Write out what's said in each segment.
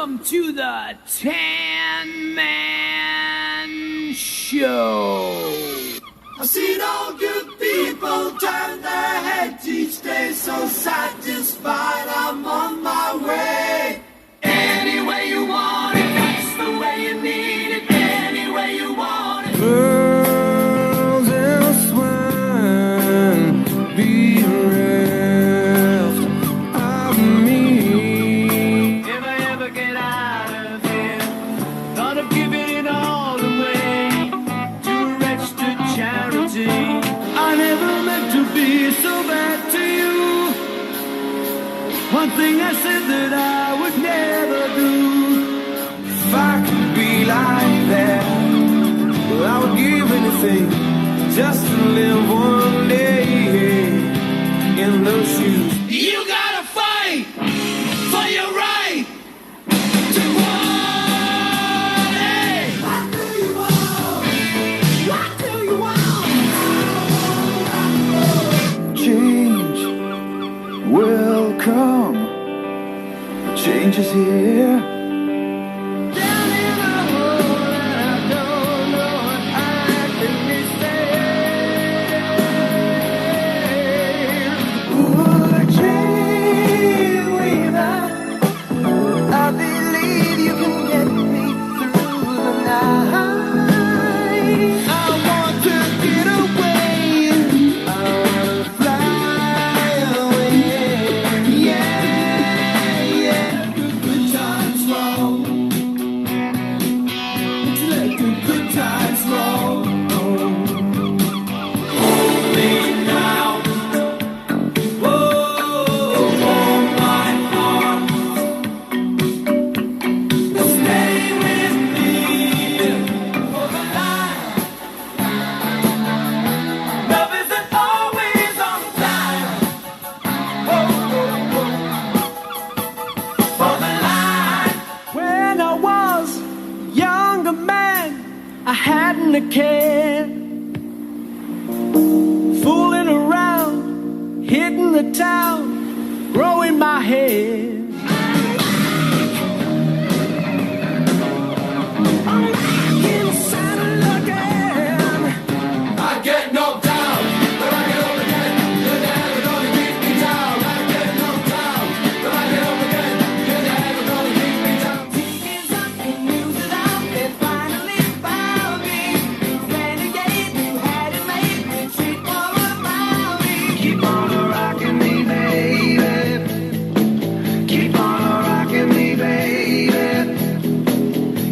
Welcome to the Tan Man Show. I've seen all good people turn their heads each day, so satisfied I'm on my way. Any way you want it, that's the way you need it. Any way you want it. Pearls and swine, be reft of me. If I ever get out of here, thought of giving it all away to a registered charity. I never meant to be so bad to you. One thing I said that I would never do. If I could be like that, well, I would give anything just to live one day in those shoes. You gotta fight for your right to want it. What do you want? What do you want? Change will come. Change is here. Down in the hole and I don't know what I can be saying. Ooh, change weaver, I believe you can get me through the night. I want to get away. I want to fly away. Yeah. Good times roll. Let the good times roll. Hold me now. Whoa, hold my heart. Stay with me for the night. Love isn't always on time. For the light. When I was a younger man, I hadn't a care. Fooling around, hitting the town, growing my hair. I'm back inside of looking. I get knocked down, but I get up again. You're never gonna keep me down. I get knocked down, but I get up again. You're never gonna keep me down. Tears up and news it out, they finally found me. Renegade, you had it made, and treat all around me. Keep on rocking me, baby. Keep on rocking me, baby.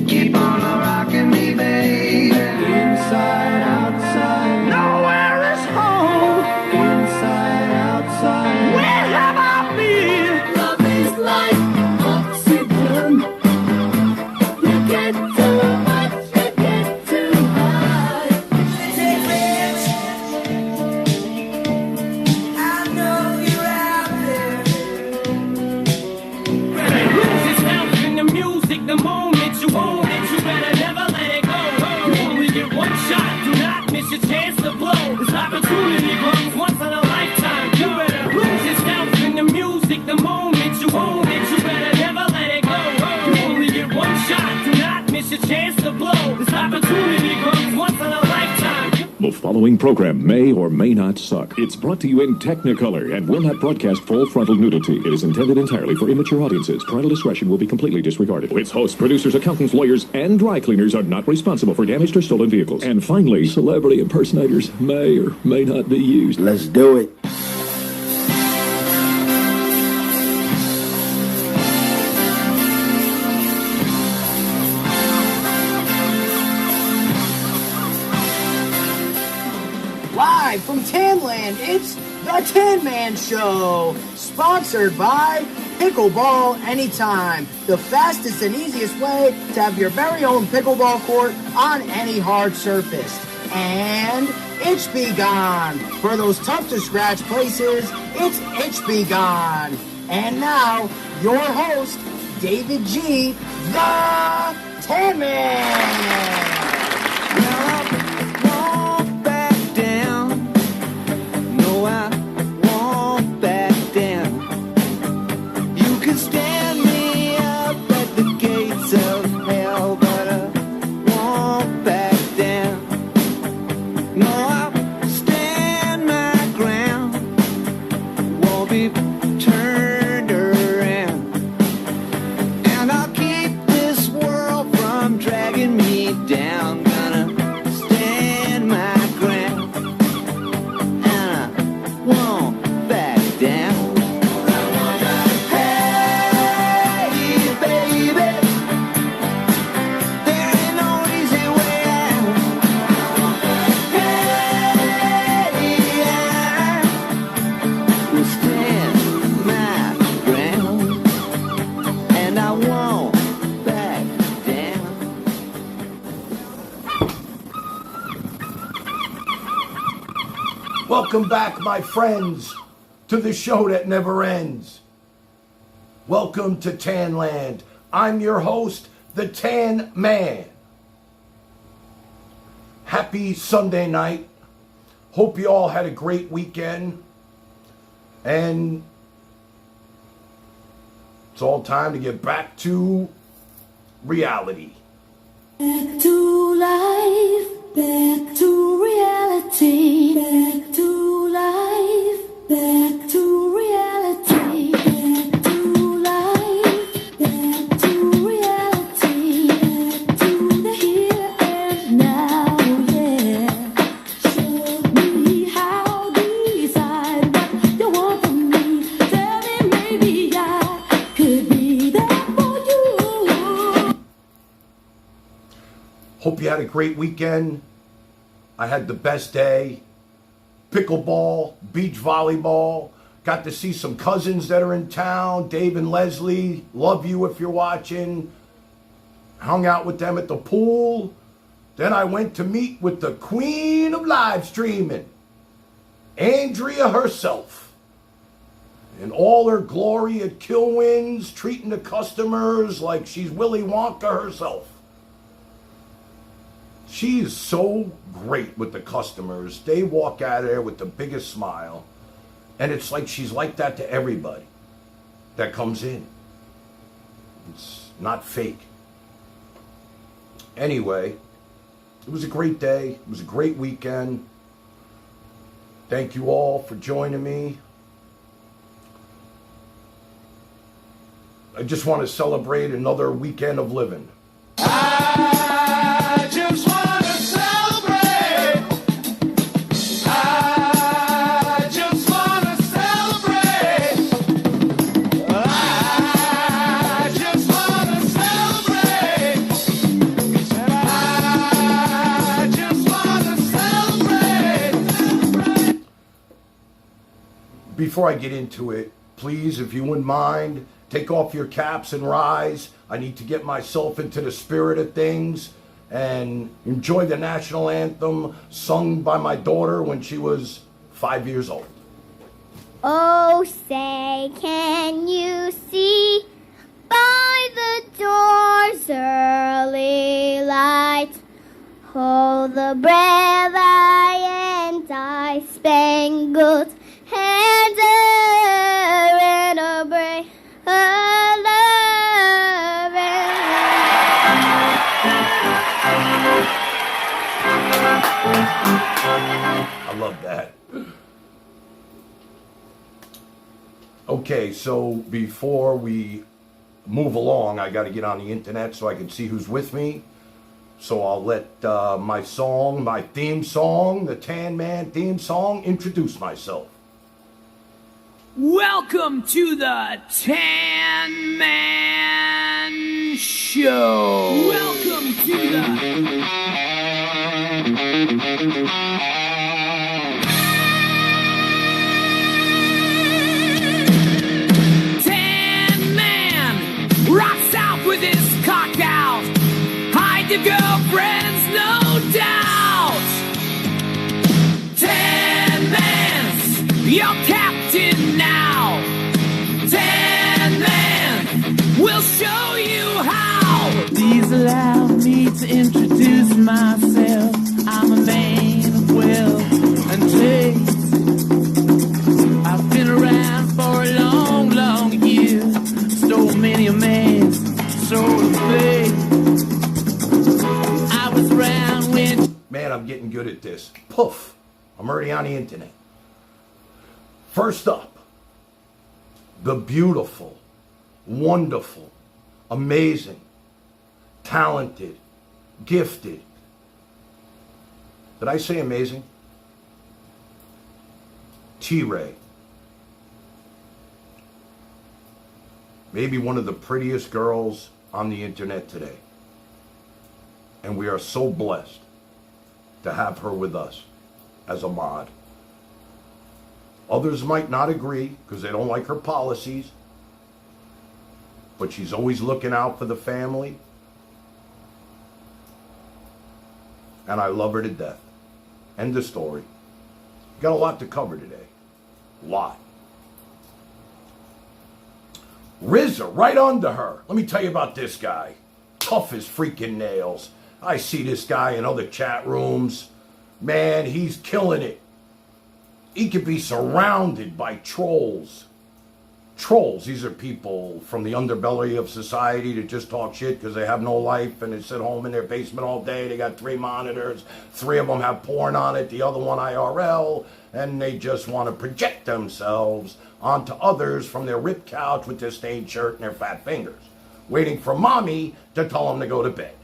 Keep on rocking me, baby. Inside, outside, nowhere is home. Inside, outside, where have I been? Love is like oxygen. You get too much, you get too high. Take rich. I know you're out there. Lose yourself in the music the moment you own it. You better never let it go. You only get one shot. Do not miss your chance to blow. This opportunity comes once in a lifetime. You better lose yourself in the music the moment you own it. You better never let it go. You only get one shot. Do not miss your chance to blow. This opportunity comes once in a lifetime. The following program may or may not suck. It's brought to you in Technicolor and will not broadcast full frontal nudity. It is intended entirely for immature audiences. Parental discretion will be completely disregarded. Its hosts, producers, accountants, lawyers, and dry cleaners are not responsible for damaged or stolen vehicles. And finally, celebrity impersonators may or may not be used. Let's do it. Live from Tanland, it's the Tan Man Show, sponsored by Pickleball Anytime, the fastest and easiest way to have your very own pickleball court on any hard surface. And Itch Be Gone, for those tough to scratch places, it's Itch Be Gone. And now, your host, David G, the Tan Man. Won't back down. No, I won't back down. You can stand me up at the gate. Welcome back, my friends, to the show that never ends. Welcome to Tanland. I'm your host, the Tan Man. Happy Sunday night. Hope you all had a great weekend. And it's all time to get back to reality. Back to life, back to reality, back to life, back to reality, back to life, back to reality, back to the here and now, yeah. Show me how to decide what you want from me. Tell me maybe I could be there for you. Hope you had a great weekend. I had the best day. Pickleball, beach volleyball. Got to see some cousins that are in town. Dave and Leslie, love you if you're watching. Hung out with them at the pool. Then I went to meet with the queen of live streaming, Andrea herself. In all her glory at Killwins, treating the customers like she's Willy Wonka herself. She is so great with the customers. They walk out of there with the biggest smile. And it's like she's like that to everybody that comes in. It's not fake. Anyway, it was a great day. It was a great weekend. Thank you all for joining me. I just want to celebrate another weekend of living. I just want to celebrate. I just want to celebrate. I just want to celebrate. I just want to celebrate. Before I get into it, please, if you wouldn't mind, take off your caps and rise. I need to get myself into the spirit of things and enjoy the national anthem sung by my daughter when she was 5 years old. Oh, say, can you see by the door's early light? Oh, the brave I spangled banner in a brave I love that. Okay, so before we move along, I got to get on the internet so I can see who's with me. So I'll let my theme song, the Tan Man theme song, introduce myself. Welcome to the Tan Man Show. Welcome to the Tan Man. Rocks out with his cock out. Hide your girlfriends, no doubt. Tan Man's your captain now. Tan Man will show you how. Please allow me to introduce myself. I'm a man of wealth and taste. I've been around for a long, long year. Stole many a man's soul of faith. I was around when... Man, I'm getting good at this. Poof. I'm already on the internet. First up, the beautiful, wonderful, amazing, talented, gifted. Did I say amazing? T-Ray. Maybe one of the prettiest girls on the internet today. And we are so blessed to have her with us as a mod. Others might not agree because they don't like her policies, but she's always looking out for the family, and I love her to death. End of story. Got a lot to cover today. A lot. RZA, right under her. Let me tell you about this guy. Tough as freaking nails. I see this guy in other chat rooms. Man, he's killing it. He could be surrounded by trolls. Trolls, these are people from the underbelly of society that just talk shit because they have no life and they sit home in their basement all day. They got 3 monitors. 3 of them have porn on it, the other one IRL, and they just want to project themselves onto others from their ripped couch with their stained shirt and their fat fingers, waiting for mommy to tell them to go to bed.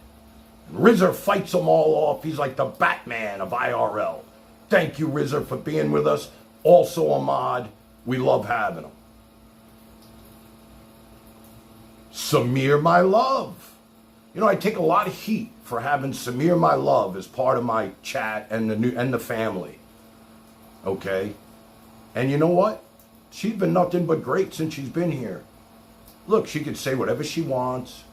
And RZA fights them all off. He's like the Batman of IRL. Thank you, RZA, for being with us. Also a mod. We love having him. Samir, my love. You know, I take a lot of heat for having Samir, my love, as part of my chat and the family. Okay? And you know what? She's been nothing but great since she's been here. Look, she could say whatever she wants.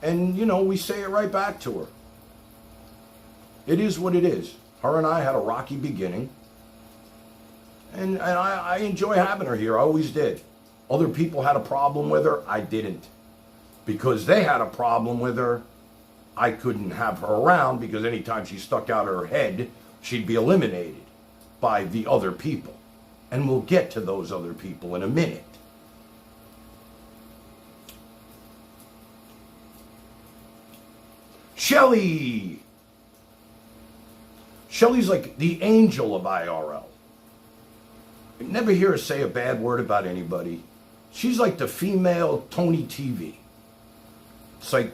And, you know, we say it right back to her. It is what it is. Her and I had a rocky beginning. And I enjoy having her here. I always did. Other people had a problem with her. I didn't. Because they had a problem with her, I couldn't have her around because anytime she stuck out her head, she'd be eliminated by the other people. And we'll get to those other people in a minute. Shelly. Shelly's like the angel of IRL. I never hear her say a bad word about anybody. She's like the female Tony TV. It's like,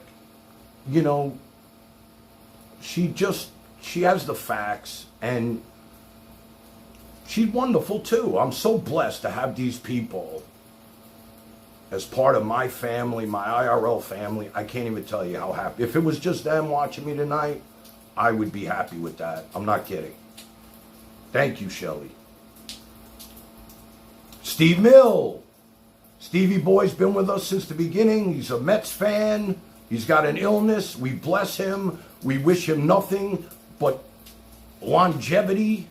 you know, she has the facts and she's wonderful too. I'm so blessed to have these people as part of my family, my IRL family. I can't even tell you how happy. If it was just them watching me tonight, I would be happy with that. I'm not kidding. Thank you, Shelly. Steve Mill. Stevie Boy's been with us since the beginning. He's a Mets fan. He's got an illness. We bless him. We wish him nothing but longevity.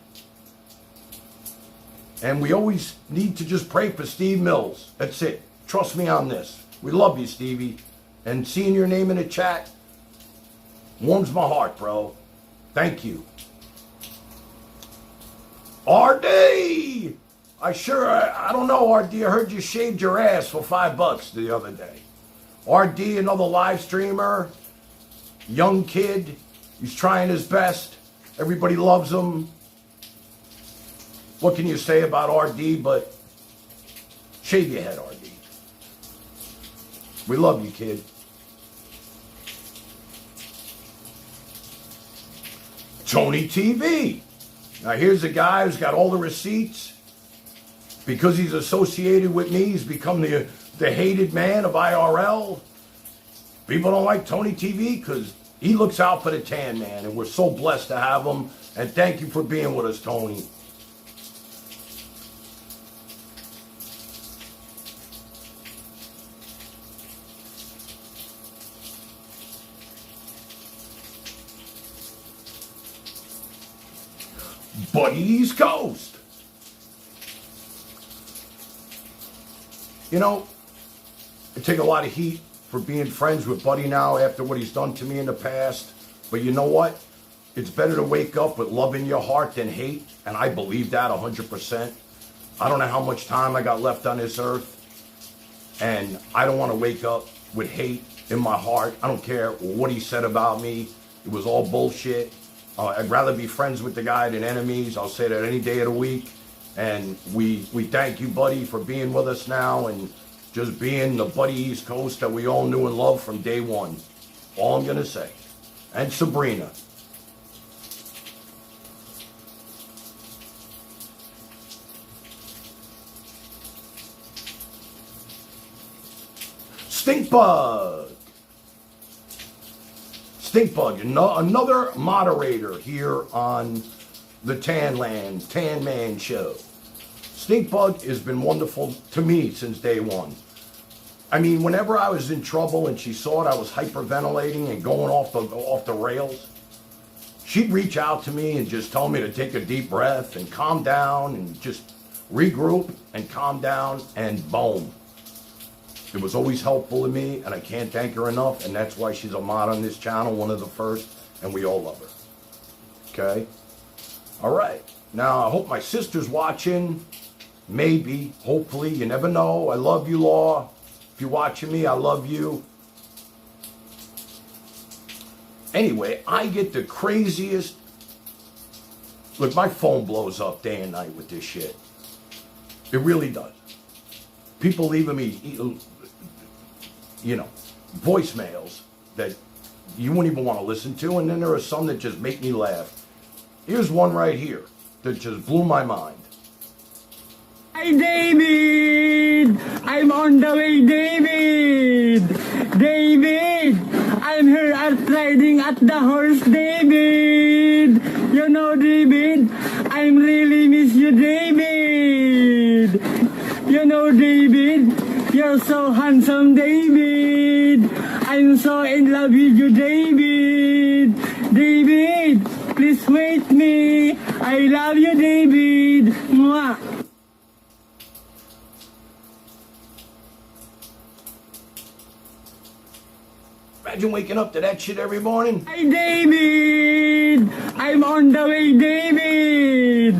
And we always need to just pray for Steve Mills. That's it. Trust me on this. We love you, Stevie. And seeing your name in the chat warms my heart, bro. Thank you. RD! I don't know, RD. I heard you shaved your ass for $5 the other day. RD, another live streamer. Young kid. He's trying his best. Everybody loves him. What can you say about RD but shave your head, RD. We love you, kid. Tony TV. Now here's a guy who's got all the receipts. Because he's associated with me, he's become the hated man of IRL. People don't like Tony TV because he looks out for the tan man, and we're so blessed to have him. And thank you for being with us, Tony. Buddy East Coast. You know, I take a lot of heat for being friends with Buddy now after what he's done to me in the past. But you know what? It's better to wake up with love in your heart than hate. And I believe that 100%. I don't know how much time I got left on this earth. And I don't want to wake up with hate in my heart. I don't care what he said about me. It was all bullshit. I'd rather be friends with the guy than enemies. I'll say that any day of the week. And we thank you, Buddy, for being with us now and just being the Buddy East Coast that we all knew and loved from day one. All I'm going to say. And Sabrina. Stinkbug. Stinkbug, another moderator here on the Tan Man Show. Stinkbug has been wonderful to me since day one. I mean, whenever I was in trouble and she saw it, I was hyperventilating and going off the rails, she'd reach out to me and just tell me to take a deep breath and calm down and just regroup and calm down, and boom. It was always helpful to me, and I can't thank her enough, and that's why she's a mod on this channel, one of the first, and we all love her. Okay? All right. Now, I hope my sister's watching. Maybe. Hopefully. You never know. I love you, Law. If you're watching me, I love you. Anyway, I get the craziest... Look, my phone blows up day and night with this shit. It really does. People leaving me, you know, voicemails that you wouldn't even want to listen to, and then there are some that just make me laugh. Here's one right here that just blew my mind. Hi, David! I'm on the way, David! David! I'm here at riding at the horse, David! You know, David, I'm really miss you, David! You know, David, you're so handsome, David! I'm so in love with you, David! David, please wait me! I love you, David! Mwah! Imagine waking up to that shit every morning. Hi, David! I'm on the way, David!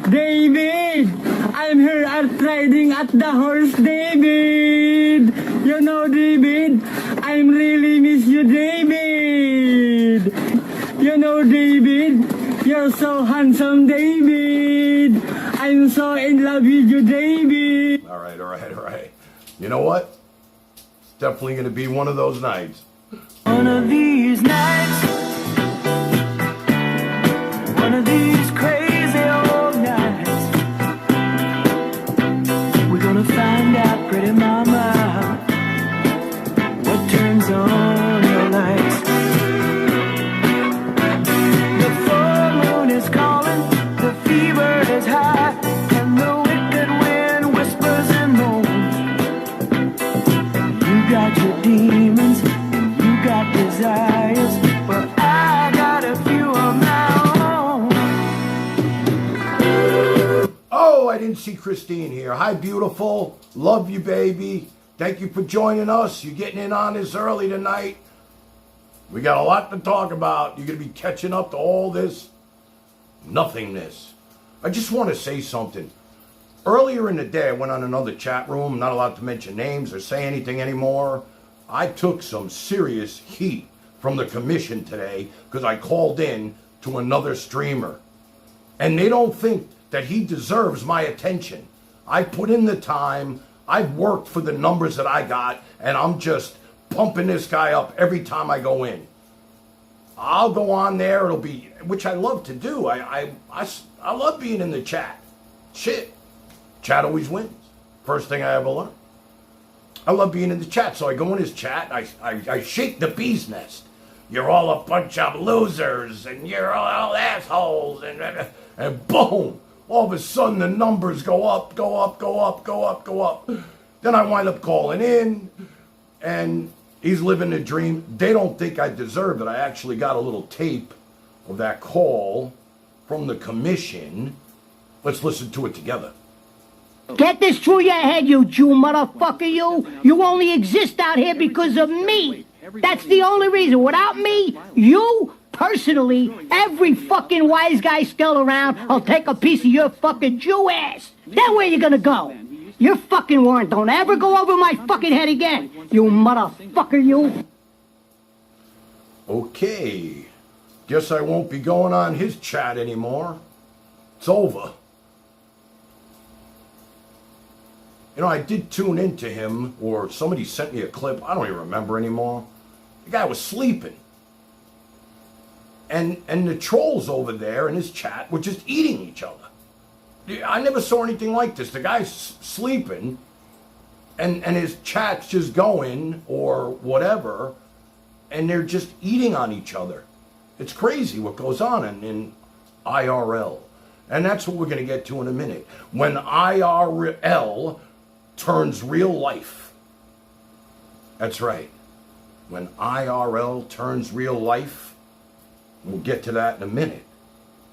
David! I'm here at riding at the horse, David! You know, David, I'm really miss you, David! You know, David, you're so handsome, David! I'm so in love with you, David! All right. You know what? It's definitely going to be one of those nights. One of these nights, one of these crazy old nights, we're gonna find out, pretty mama, what turns on your lights. The full moon is calling, the fever is high, and the wicked wind whispers and moans. You got your demons, got desires, but I got a few of my own. Oh, I didn't see Christine here. Hi, beautiful. Love you, baby. Thank you for joining us. You're getting in on this early tonight. We got a lot to talk about. You're going to be catching up to all this nothingness. I just want to say something. Earlier in the day, I went on another chat room. I'm not allowed to mention names or say anything anymore. I took some serious heat from the commission today because I called in to another streamer. And they don't think that he deserves my attention. I put in the time, I've worked for the numbers that I got, and I'm just pumping this guy up every time I go in. I'll go on there, it'll be, which I love to do. I love being in the chat. Shit, chat always wins. First thing I ever learned. I love being in the chat, so I go in his chat, I shake the bee's nest. You're all a bunch of losers, and you're all assholes, and boom! All of a sudden the numbers go up. Then I wind up calling in, and he's living the dream. They don't think I deserve it. I actually got a little tape of that call from the commission. Let's listen to it together. Get this through your head, you Jew motherfucker, you! You only exist out here because of me! That's the only reason. Without me, you, personally, every fucking wise guy still around will take a piece of your fucking Jew ass! Then where you gonna go? Your fucking warrant don't ever go over my fucking head again, you motherfucker, you! Okay. Guess I won't be going on his chat anymore. It's over. You know, I did tune into him, or somebody sent me a clip. I don't even remember anymore. The guy was sleeping. And the trolls over there in his chat were just eating each other. I never saw anything like this. The guy's sleeping, and his chat's just going, or whatever, and they're just eating on each other. It's crazy what goes on in IRL. And that's what we're going to get to in a minute. When IRL turns real life. That's right. When IRL turns real life, We'll get to that in a minute.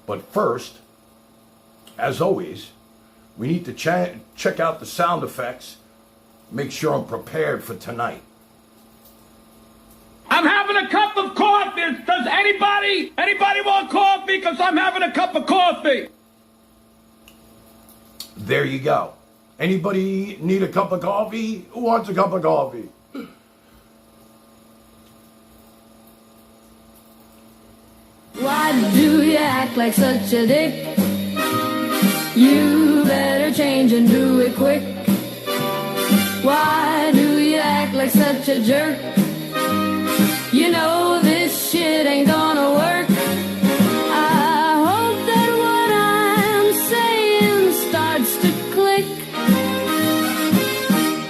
But first, as always, we need to check out the sound effects. Make sure I'm prepared for tonight. I'm having a cup of coffee. Does anybody want coffee? Because I'm having a cup of coffee. There you go. Anybody need a cup of coffee? Who wants a cup of coffee? Why do you act like such a dick? You better change and do it quick. Why do you act like such a jerk? You know this shit ain't gonna work. I hope that what I'm saying starts to click.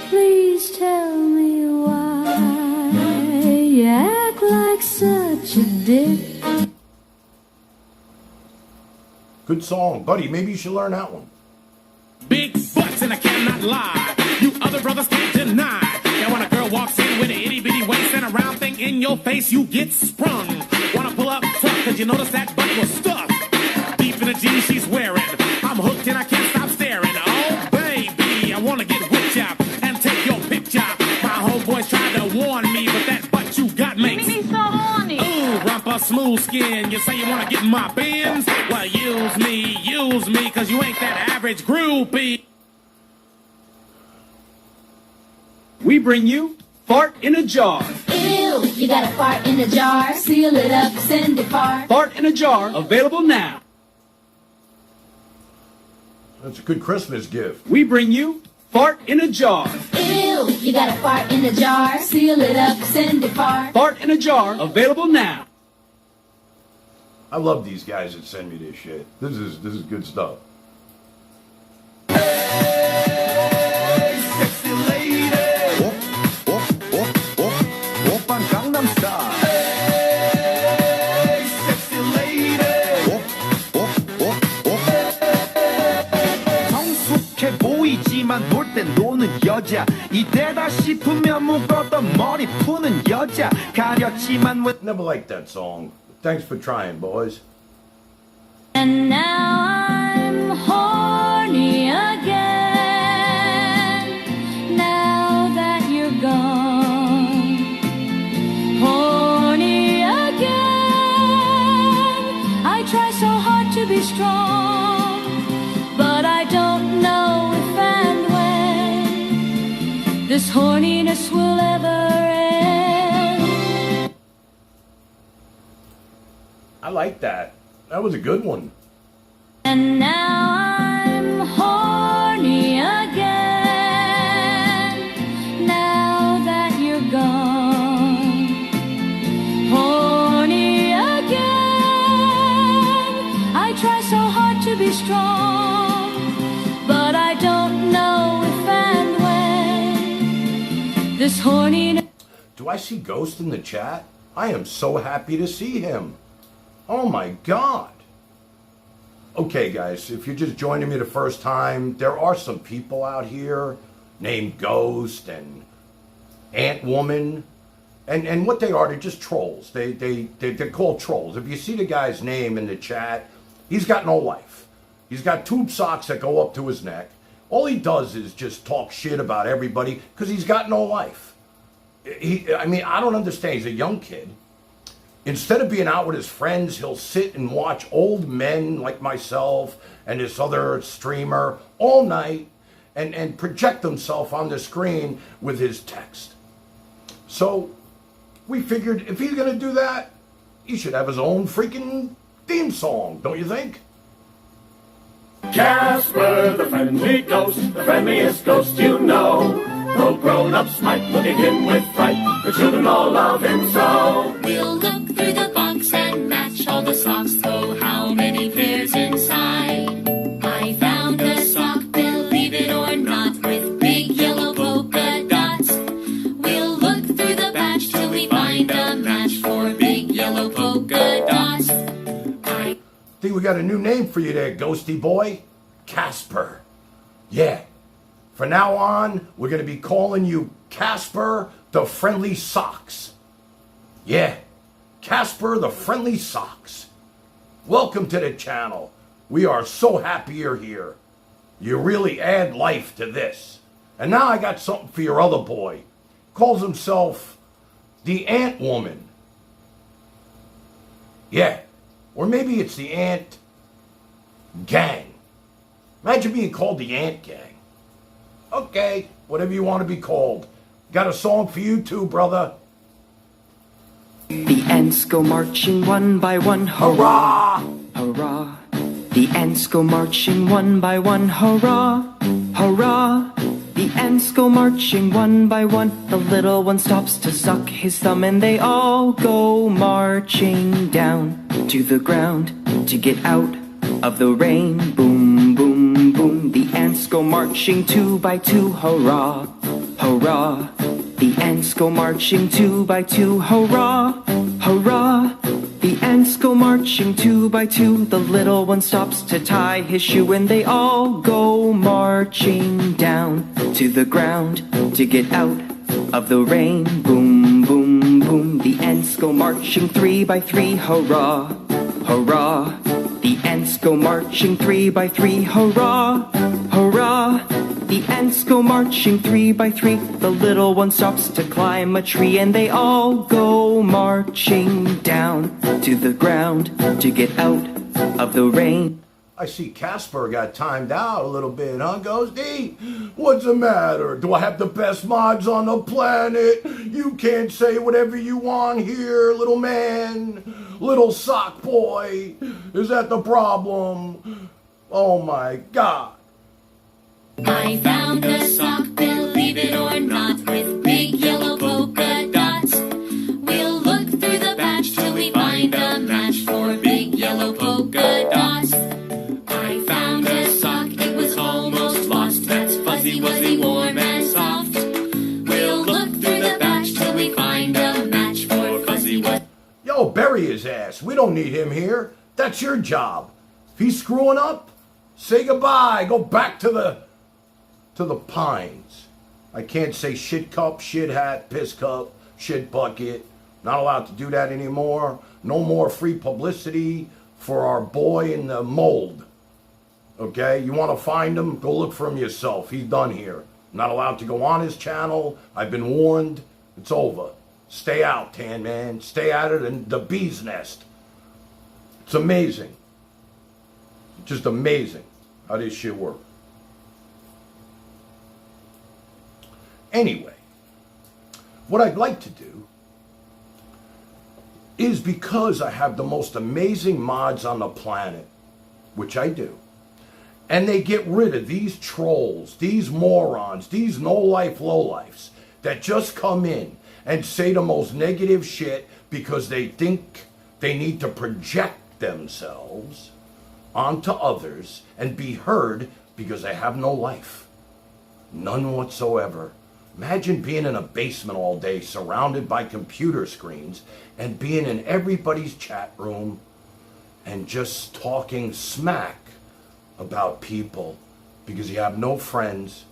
Please tell me why you act like such a dick. Good song, buddy. Maybe you should learn that one. Big butts and I cannot lie. You other brothers can't deny. Now when a girl walks in with an itty bitty waist and a round thing in your face, you get sprung. Wanna pull up tough cause you notice that butt was stuffed deep in the jeans she's wearing. I'm hooked and I can't stop staring. Oh baby, I wanna get whipped out and take your picture. My homeboys tried to warn me, but that butt you got makes me so horny. Ooh, rumpa smooth skin. You say you wanna get in my bins? Well, use me, cause you ain't that average groupie. We bring you Fart in a Jar. Ew, you got a fart in a jar. Seal it up, send it far. Fart in a Jar, available now. That's a good Christmas gift. We bring you Fart in a Jar. Ew, you got a fart in a jar. Seal it up, send it far. Fart in a Jar, available now. I love these guys that send me this shit. This is good stuff. Sexy lady. 오빤 강남 스타일. Hey, sexy lady. 성숙해 보이지만 놀 땐 노는 여자. 이때다 싶으면 묶었던 머리 푸는 여자. 가렸지만 왜 Never liked that song. Thanks for trying, boys. And now I'm horny again. Now that you're gone. Horny again. I try so hard to be strong, but I don't know if and when this horniness will ever end. I like that. That was a good one. And now I'm horny again. Now that you're gone. Horny again. I try so hard to be strong, but I don't know if and when this horniness. Do I see Ghost in the chat? I am so happy to see him. Oh my God. Okay, guys, if you're just joining me the first time, there are some people out here named Ghost and Ant Woman. And what they are, they're just trolls. They're called trolls. If you see the guy's name in the chat, he's got no life. He's got tube socks that go up to his neck. All he does is just talk shit about everybody because he's got no life. I don't understand. He's a young kid. Instead of being out with his friends, he'll sit and watch old men like myself and this other streamer all night and project himself on the screen with his text. So we figured if he's going to do that, he should have his own freaking theme song, don't you think? Casper, the friendly ghost, the friendliest ghost you know. Though grown-ups might look at him with fright, the children all love him so. We'll look through the box and match all the socks. Oh, how many pairs inside? I found a sock, believe it or not, with big yellow polka dots. We'll look through the batch till we find a match for big yellow polka dots. I think we got a new name for you there, ghosty boy. Casper. Yeah. From now on, we're going to be calling you Casper the Friendly Socks. Yeah. Casper the Friendly Socks. Welcome to the channel. We are so happy you're here. You really add life to this. And now I got something for your other boy. Calls himself the Ant Woman. Yeah, or maybe it's the Ant Gang. Imagine being called the Ant Gang. Okay, whatever you want to be called. Got a song for you too, brother. The ants go marching one by one, hurrah! Hurrah! The ants go marching one by one, hurrah! Hurrah! The ants go marching one by one. The little one stops to suck his thumb, and they all go marching down to the ground to get out of the rain. Boom, boom, boom. The ants go marching two by two, hurrah! Hurrah! The ants go marching two by two, hurrah! Hurrah! The ants go marching two by two. The little one stops to tie his shoe, and they all go marching down to the ground to get out of the rain. Boom, boom, boom. The ants go marching three by three, hurrah! Hurrah! The ants go marching three by three, hurrah! Hurrah! The ants go marching three by three. The little one stops to climb a tree, and they all go marching down to the ground to get out of the rain. I see Casper got timed out a little bit, huh, Ghosty? What's the matter? Do I have the best mods on the planet? You can't say whatever you want here, little man. Little sock boy. Is that the problem? Oh my God. I found a sock, believe it or not, with big yellow polka dots. We'll look through the patch till we find a match for big yellow polka dots. I found a sock, it was almost lost, that's fuzzy, wuzzy, warm and soft. We'll look through the patch till we find a match for fuzzy, wuzzy. Yo, bury his ass. We don't need him here. That's your job. If he's screwing up, say goodbye. Go back to the pines. I can't say shit cup, shit hat, piss cup, shit bucket. Not allowed to do that anymore. No more free publicity for our boy in the mold. Okay? You want to find him? Go look for him yourself. He's done here. Not allowed to go on his channel. I've been warned. It's over. Stay out, Tan Man. Stay out of the bee's nest. It's amazing. Just amazing how this shit works. Anyway, what I'd like to do is, because I have the most amazing mods on the planet, which I do, and they get rid of these trolls, these morons, these no-life lowlifes that just come in and say the most negative shit because they think they need to project themselves onto others and be heard because they have no life. None whatsoever. Imagine being in a basement all day surrounded by computer screens and being in everybody's chat room and just talking smack about people because you have no friends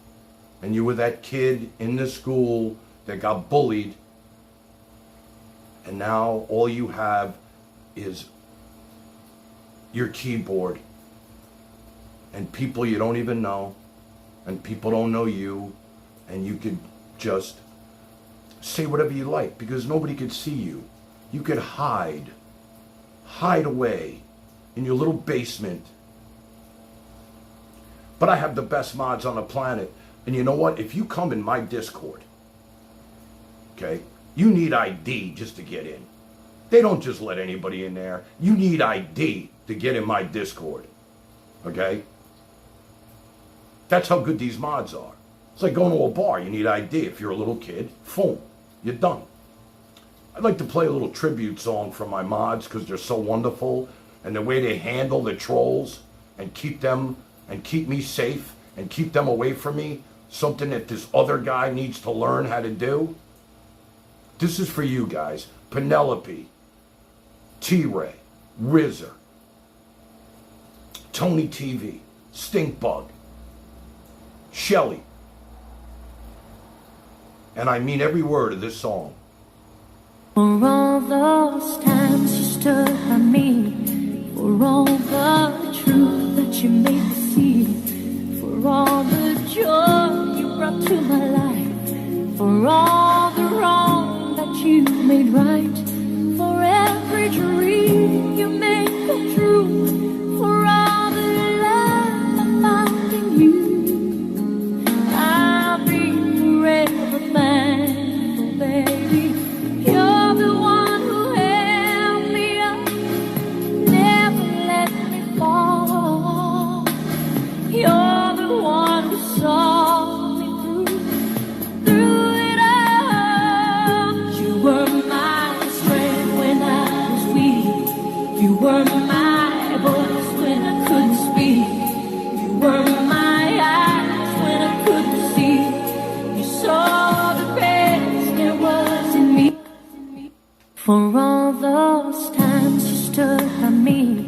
and you were that kid in the school that got bullied, and now all you have is your keyboard and people you don't even know, and people don't know you, and you could just say whatever you like because nobody could see you. You could hide away in your little basement. But I have the best mods on the planet. And you know what? If you come in my Discord, okay, you need ID just to get in. They don't just let anybody in there. You need ID to get in my Discord. Okay? That's how good these mods are. It's like going to a bar. You need ID. If you're a little kid, boom, you're done. I'd like to play a little tribute song from my mods because they're so wonderful, and the way they handle the trolls and keep them and keep me safe and keep them away from me, something that this other guy needs to learn how to do. This is for you guys. Penelope, T-Ray, Rizzer, Tony TV, Stinkbug, Shelly. And I mean every word of this song. For all those times you stood by me, for all the truth that you made me see, for all the joy you brought to my life, for all the wrong that you made right, for every dream you made come true, for all the love I found in you, I'll be forever thankful, baby. You're the one who held me up, never let me fall. You're the one who saw me through it all. You were my strength when I was weak. You were my voice when I couldn't speak. You were my eyes when I couldn't see. You saw the best there was in me. For all those times you stood by me,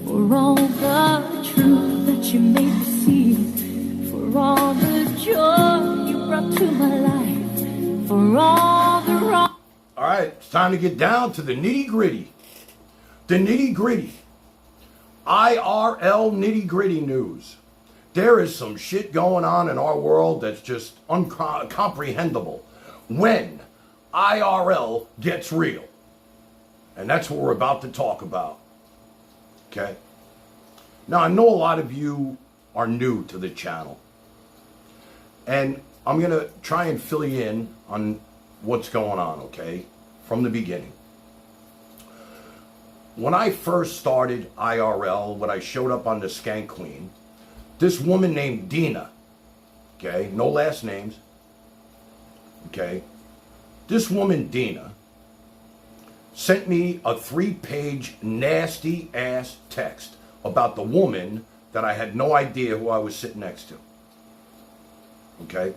for all the truth that you made me see, for all the joy you brought to my life, for all the wrong. All right, it's time to get down to the nitty gritty. The nitty gritty. IRL nitty gritty news. There is some shit going on in our world that's just incomprehensible when IRL gets real. And that's what we're about to talk about. Okay? Now, I know a lot of you are new to the channel. And I'm going to try and fill you in on what's going on, okay? From the beginning. When I first started IRL, when I showed up on the Skank Queen, this woman named Dina, okay? No last names, okay? This woman, Dina, sent me a 3-page nasty ass text about the woman that I had no idea who I was sitting next to. Okay?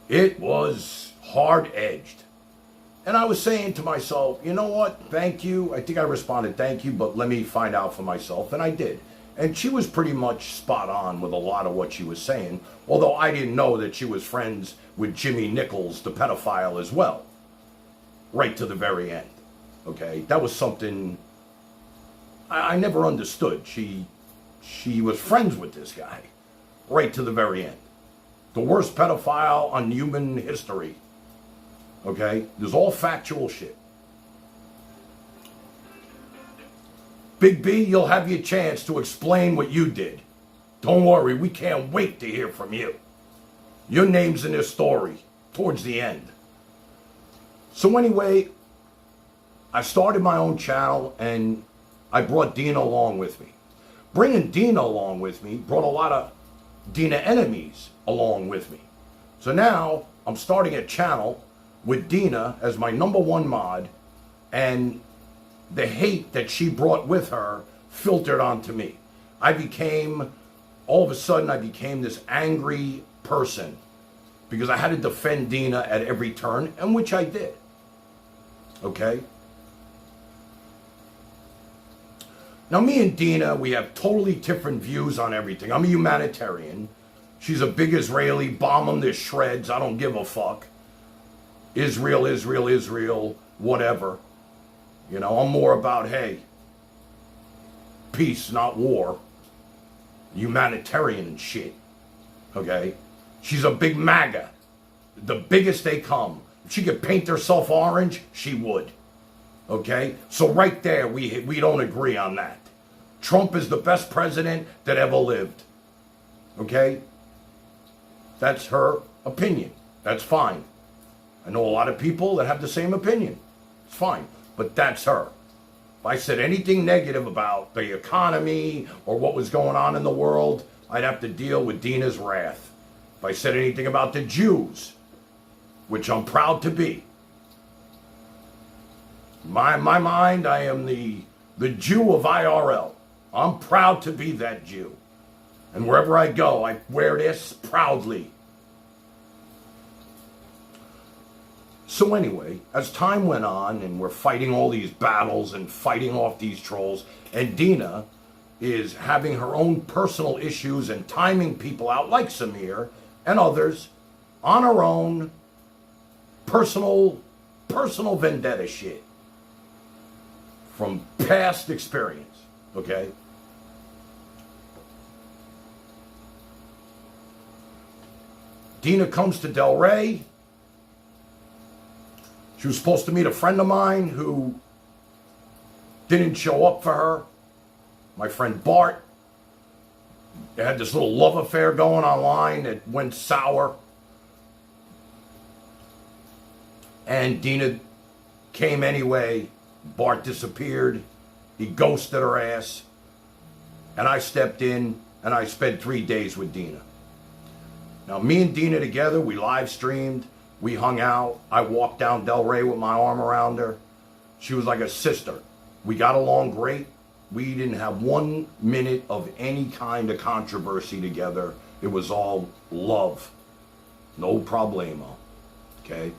It was hard-edged. And I was saying to myself, you know what? Thank you. I think I responded, thank you, but let me find out for myself. And I did. And she was pretty much spot on with a lot of what she was saying, although I didn't know that she was friends with Jimmy Nichols, the pedophile, as well. Right to the very end. Okay, that was something I never understood. She was friends with this guy, right to the very end. The worst pedophile on human history. Okay, there's all factual shit. Big B, you'll have your chance to explain what you did. Don't worry, we can't wait to hear from you. Your name's in this story, towards the end. So anyway, I started my own channel and I brought Dina along with me. Bringing Dina along with me brought a lot of Dina enemies along with me. So now I'm starting a channel with Dina as my #1 mod, and the hate that she brought with her filtered onto me. All of a sudden I became this angry person because I had to defend Dina at every turn, and which I did. Okay? Now, me and Dina, we have totally different views on everything. I'm a humanitarian. She's a big Israeli, bomb them to shreds, I don't give a fuck. Israel, Israel, Israel, whatever. You know, I'm more about, hey, peace, not war. Humanitarian and shit. Okay? She's a big MAGA. The biggest they come. If she could paint herself orange, she would. Okay? So right there, we don't agree on that. Trump is the best president that ever lived. Okay? That's her opinion. That's fine. I know a lot of people that have the same opinion. It's fine. But that's her. If I said anything negative about the economy or what was going on in the world, I'd have to deal with Dina's wrath. If I said anything about the Jews, which I'm proud to be, my mind, I am the Jew of IRL. I'm proud to be that Jew. And wherever I go, I wear this proudly. So anyway, as time went on and we're fighting all these battles and fighting off these trolls, and Dina is having her own personal issues and timing people out like Samir and others on her own personal personal vendetta shit from past experience, okay? Dina comes to Delray. She was supposed to meet a friend of mine who didn't show up for her. My friend Bart. They had this little love affair going online that went sour. And Dina came anyway. Bart disappeared. He ghosted her ass. And I stepped in and I spent 3 days with Dina. Now, me and Dina together, we live streamed. We hung out. I walked down Delray with my arm around her. She was like a sister. We got along great. We didn't have 1 minute of any kind of controversy together. It was all love. No problemo. Okay?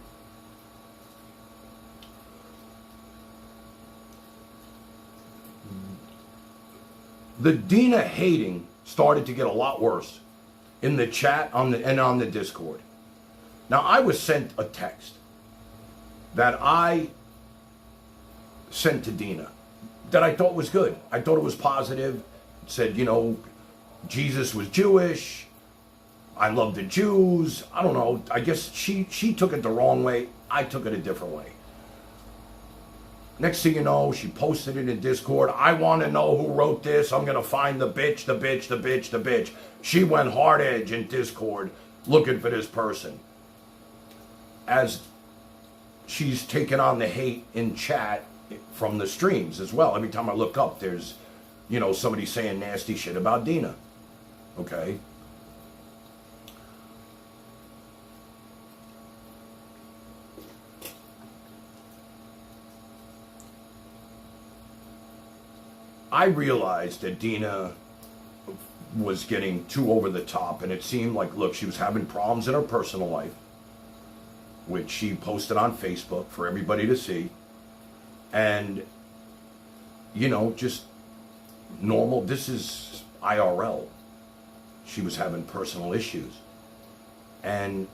The Dina hating started to get a lot worse in the chat and on the Discord. Now, I was sent a text that I sent to Dina that I thought was good. I thought it was positive. It said, you know, Jesus was Jewish. I love the Jews. I don't know. I guess she took it the wrong way. I took it a different way. Next thing you know, she posted it in Discord. I want to know who wrote this. I'm going to find the bitch, the bitch, the bitch, the bitch. She went hard edge in Discord looking for this person. As she's taken on the hate in chat from the streams as well. Every time I look up, there's, you know, somebody saying nasty shit about Dina. Okay? I realized that Dina was getting too over the top, and it seemed like, look, she was having problems in her personal life, which she posted on Facebook for everybody to see. And, you know, just normal, this is IRL. She was having personal issues. And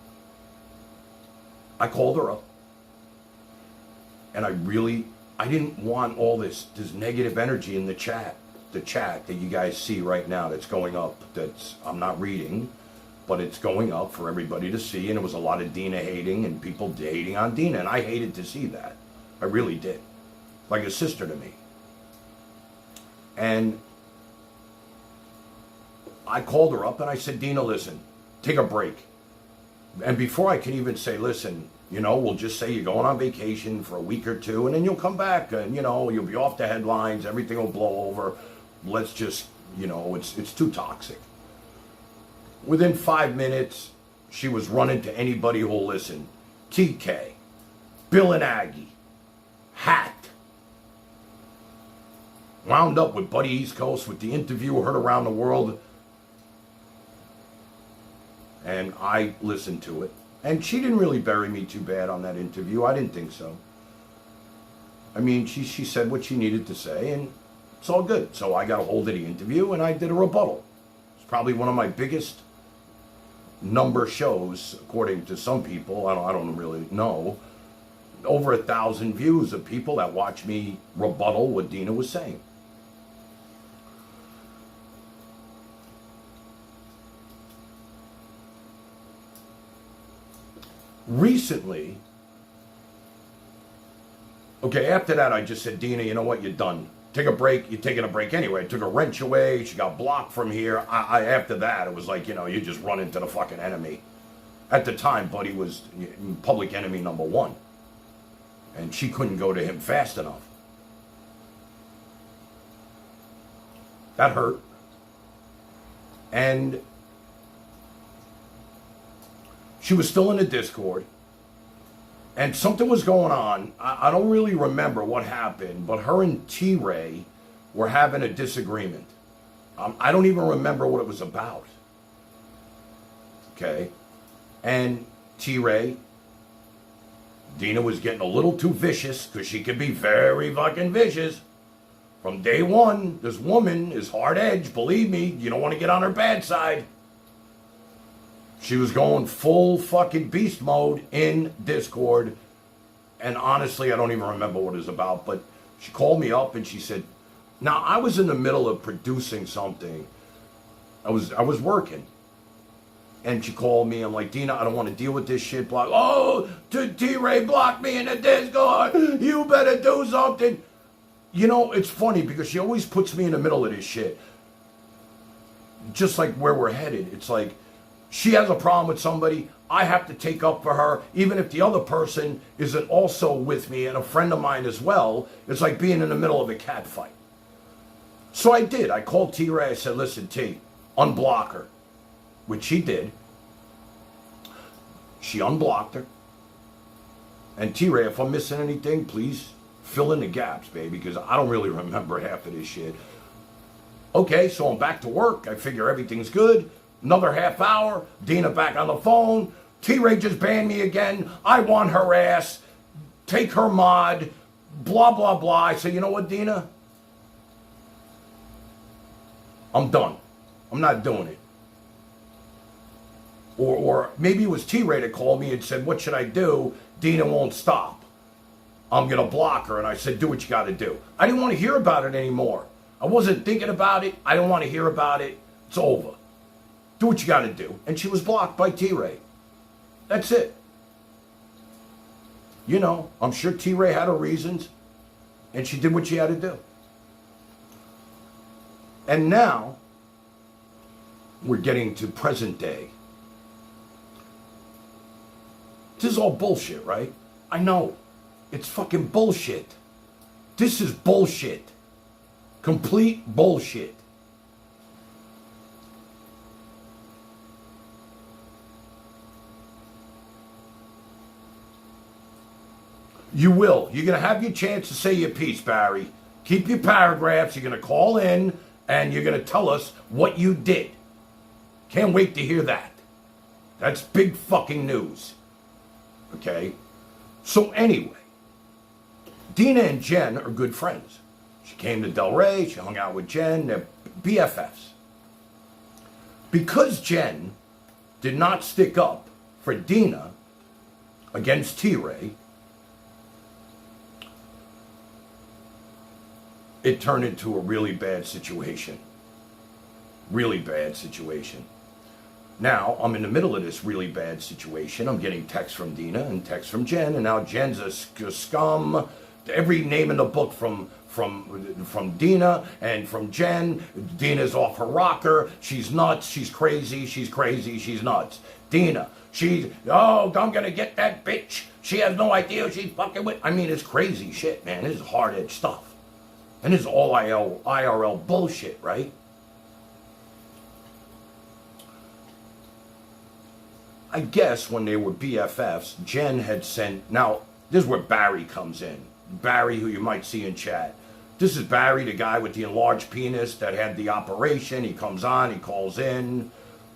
I called her up. And I didn't want all this negative energy in the chat that you guys see right now that's going up, that's I'm not reading, but it's going up for everybody to see. And it was a lot of Dina hating and people hating on Dina. And I hated to see that. I really did. Like a sister to me. And I called her up and I said, Dina, listen, take a break. And before I can even say, listen, you know, we'll just say you're going on vacation for a week or two and then you'll come back and, you know, you'll be off the headlines, everything will blow over. Let's just, you know, it's too toxic. Within 5 minutes, she was running to anybody who'll listen. TK, Bill and Aggie, Hat. Wound up with Buddy East Coast with the interview heard around the world. And I listened to it. And she didn't really bury me too bad on that interview. I didn't think so. I mean, she said what she needed to say, and it's all good. So I got a hold of the interview, and I did a rebuttal. It's probably one of my biggest number shows, according to some people. I don't really know. Over 1,000 views of people that watch me rebuttal what Dina was saying. Recently, okay, after that, I just said, Dina, you know what? You're done. Take a break. You're taking a break anyway. I took a wrench away. She got blocked from here. After that, it was like, you know, you just run into the fucking enemy. At the time, Buddy was public enemy number 1. And she couldn't go to him fast enough. That hurt. And she was still in the Discord. And something was going on. I don't really remember what happened, but her and T-Ray were having a disagreement. I don't even remember what it was about. Okay? And T-Ray, Dina was getting a little too vicious, because she could be very fucking vicious. From day one, this woman is hard-edged, believe me. You don't want to get on her bad side. She was going full fucking beast mode in Discord. And honestly, I don't even remember what it was about, but she called me up and she said, now I was in the middle of producing something. I was working. And she called me. I'm like, Dina, I don't want to deal with this shit. Block. Oh, T-Ray blocked me in the Discord. You better do something. You know, it's funny because she always puts me in the middle of this shit. Just like where we're headed. It's like she has a problem with somebody. I have to take up for her. Even if the other person isn't also with me and a friend of mine as well. It's like being in the middle of a cat fight. So I did. I called T-Ray. I said, listen, T, unblock her. Which she did. She unblocked her. And T-Ray, if I'm missing anything, please fill in the gaps, baby, because I don't really remember half of this shit. Okay, so I'm back to work. I figure everything's good. Another half hour. Dina back on the phone. T-Ray just banned me again. I want her ass. Take her mod. Blah, blah, blah. I say, you know what, Dina? I'm done. I'm not doing it. Or maybe it was T-Ray that called me and said, what should I do? Dina won't stop. I'm going to block her. And I said, do what you got to do. I didn't want to hear about it anymore. I wasn't thinking about it. I don't want to hear about it. It's over. Do what you got to do. And she was blocked by T-Ray. That's it. You know, I'm sure T-Ray had her reasons. And she did what she had to do. And now, we're getting to present day. This is all bullshit, right? I know. It's fucking bullshit. This is bullshit. Complete bullshit. You will. You're going to have your chance to say your piece, Barry. Keep your paragraphs. You're going to call in and you're going to tell us what you did. Can't wait to hear that. That's big fucking news. Okay? So anyway, Dina and Jen are good friends. She came to Del Rey, she hung out with Jen, they're BFFs. Because Jen did not stick up for Dina against T-Ray, it turned into a really bad situation. Really bad situation. Now, I'm in the middle of this really bad situation. I'm getting texts from Dina and texts from Jen, and now Jen's a scum. Every name in the book from Dina and from Jen. Dina's off her rocker. She's nuts. She's crazy. She's crazy. She's nuts. Dina, I'm going to get that bitch. She has no idea who she's fucking with. I mean, it's crazy shit, man. This is hard-edged stuff. And this is all IRL bullshit, right? I guess when they were BFFs, Jen had sent... Now, this is where Barry comes in. Barry, who you might see in chat. This is Barry, the guy with the enlarged penis that had the operation. He comes on, he calls in.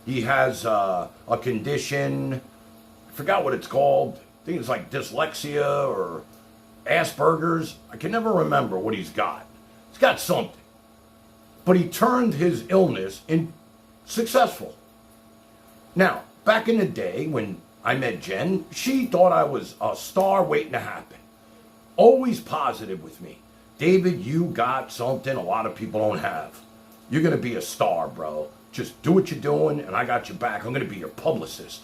He has a condition. I forgot what it's called. I think it's like dyslexia or Asperger's. I can never remember what he's got. He's got something. But he turned his illness in successful. Now, back in the day when I met Jen, she thought I was a star waiting to happen. Always positive with me. David, you got something a lot of people don't have. You're going to be a star, bro. Just do what you're doing, and I got your back. I'm going to be your publicist.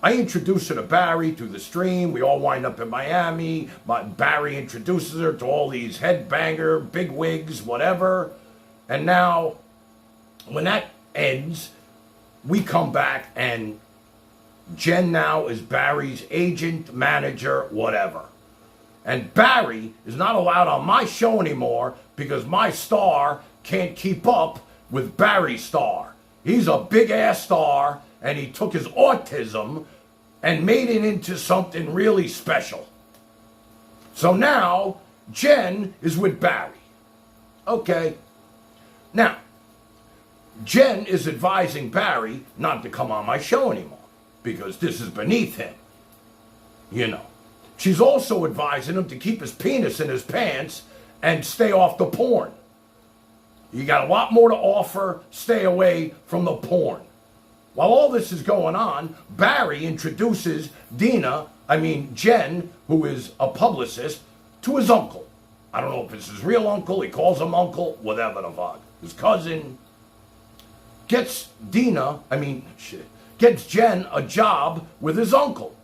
I introduced her to Barry through the stream. We all wind up in Miami. Barry introduces her to all these headbanger, big wigs, whatever. And now, when that ends, we come back and Jen now is Barry's agent, manager, whatever. And Barry is not allowed on my show anymore because my star can't keep up with Barry's star. He's a big-ass star, and he took his autism and made it into something really special. So now, Jen is with Barry. Okay. Now, Jen is advising Barry not to come on my show anymore because this is beneath him. You know. She's also advising him to keep his penis in his pants and stay off the porn. You got a lot more to offer. Stay away from the porn. While all this is going on, Barry introduces Dina I mean, Jen, who is a publicist, to his uncle. I don't know if it's his real uncle, he calls him uncle, whatever the fuck. His cousin gets gets Jen a job with his uncle.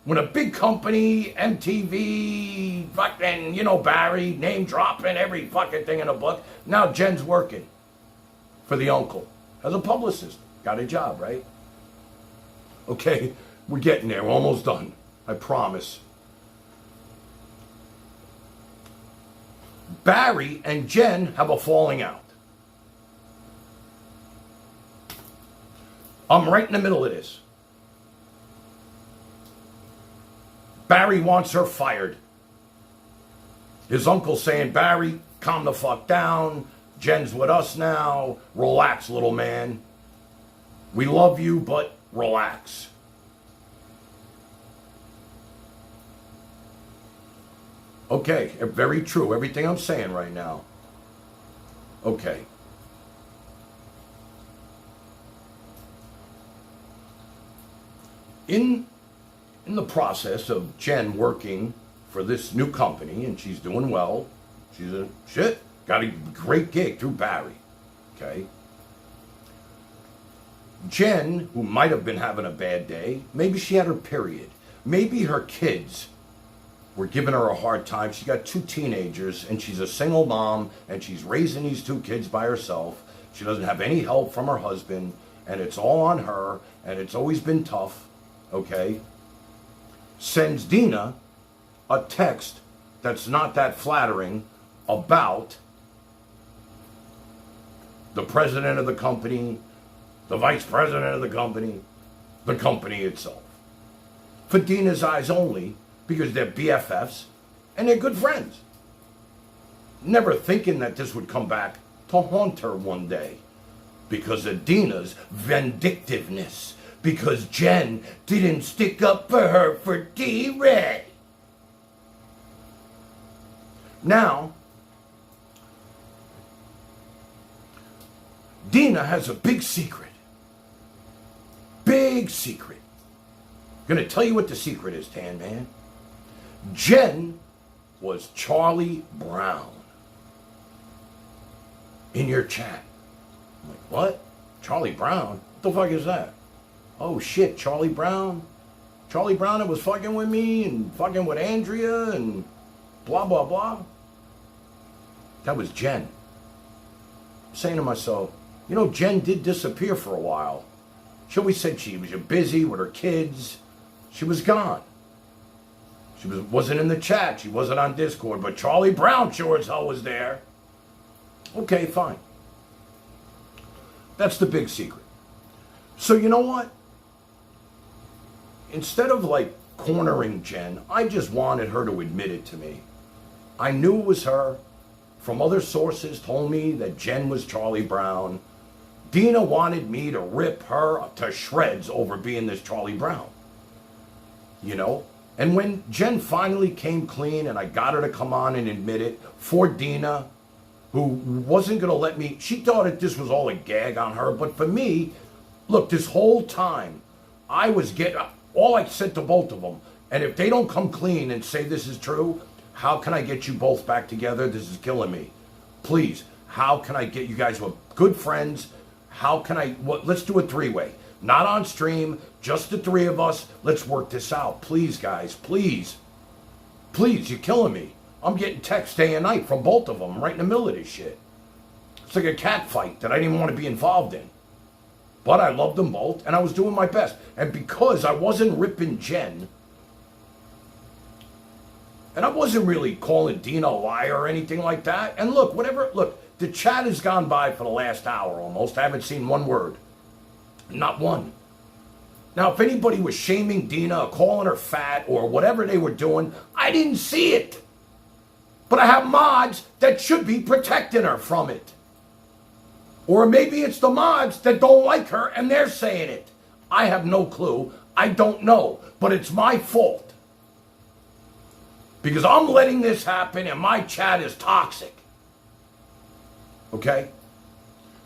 When a big company, MTV, fucking, Barry, name dropping every fucking thing in the book. Now Jen's working for the uncle as a publicist. Got a job, right? Okay, we're getting there. We're almost done. I promise. Barry and Jen have a falling out. I'm right in the middle of this. Barry wants her fired. His uncle's saying, Barry, calm the fuck down. Jen's with us now. Relax, little man. We love you, but relax. Okay, very true. Everything I'm saying right now. Okay. In the process of Jen working for this new company, and she's doing well, got a great gig through Barry, okay? Jen, who might have been having a bad day, maybe she had her period, maybe her kids were giving her a hard time. She got 2 teenagers, and she's a single mom, and she's raising these 2 kids by herself. She doesn't have any help from her husband, and it's all on her, and it's always been tough, okay? Sends Dina a text that's not that flattering about the president of the company, the vice president of the company itself. For Dina's eyes only, because they're BFFs and they're good friends. Never thinking that this would come back to haunt her one day because of Dina's vindictiveness, because Jen didn't stick up for her for D-Ray. Now, Dina has a big secret. Big secret. I'm going to tell you what the secret is, Tan Man. Jen was Charlie Brown in your chat. I'm like, what? Charlie Brown? What the fuck is that? Oh shit, Charlie Brown? Charlie Brown that was fucking with me and fucking with Andrea and blah, blah, blah. That was Jen. I'm saying to myself, Jen did disappear for a while. She always said she was busy with her kids. She was gone. She wasn't in the chat. She wasn't on Discord. But Charlie Brown sure as hell was there. Okay, fine. That's the big secret. So you know what? Instead of cornering Jen, I just wanted her to admit it to me. I knew it was her. From other sources told me that Jen was Charlie Brown. Dina wanted me to rip her to shreds over being this Charlie Brown. And when Jen finally came clean and I got her to come on and admit it for Dina, who wasn't going to let me, she thought that this was all a gag on her. But for me, look, this whole time, all I said to both of them, and if they don't come clean and say this is true, how can I get you both back together? This is killing me. Please, how can I get you guys who are good friends? How can let's do a 3-way. Not on stream, just the 3 of us. Let's work this out. Please, guys, please. Please, you're killing me. I'm getting texts day and night from both of them right in the middle of this shit. It's like a cat fight that I didn't even want to be involved in. But I loved them both, and I was doing my best. And because I wasn't ripping Jen, and I wasn't really calling Dina a liar or anything like that. And look, the chat has gone by for the last hour almost. I haven't seen one word. Not one. Now, if anybody was shaming Dina or calling her fat or whatever they were doing, I didn't see it. But I have mods that should be protecting her from it. Or maybe it's the mods that don't like her and they're saying it. I have no clue. I don't know. But it's my fault. Because I'm letting this happen and my chat is toxic. Okay?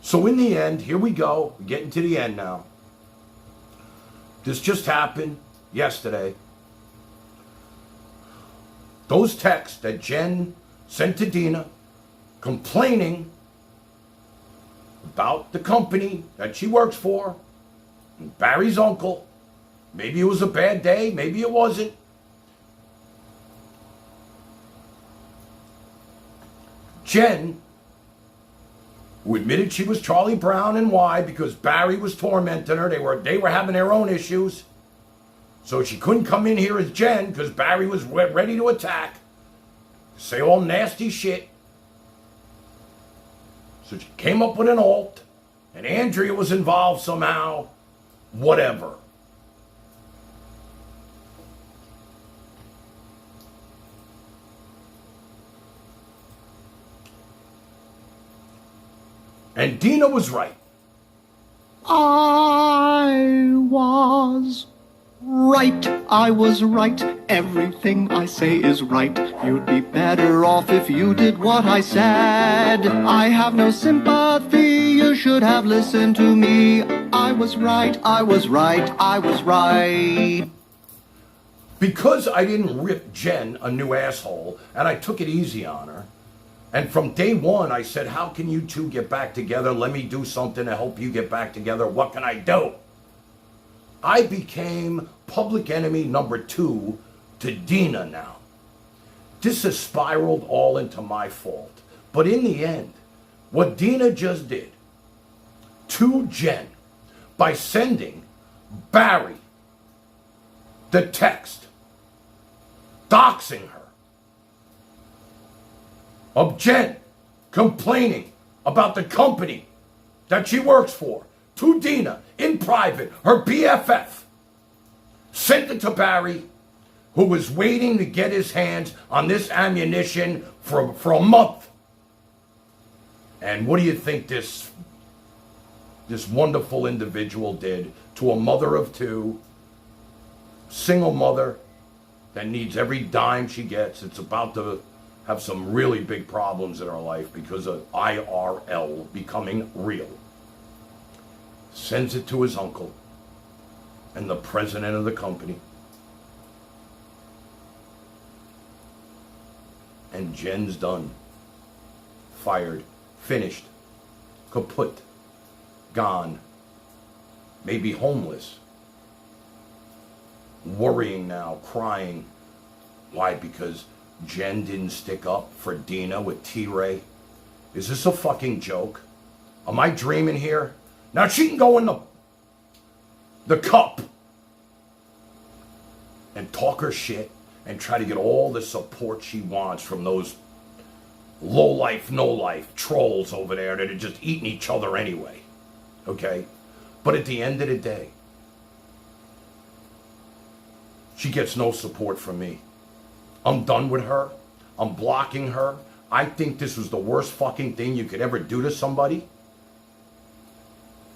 So in the end, here we go. We're getting to the end now. This just happened yesterday. those texts that Jen sent to Dina complaining about the company that she works for, and Barry's uncle. Maybe it was a bad day, maybe it wasn't. Jen, who admitted she was Charlie Brown, and why? Because Barry was tormenting her. They were having their own issues. So she couldn't come in here as Jen because Barry was ready to attack, say all nasty shit. So she came up with an alt, and Andrea was involved somehow. Whatever. And Dina was right. I was right. I was right. Everything I say is right. You'd be better off if you did what I said. I have no sympathy. You should have listened to me. I was right. I was right. I was right. Because I didn't rip Jen a new asshole, and I took it easy on her, and from day one, I said, how can you two get back together? Let me do something to help you get back together. What can I do? I became public enemy number 2 to Dina now. This has spiraled all into my fault. But in the end, what Dina just did to Jen by sending Barry the text doxing her of Jen complaining about the company that she works for to Dina in private, her BFF, sent it to Barry, who was waiting to get his hands on this ammunition for a month. And what do you think this wonderful individual did to a mother of 2, single mother that needs every dime she gets? It's about to have some really big problems in her life because of IRL becoming real. Sends it to his uncle and the president of the company. And Jen's done. Fired. Finished. Kaput. Gone. Maybe homeless. Worrying now. Crying. Why? Because Jen didn't stick up for Dina with T-Ray? Is this a fucking joke? Am I dreaming here? Now she can go in the cup and talk her shit and try to get all the support she wants from those low-life, no-life trolls over there that are just eating each other anyway. Okay? But at the end of the day, she gets no support from me. I'm done with her. I'm blocking her. I think this was the worst fucking thing you could ever do to somebody.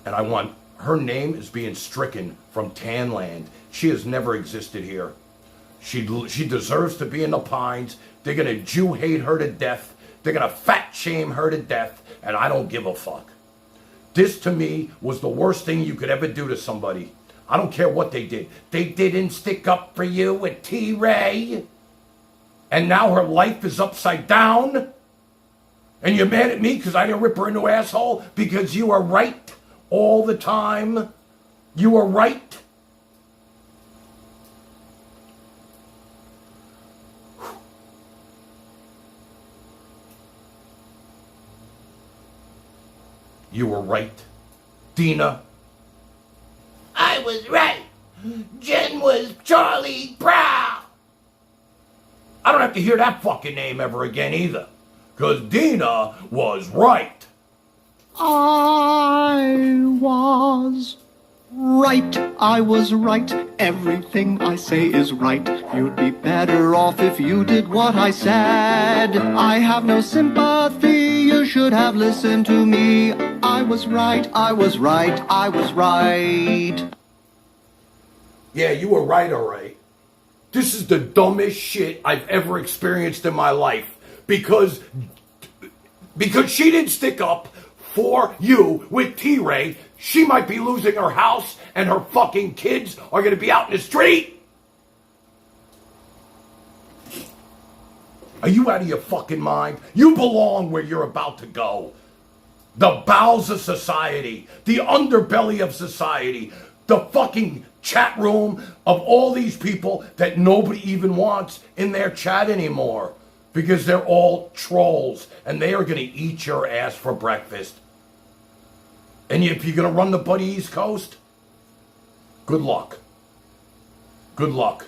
And I want her name is being stricken from Tanland. She has never existed here. She deserves to be in the Pines. They're going to Jew hate her to death. They're going to fat shame her to death. And I don't give a fuck. This to me was the worst thing you could ever do to somebody. I don't care what they did. They didn't stick up for you with T-Ray. And now her life is upside down. And you're mad at me because I didn't rip her a new asshole? Because you are right all the time. You are right. You were right, Dina. I was right. Jen was Charlie Brown. I don't have to hear that fucking name ever again either. Because Dina was right. I was right. I was right. Everything I say is right. You'd be better off if you did what I said. I have no sympathy. You should have listened to me. I was right. I was right. I was right. Yeah, you were right, all right. This is the dumbest shit I've ever experienced in my life. Because she didn't stick up for you with T-Ray. She might be losing her house and her fucking kids are going to be out in the street. Are you out of your fucking mind? You belong where you're about to go. The bowels of society, the underbelly of society, the fucking chat room of all these people that nobody even wants in their chat anymore because they're all trolls and they are going to eat your ass for breakfast. And if you're going to run the Buddy East Coast, good luck. Good luck.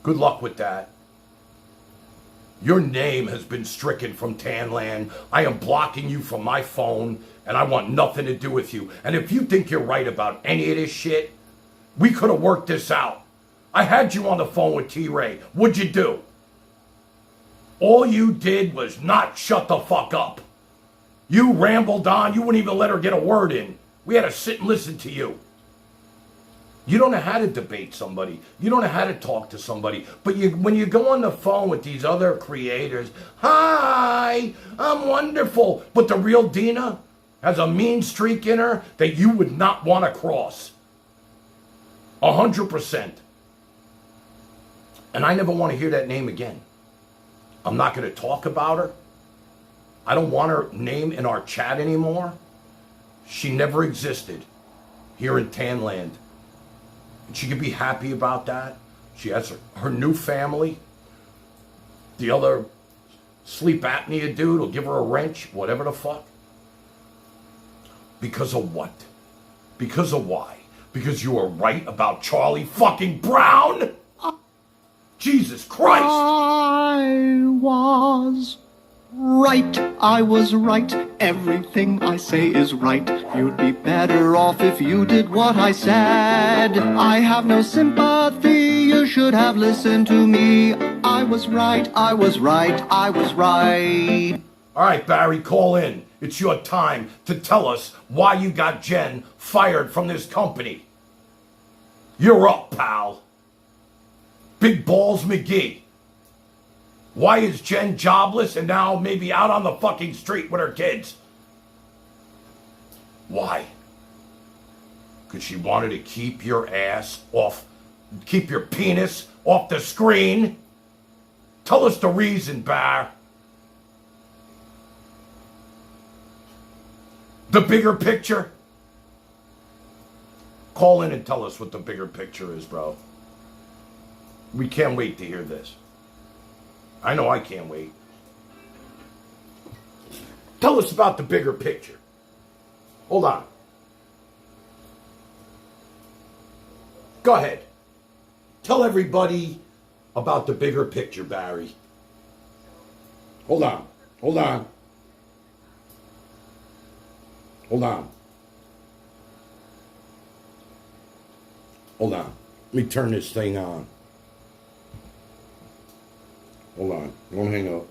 Good luck with that. Your name has been stricken from Tanland. I am blocking you from my phone, and I want nothing to do with you. And if you think you're right about any of this shit, we could have worked this out. I had you on the phone with T-Ray. What'd you do? All you did was not shut the fuck up. You rambled on. You wouldn't even let her get a word in. We had to sit and listen to you. You don't know how to debate somebody. You don't know how to talk to somebody. But when you go on the phone with these other creators, hi, I'm wonderful. But the real Dina has a mean streak in her that you would not want to cross. 100%. And I never want to hear that name again. I'm not going to talk about her. I don't want her name in our chat anymore. She never existed here in Tanland. And she can be happy about that. She has her new family. The other sleep apnea dude will give her a wrench, whatever the fuck. Because of what? Because of why? Because you were right about Charlie fucking Brown? Jesus Christ! I was right. I was right. Everything I say is right. You'd be better off if you did what I said. I have no sympathy. You should have listened to me. I was right. I was right. I was right. All right, Barry, call in. It's your time to tell us why you got Jen fired from this company. You're up, pal. Big Balls McGee. Why is Jen jobless and now maybe out on the fucking street with her kids? Why? Because she wanted to keep your ass off, keep your penis off the screen? Tell us the reason, Bar. The bigger picture? Call in and tell us what the bigger picture is, bro. We can't wait to hear this. I know I can't wait. Tell us about the bigger picture. Hold on. Go ahead. Tell everybody about the bigger picture, Barry. Hold on. Hold on. Hold on. Hold on. Let me turn this thing on. Hold on. Don't hang up.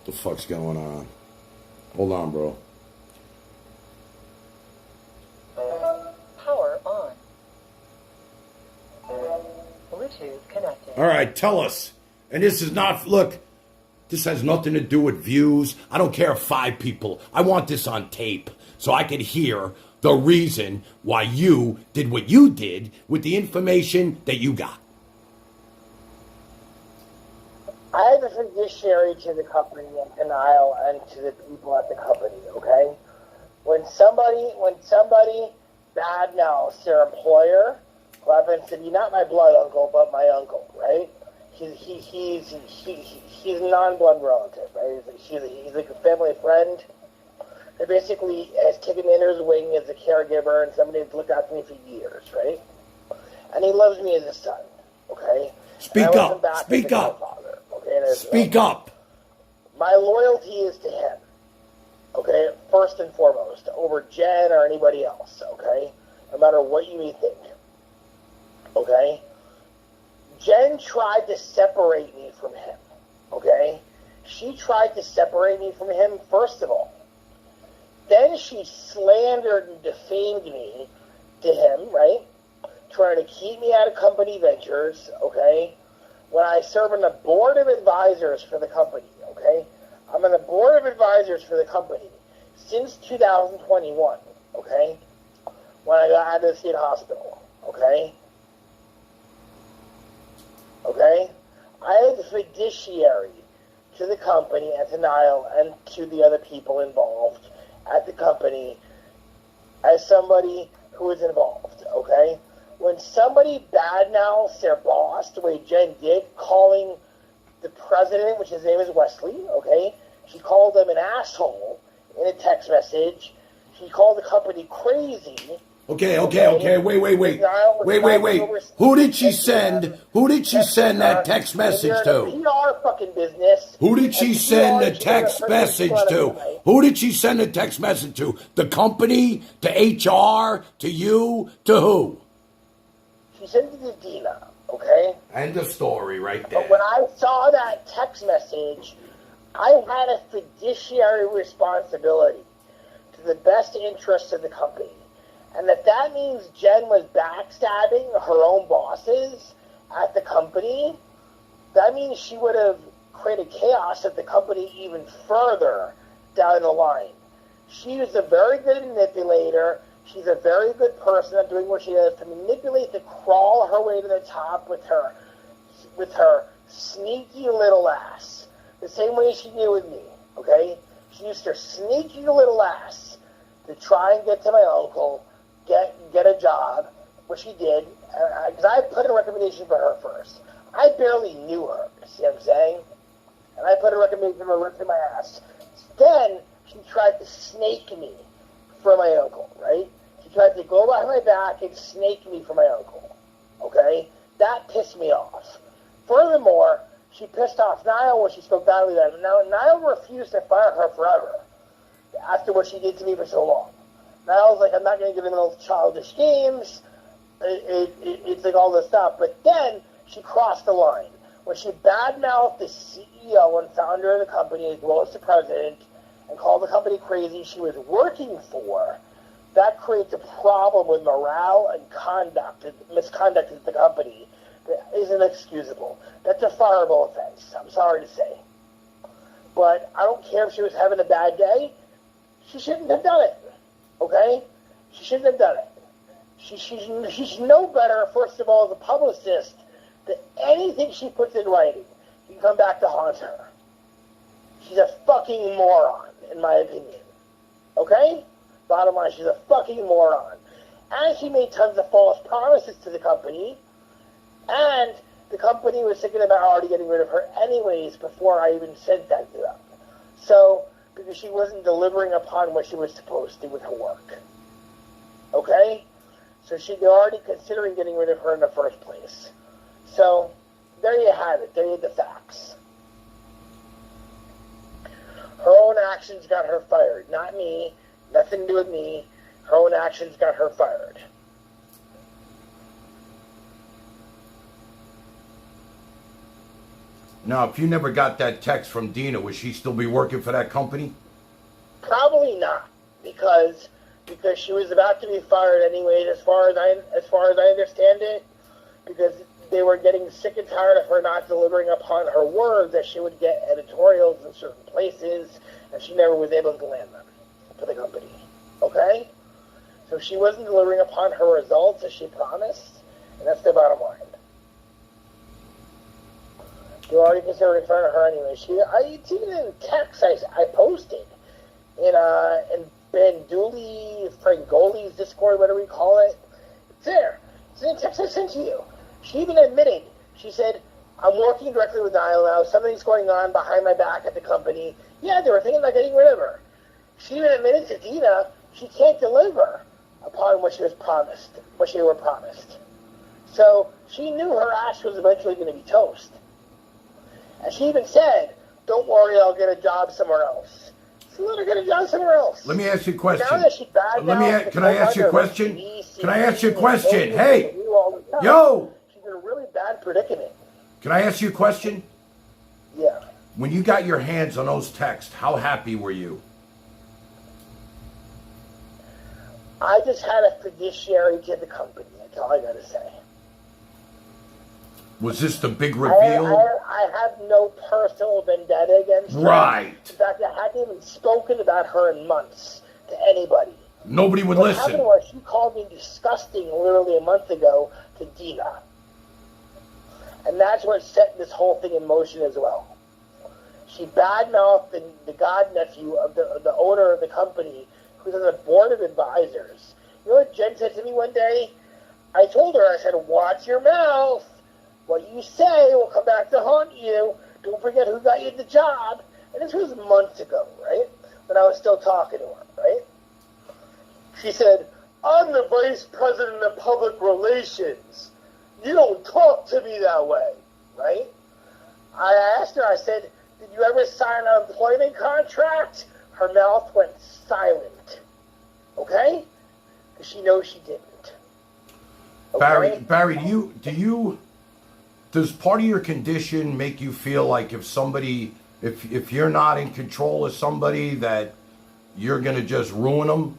The fuck's going on? Hold on, bro. Power on. Bluetooth connected. All right, tell us. And this is not, look, this has nothing to do with views. I don't care if 5 people. I want this on tape so I can hear the reason why you did what you did with the information that you got. I have a fiduciary to the company in denial and to the people at the company, okay? When somebody badmouths their employer, well, I've been saying, you're not my blood uncle, but my uncle, right? He's a non-blood relative, right? He's like a family friend. He basically has taken me under his wing as a caregiver and somebody that's looked after me for years, right? And he loves me as a son, okay? Speak up. Speak up. Okay? Speak up. My loyalty is to him, okay? First and foremost, over Jen or anybody else, okay? No matter what you may think, okay? Jen tried to separate me from him, okay? She tried to separate me from him, first of all. Then she slandered and defamed me to him, right? Trying to keep me out of company ventures, okay? When I serve on the board of advisors for the company, okay? okay? I'm on the board of advisors for the company since 2021, okay? When I got out of the state hospital, okay? Okay? I am the fiduciary to the company and to Niall and to the other people involved at the company as somebody who is involved, okay? When somebody badmouths their boss, the way Jen did, calling the president, which his name is Wesley, okay? She called him an asshole in a text message. She called the company crazy. Okay. Wait. Who did she send that text message to? PR fucking business. Who did she send the text message to? Who did she send the text message to? The company? To HR? To you? To who? She sent it to Dina, okay? End of story right there. But when I saw that text message, I had a fiduciary responsibility to the best interests of the company. And if that means Jen was backstabbing her own bosses at the company, that means she would have created chaos at the company even further down the line. She is a very good manipulator. She's a very good person at doing what she does, to manipulate, to crawl her way to the top with her sneaky little ass. The same way she did with me, okay? She used her sneaky little ass to try and get to my uncle, get a job, which she did, because I put in a recommendation for her first. I barely knew her, see what I'm saying? And I put a recommendation for her right in my ass. Then she tried to snake me for my uncle, right? She tried to go behind my back and snake me for my uncle, okay? That pissed me off. Furthermore, she pissed off Niall when she spoke badly about it. Now, Niall refused to fire her forever after what she did to me for so long. Niall's like, I'm not going to get into those childish games. It's like all this stuff. But then she crossed the line. When she badmouthed the CEO and founder of the company, as well as the president, and called the company crazy she was working for, that creates a problem with morale and misconduct at the company that isn't excusable. That's a fireable offense, I'm sorry to say. But I don't care if she was having a bad day. She shouldn't have done it, okay? She shouldn't have done it. She should know better, first of all, as a publicist, that anything she puts in writing can come back to haunt her. She's a fucking moron, in my opinion. Okay? Bottom line, she's a fucking moron. And she made tons of false promises to the company, and the company was thinking about already getting rid of her anyways before I even said that to them. So, because she wasn't delivering upon what she was supposed to with her work. Okay? So they're already considering getting rid of her in the first place. So, there you have it. There you have the facts. Her own actions got her fired. Not me. Nothing to do with me. Her own actions got her fired. Now, if you never got that text from Dina, would she still be working for that company? Probably not, because she was about to be fired anyway, as far as I understand it, because they were getting sick and tired of her not delivering upon her words that she would get editorials in certain places, and she never was able to land them for the company. Okay? So she wasn't delivering upon her results as she promised, and that's the bottom line. They were already considering firing her anyway. It's even in text I posted in Ben Dooley, Frangoli's Discord, whatever you call it. It's there. It's in the text I sent to you. She even admitted, she said, I'm working directly with Niall now. Something's going on behind my back at the company. Yeah, they were thinking about getting rid of her. She even admitted to Dina she can't deliver upon what she was promised, what she were promised. So she knew her ass was eventually going to be toast. And she even said, don't worry, I'll get a job somewhere else. So let her get a job somewhere else. Let me ask you a question. Now that she Can I ask you a question? Can I ask you a question? Hey, yo! She's in a really bad predicament. Can I ask you a question? Yeah. When you got your hands on those texts, how happy were you? I just had a fiduciary to the company. That's all I got to say. Was this the big reveal? I have no personal vendetta against her. Right. In fact, I hadn't even spoken about her in months to anybody. Nobody would what listen. What happened was she called me disgusting literally a month ago to Dina. And that's what set this whole thing in motion as well. She badmouthed the godnephew of the owner of the company, who's on the board of advisors. You know what Jen said to me one day? I told her, I said, watch your mouth. What you say will come back to haunt you. Don't forget who got you the job. And this was months ago, right? When I was still talking to her, right? She said, I'm the vice president of public relations. You don't talk to me that way, right? I asked her, I said, did you ever sign an employment contract? Her mouth went silent. Okay? Because she knows she didn't. Okay? Barry, does part of your condition make you feel like if somebody, if you're not in control of somebody, that you're going to just ruin them?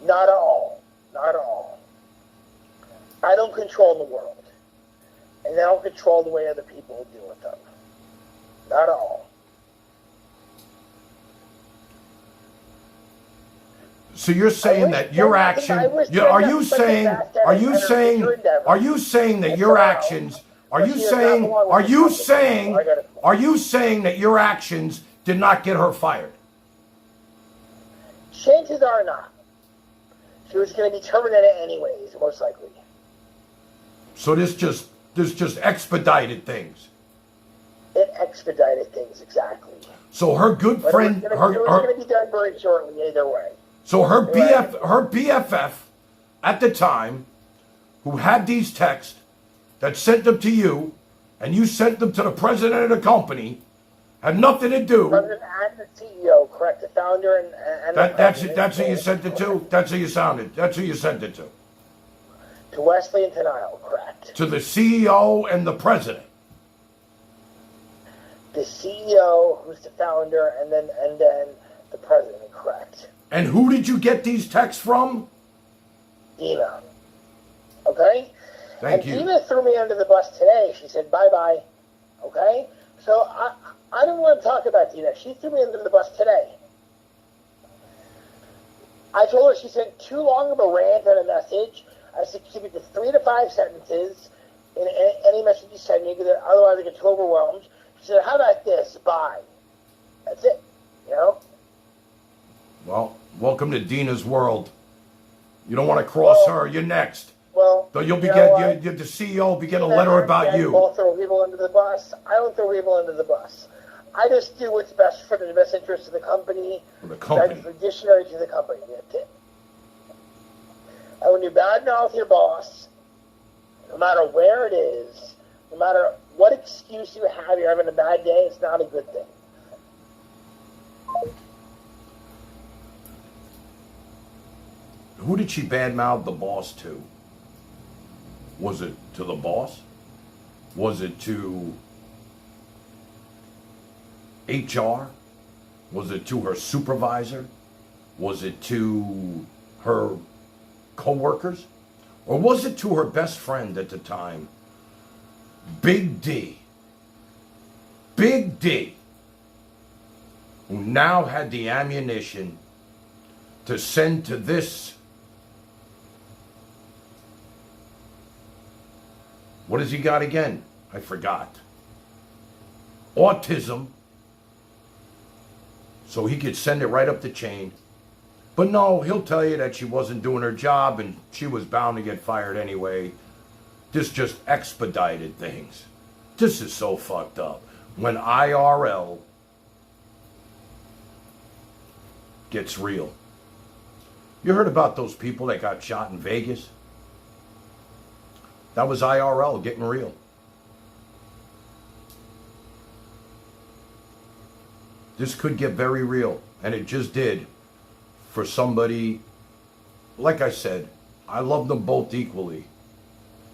Not at all. Not at all. I don't control the world. And I don't control the way other people deal with them. Not at all. So you're saying that your action, are you saying that your actions, are you saying that your actions did not get her fired? Chances are not. She was going to be terminated anyways, most likely. So this just expedited things. It expedited things, exactly. So her good friend, it was going to be done very shortly, either way. So her BFF at the time, who had these texts, that sent them to you, and you sent them to the president of the company, had nothing to do. President and the CEO, correct? The founder and that's who you sent it to. That's who you sounded. That's who you sent it to. To Wesley and Tenile, correct? To the CEO and the president. The CEO, who's the founder, and then the president, correct? And who did you get these texts from? Dina. Okay? Thank you. Dina threw me under the bus today. She said, bye-bye. Okay? So I don't want to talk about Dina. She threw me under the bus today. I told her she sent too long of a rant and a message. I said, keep it to 3 to 5 sentences in any message you send me, because otherwise I get too overwhelmed. She said, how about this? Bye. That's it. You know? Well, welcome to Dina's world. You don't want to cross her. You're next. Well, so you'll be the CEO will be getting a letter about you. Both throw people under the bus. I don't throw people under the bus. I just do what's best for the best interest of the company. The company. That's fiduciary to the company. That's it. And when you badmouth your boss, no matter where it is, no matter what excuse you have, you're having a bad day, it's not a good thing. Who did she badmouth the boss to? Was it to the boss? Was it to HR? Was it to her supervisor? Was it to her co-workers? Or was it to her best friend at the time, Big D? Big D, who now had the ammunition to send to this. What has he got again? I forgot. Autism. So he could send it right up the chain. But no, he'll tell you that she wasn't doing her job and she was bound to get fired anyway. This just expedited things. This is so fucked up. When IRL gets real. You heard about those people that got shot in Vegas? That was IRL getting real. This could get very real, and it just did for somebody. Like I said, I love them both equally.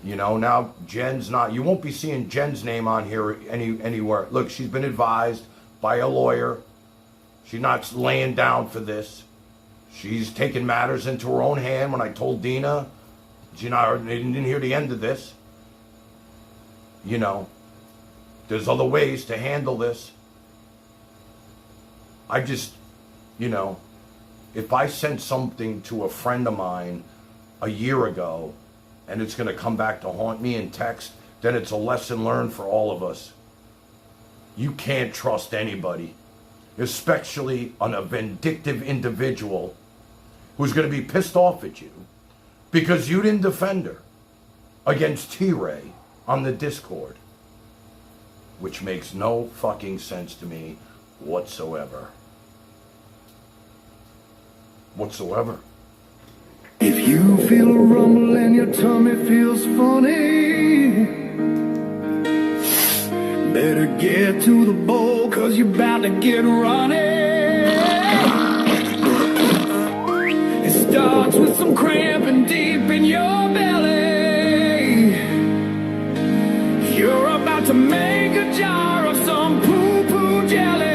You know, now Jen's not, you won't be seeing Jen's name on here anywhere. Look, she's been advised by a lawyer. She's not laying down for this. She's taking matters into her own hand. When I told Dina, didn't hear the end of this. You know, there's other ways to handle this. I just, you know, if I sent something to a friend of mine a year ago and it's going to come back to haunt me in text, then it's a lesson learned for all of us. You can't trust anybody, especially on a vindictive individual who's going to be pissed off at you because you didn't defend her against T-Ray on the Discord, which makes no fucking sense to me whatsoever. Whatsoever. If you feel a rumble and your tummy feels funny, better get to the bowl, cause you're about to get running. It starts with some cramping deep in your belly. You're about to make a jar of some poo-poo jelly.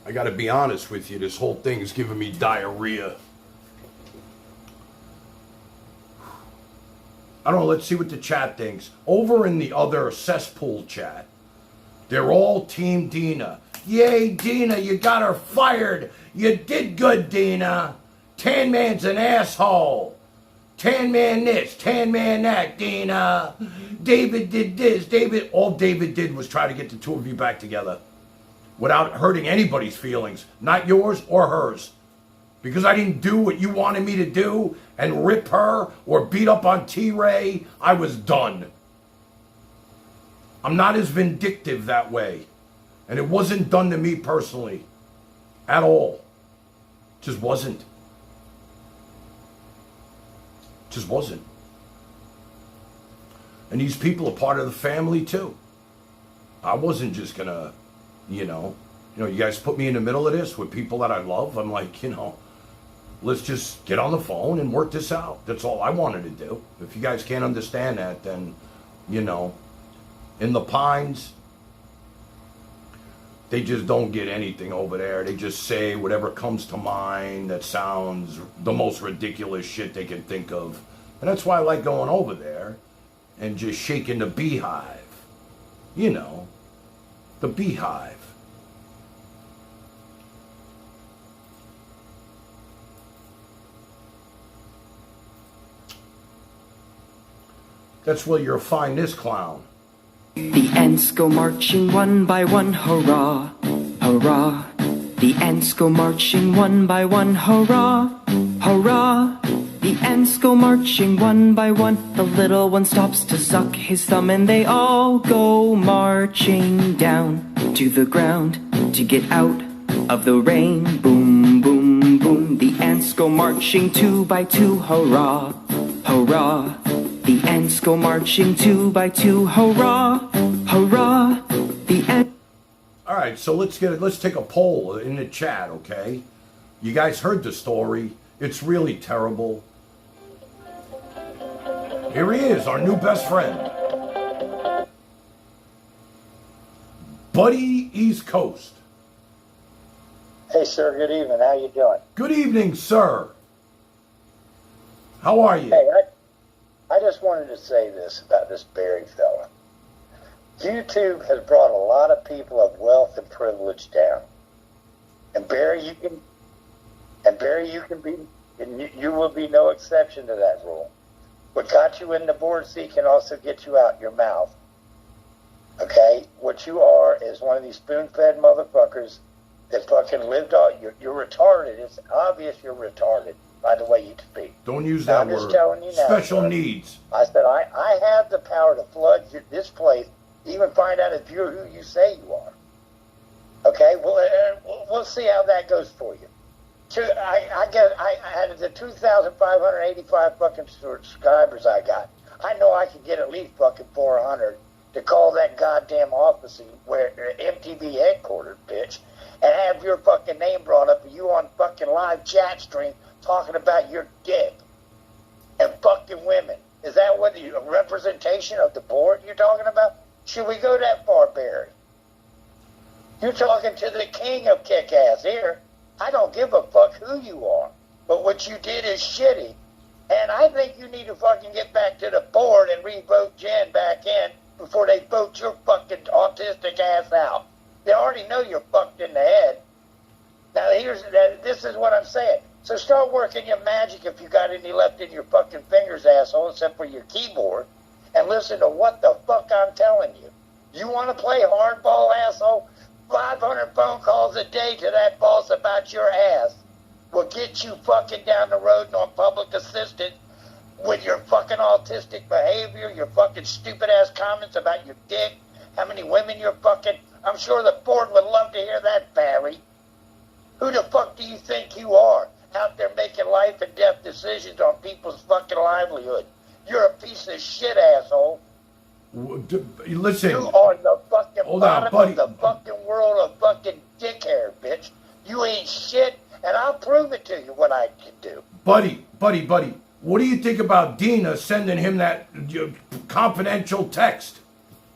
I gotta be honest with you, this whole thing is giving me diarrhea. I don't know, let's see what the chat thinks. Over in the other cesspool chat, they're all Team Dina. Yay, Dina, you got her fired. You did good, Dina. Tan Man's an asshole. Tan Man this, Tan Man that, Dina. David did this, all David did was try to get the two of you back together without hurting anybody's feelings, not yours or hers. Because I didn't do what you wanted me to do and rip her or beat up on T-Ray, I was done. I'm not as vindictive that way. And it wasn't done to me personally. At all. Just wasn't. Just wasn't. And these people are part of the family too. I wasn't just gonna, you know, you guys put me in the middle of this with people that I love. I'm like, let's just get on the phone and work this out. That's all I wanted to do. If you guys can't understand that, then, in the Pines, they just don't get anything over there. They just say whatever comes to mind that sounds the most ridiculous shit they can think of. And that's why I like going over there and just shaking the beehive. The beehive. That's where you'll find this clown. The ants go marching one by one, hurrah, hurrah. The ants go marching one by one, hurrah, hurrah. The ants go marching one by one. The little one stops to suck his thumb, and they all go marching down to the ground to get out of the rain. Boom, boom, boom. The ants go marching two by two, hurrah, hurrah. The ants go marching two by two, hurrah, hurrah. The ants. All right, so let's take a poll in the chat, okay? You guys heard the story. It's really terrible. Here he is, our new best friend. Buddy East Coast. Hey, sir, good evening. How you doing? Good evening, sir. How are you? Hey, I just wanted to say this about this Barry fella. YouTube has brought a lot of people of wealth and privilege down. And Barry, you can be, and you will be no exception to that rule. What got you in the board seat can also get you out your mouth. Okay? What you are is one of these spoon-fed motherfuckers that fucking lived all... You're retarded. It's obvious you're retarded by the way you speak. Don't use that word. I'm just telling you now. Special needs. I said, I have the power to flood this place, even find out if you're who you say you are. Okay? Well, we'll see how that goes for you. I had the 2,585 fucking subscribers I got. I know I could get at least fucking 400 to call that goddamn office where MTV headquarters, bitch, and have your fucking name brought up and you on fucking live chat stream talking about your dick and fucking women. Is that what the representation of the board you're talking about? Should we go that far, Barry? You're talking to the king of kick-ass here. I don't give a fuck who you are. But what you did is shitty. And I think you need to fucking get back to the board and re-vote Jen back in before they vote your fucking autistic ass out. They already know you're fucked in the head. Now this is what I'm saying. So start working your magic if you got any left in your fucking fingers, asshole, except for your keyboard. And listen to what the fuck I'm telling you. You want to play hardball, asshole? 500 phone calls a day to that boss about your ass will get you fucking down the road and on public assistance with your fucking autistic behavior, your fucking stupid ass comments about your dick, how many women you're fucking. I'm sure the board would love to hear that, Barry. Who the fuck do you think you are out there making life and death decisions on people's fucking livelihood? You're a piece of shit, asshole. Listen. You are the fucking bottom buddy. of the fucking world of fucking dick hair, bitch. You ain't shit, and I'll prove it to you what I can do. Buddy. What do you think about Dina sending him that confidential text?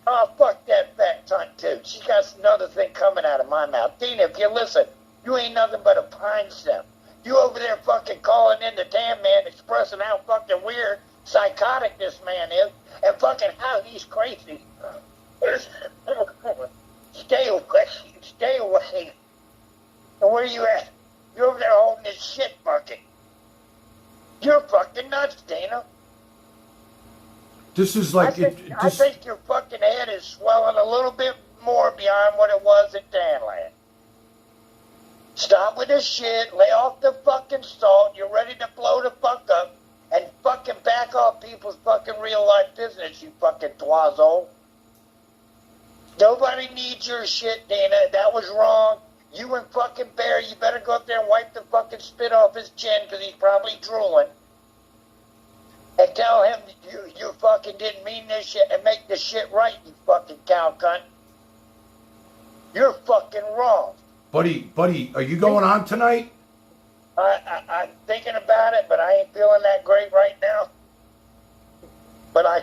Oh, fuck that fat cunt, too. She got another thing coming out of my mouth. Dina, if you listen, you ain't nothing but a pine stem. You over there fucking calling in the damn man, expressing how fucking weird, psychotic this man is, and fucking how he's crazy. Stay away. And where you at? You're over there holding this shit bucket. You're fucking nuts, Dana. This is like... I think your fucking head is swelling a little bit more beyond what it was at Danland. Stop with this shit, lay off the fucking salt, you're ready to blow the fuck up, and fucking back off people's fucking real life business, you fucking twazo. Nobody needs your shit, Dana. That was wrong. You and fucking Barry, you better go up there and wipe the fucking spit off his chin, because he's probably drooling. And tell him you fucking didn't mean this shit, and make the shit right, you fucking cow cunt. You're fucking wrong. Buddy, are you going on tonight? I'm thinking about it, but I ain't feeling that great right now. But I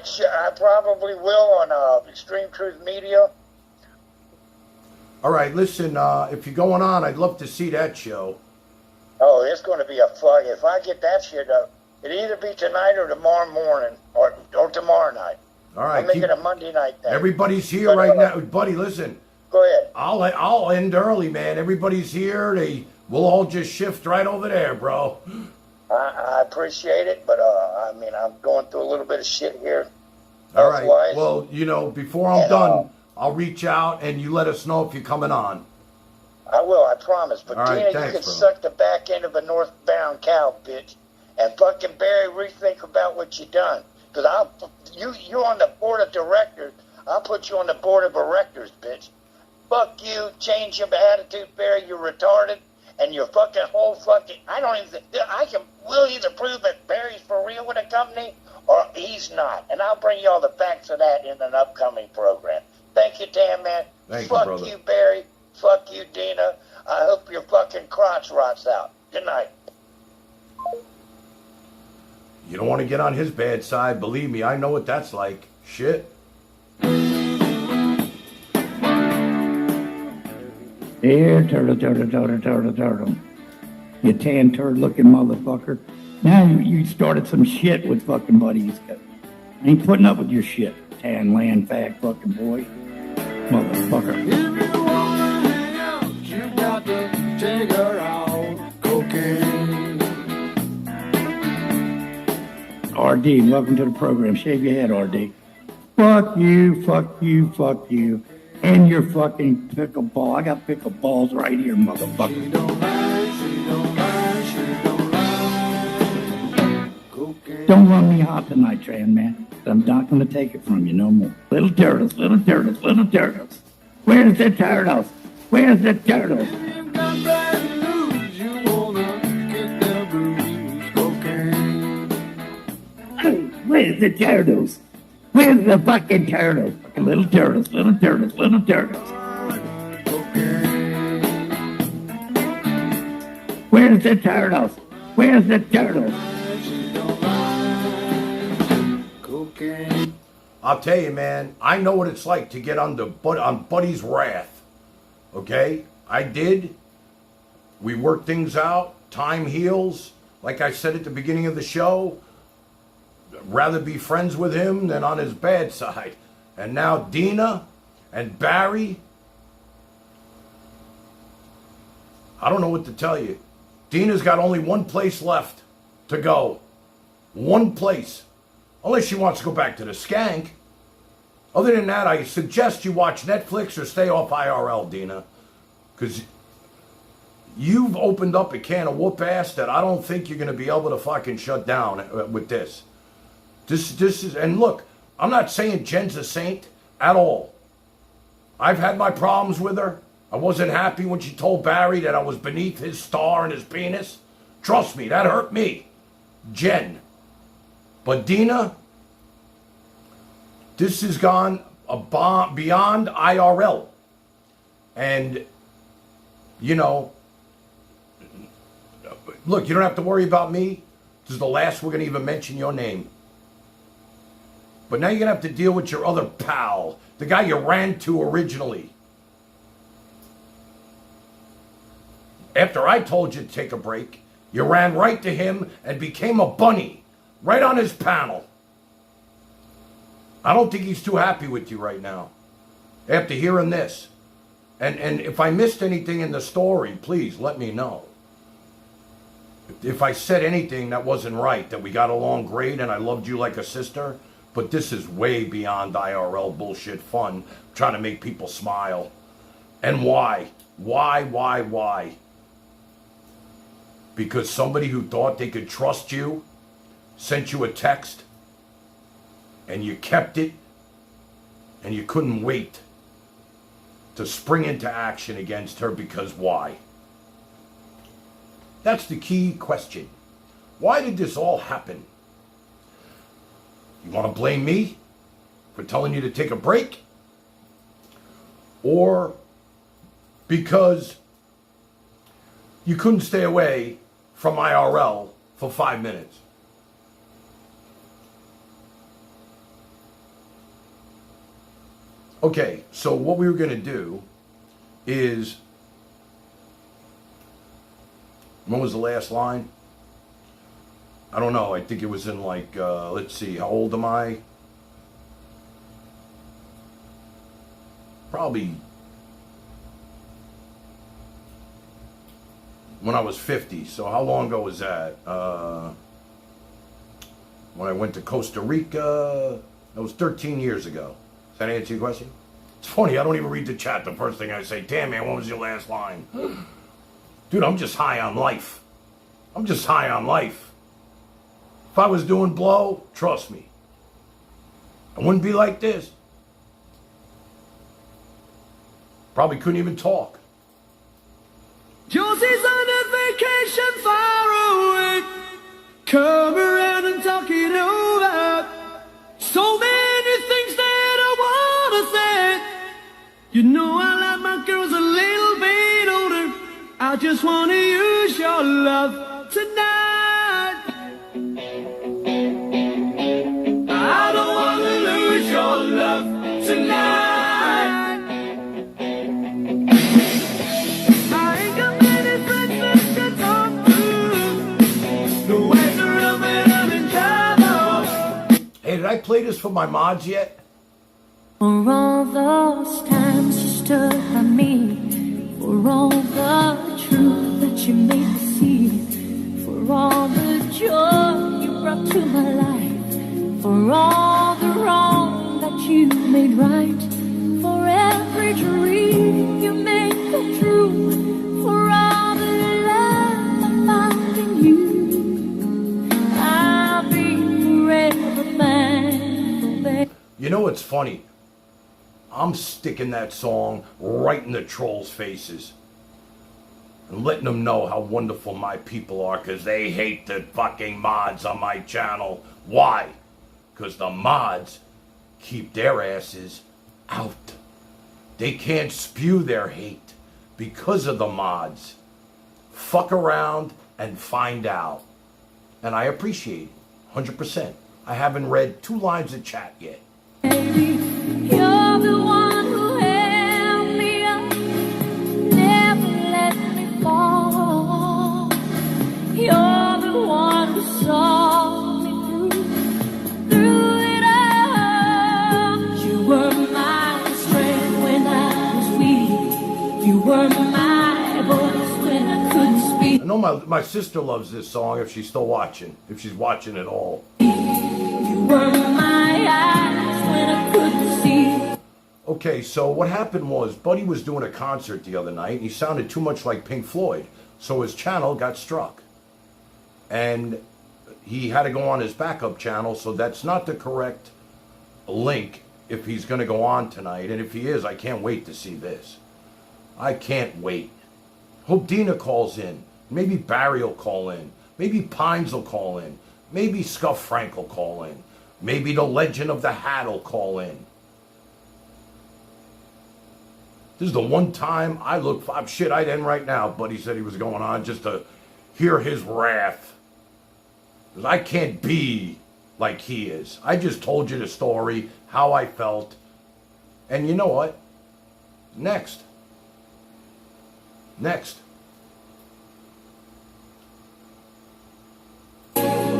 probably will on Extreme Truth Media. All right, listen, if you're going on, I'd love to see that show. Oh, it's going to be a fuck. If I get that shit up, it'll either be tonight or tomorrow morning, or tomorrow night. All right. I'm making a Monday night thing. Everybody's here right now. Buddy, listen. Go ahead. I'll end early, man. Everybody's here. We'll all just shift right over there, bro. I appreciate it, but I mean, I'm going through a little bit of shit here. All right. Well, before I'm done, I'll reach out and you let us know if you're coming on. I will, I promise. But all right, Tina, thanks, you can bro. suck the back end of a northbound cow, bitch, and fucking Barry, rethink about what you done. Because you're on the board of directors. I'll put you on the board of directors, bitch. Fuck you, change your attitude, Barry, you're retarded, and your fucking whole fucking, we'll either prove that Barry's for real with the company, or he's not, and I'll bring you all the facts of that in an upcoming program. Thank you, Tam, man. Thank you, fuck brother. you, Barry. Fuck you, Dina. I hope your fucking crotch rots out. Good night. You don't want to get on his bad side. Believe me, I know what that's like. Shit. Here, turtle. You tan turd-looking motherfucker. Now you started some shit with fucking buddies. I ain't putting up with your shit, tan land fag fucking boy. Motherfucker. If you wanna hang out, you got to take her out. Cocaine. RD, welcome to the program. Shave your head, RD. Fuck you. And your fucking pickleball. I got pickleballs right here, motherfucker. She don't lie. Cocaine. Don't run me hot tonight, Tran, man. I'm not going to take it from you no more. Little turtles. Where's the turtles? Got bad news. You wanna get the blues. Cocaine. Hey, Where's the turtles? Where's the fucking turtles? Fucking little turtles, little turtles, little turtles. Where's the turtles? Where's the turtles? I'll tell you, man, I know what it's like to get on Buddy's wrath. Okay? I did. We worked things out. Time heals. Like I said at the beginning of the show, rather be friends with him than on his bad side. And now Dina and Barry, I don't know what to tell you. Dina's got only one place left to go. One place. Unless she wants to go back to the skank. Other than that, I suggest you watch Netflix or stay off IRL, Dina. Because you've opened up a can of whoop ass that I don't think you're going to be able to fucking shut down with this. This is, and look, I'm not saying Jen's a saint at all. I've had my problems with her. I wasn't happy when she told Barry that I was beneath his star and his penis. Trust me, that hurt me. Jen. But Dina, this has gone beyond IRL. And, you know, look, you don't have to worry about me. This is the last we're going to even mention your name. But now you're going to have to deal with your other pal, the guy you ran to originally. After I told you to take a break, you ran right to him and became a bunny. Right on his panel. I don't think he's too happy with you right now. After hearing this. And if I missed anything in the story, please let me know. If I said anything that wasn't right, that we got along great and I loved you like a sister, but this is way beyond IRL bullshit fun, trying to make people smile. And why? Why? Because somebody who thought they could trust you sent you a text, and you kept it, and you couldn't wait to spring into action against her because why? That's the key question. Why did this all happen? You want to blame me for telling you to take a break? Or because you couldn't stay away from IRL for 5 minutes? Okay, so what we were going to do is, when was the last line? I don't know. I think it was in like, let's see, how old am I? Probably when I was 50. So how long ago was that? When I went to Costa Rica, that was 13 years ago. Does that answer your question? It's funny, I don't even read the chat. The first thing I say, damn man, what was your last line? Dude, I'm just high on life. I'm just high on life. If I was doing blow, trust me, I wouldn't be like this. Probably couldn't even talk. Josie's on a vacation far away. Come around and talk it over. So many things that I wanna say. You know I like my girls a little bit older. I just wanna use your love tonight. I don't wanna lose your love tonight. I ain't got many friends left to talk to. No answer of it, I'm in trouble. Hey, did I play this for my mods yet? For all those times you stood by me, for all the truth that you made me see, for all the joy you brought to my life, for all the wrong that you made right, for every dream you made come true, for all the love I found in you, I'll be forever thankful, babe. You know what's funny? I'm sticking that song right in the trolls' faces and letting them know how wonderful my people are because they hate the fucking mods on my channel. Why? because the mods keep their asses out. They can't spew their hate because of the mods. Fuck around and find out. And I appreciate it, 100%. I haven't read 2 lines of chat yet. You're the one who held me up, never let me fall. You're the one who saw me through it all. You were my strength when I was weak. You were my voice when I couldn't speak. I know my sister loves this song if she's still watching, if she's watching at all. You were my eyes when I couldn't see. Okay, so what happened was Buddy was doing a concert the other night and he sounded too much like Pink Floyd, so his channel got struck. And he had to go on his backup channel, so that's not the correct link if he's going to go on tonight. And if he is, I can't wait to see this. I can't wait. Hope Dina calls in. Maybe Barry will call in. Maybe Pines will call in. Maybe Scuff Frank will call in. Maybe the Legend of the Hat will call in. This is the one time I look for... Shit, I'd end right now. Buddy said he was going on just to hear his wrath. Because I can't be like he is. I just told you the story, how I felt. And you know what? Next.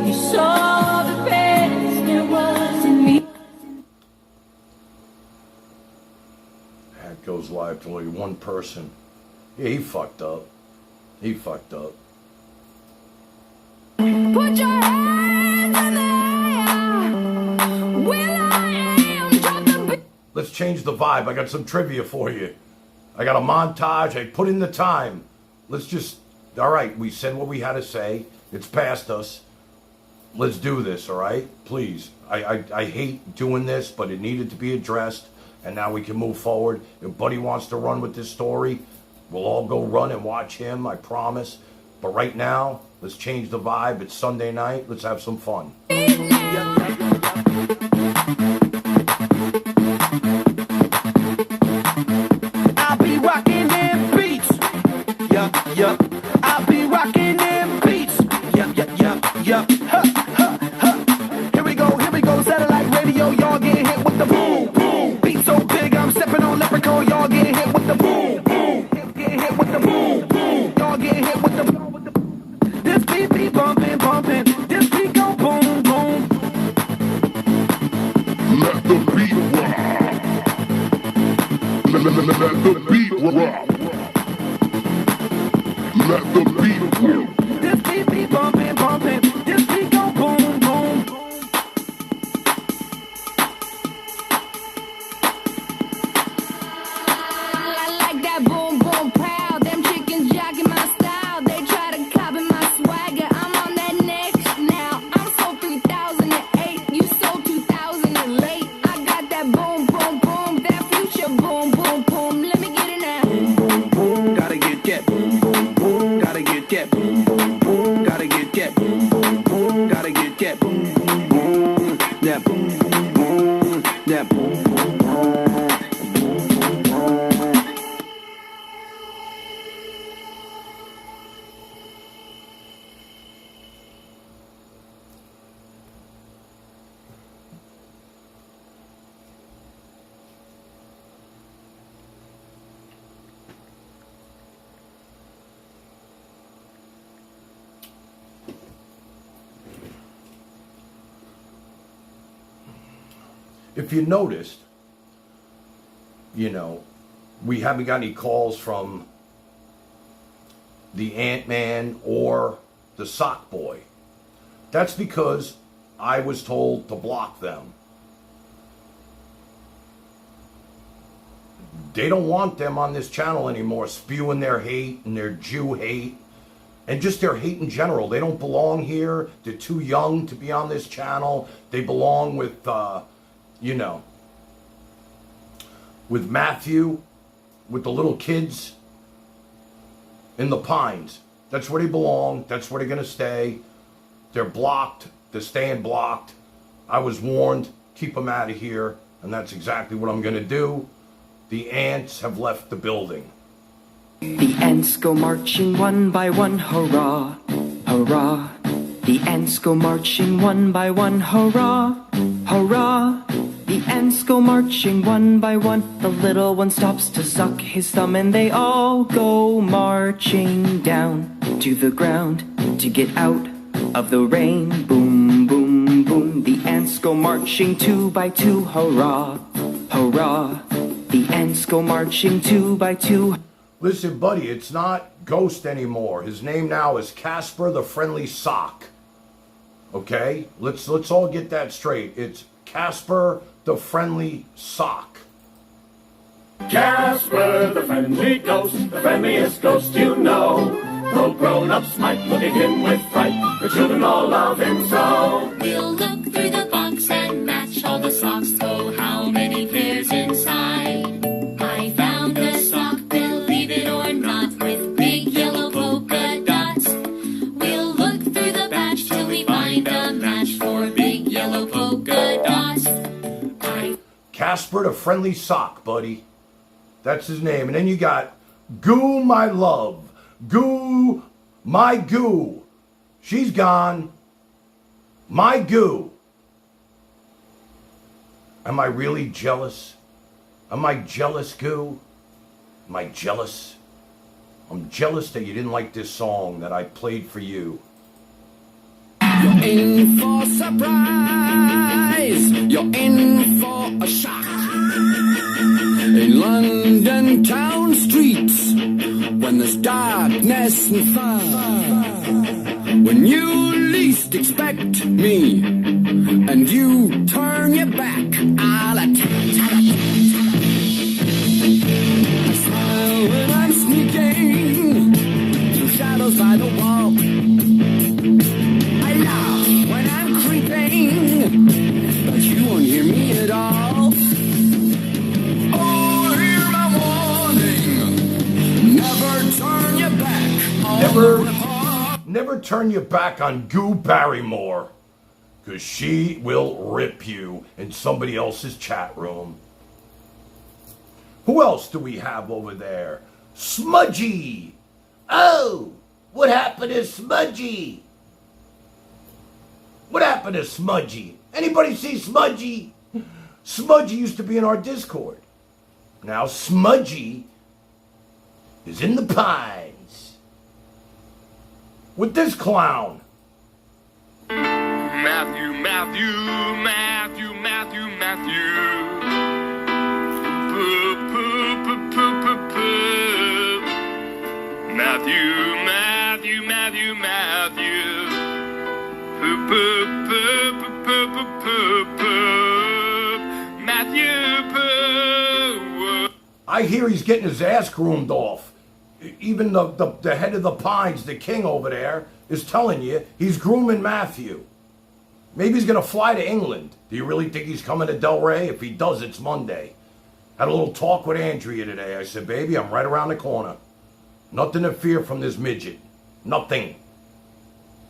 You saw the best there was in me. That goes live to only one person. Yeah, he fucked up. Put your hands in the air. Will I am drop the beat. Let's change the vibe. I got some trivia for you. I got a montage. I put in the time. Let's just... All right, we said what we had to say. It's past us. Let's do this, all right? Please. I hate doing this, but it needed to be addressed, and now we can move forward. If Buddy wants to run with this story, we'll all go run and watch him, I promise. But right now, let's change the vibe. It's Sunday night. Let's have some fun. I'll be rocking them beats. Yup. I'll be rocking them beats. Yup. Here we go. Satellite radio, y'all get hit with the boom. Beat so big, I'm stepping on leprechaun. Y'all get hit with the boom. Get hit with the boom. Y'all get hit with the boom. This beat be bumping. This beat go boom. Let the beat rock. Let the beat rock. Let the beat rock. This beat be bumping. This beat go boom. I like that boom pow. Them chickens jacking my style. They try to copy my swagger. I'm on that next now. I'm sold 3008. You sold 2000 late. I got that boom. That future boom. Let me get it now. Boom. Gotta get that boom. Gotta get that boom. Gotta get that boom. Gotta get that boom. That boom. That boom. If you noticed, we haven't got any calls from the Ant-Man or the Sock Boy. That's because I was told to block them. They don't want them on this channel anymore, spewing their hate and their Jew hate and just their hate in general. They don't belong here. They're too young to be on this channel. They belong with, with Matthew, with the little kids in the Pines. That's where they belong. That's where they're going to stay. They're blocked. They're staying blocked. I was warned, keep them out of here, and that's exactly what I'm going to do. The ants have left the building. The ants go marching one by one, hurrah, hurrah. The ants go marching one by one, hurrah, hurrah. The ants go marching one by one. The little one stops to suck his thumb, and they all go marching down to the ground to get out of the rain. Boom, boom, boom. The ants go marching two by two, hurrah, hurrah. The ants go marching two by two. Listen, buddy, it's not Ghost anymore. His name now is Casper the Friendly Sock. Okay? Let's all get that straight. It's Casper the Friendly Sock. Casper, the friendly ghost, the friendliest ghost you know. Though grown-ups might look at him with fright, the children all love him so. We'll look through the box and match all the socks. Oh, how many pairs inside? I found a sock, believe it or not, with big yellow polka dots. We'll look through the batch till we find a match for big yellow polka dots. Casper the Friendly Sock, buddy. That's his name. And then you got Goo My Love. Goo My Goo. She's gone. My Goo. Am I really jealous? Am I jealous, Goo? Am I jealous? I'm jealous that you didn't like this song that I played for you. You're in for surprise. You're in for a shock. In London town streets, when there's darkness and fog, when you least expect me, and you turn your back, I'll attack. I smile when I'm sneaking through shadows by the wall. I laugh when I'm creeping, but you won't hear me at all. Oh, hear my warning. Never turn your back. Never turn your back on Goo Barrymore, because she will rip you in somebody else's chat room. Who else do we have over there? Smudgy. Oh, what happened to Smudgy? What happened to Smudgy? Anybody see Smudgy? Smudgy used to be in our Discord. Now Smudgy is in the pines with this clown. Matthew. Poop, poop, poop, poop, poop, poop. Matthew. Poop, poop, poop, poop, poop, poop, poop, poop. Matthew, poop. I hear he's getting his ass groomed off. Even the head of the Pines, the king over there, is telling you he's grooming Matthew. Maybe he's going to fly to England. Do you really think he's coming to Delray? If he does, it's Monday. Had a little talk with Andrea today. I said, baby, I'm right around the corner. Nothing to fear from this midget. Nothing.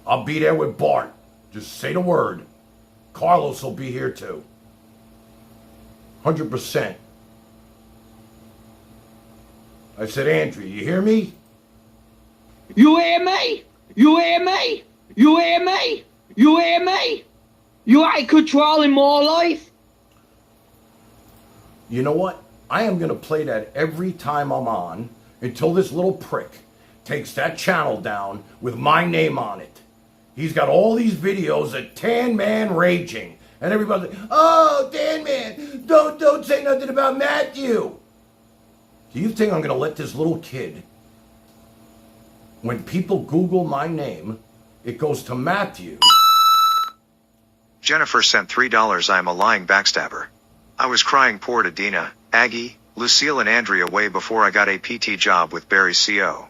I'll be there with Bart. Just say the word. Carlos will be here too. 100%. I said, Andrea, you hear me? You hear me? You hear me? You hear me? You hear me? You ain't controlling my life. You know what? I am going to play that every time I'm on until this little prick takes that channel down with my name on it. He's got all these videos of Tan Man raging. And everybody's like, oh, Tan Man, don't say nothing about Matthew. Do you think I'm going to let this little kid, when people Google my name, it goes to Matthew? Jennifer sent $3. I'm a lying backstabber. I was crying poor to Dina, Aggie, Lucille and Andrea way before I got a PT job with Barry CO.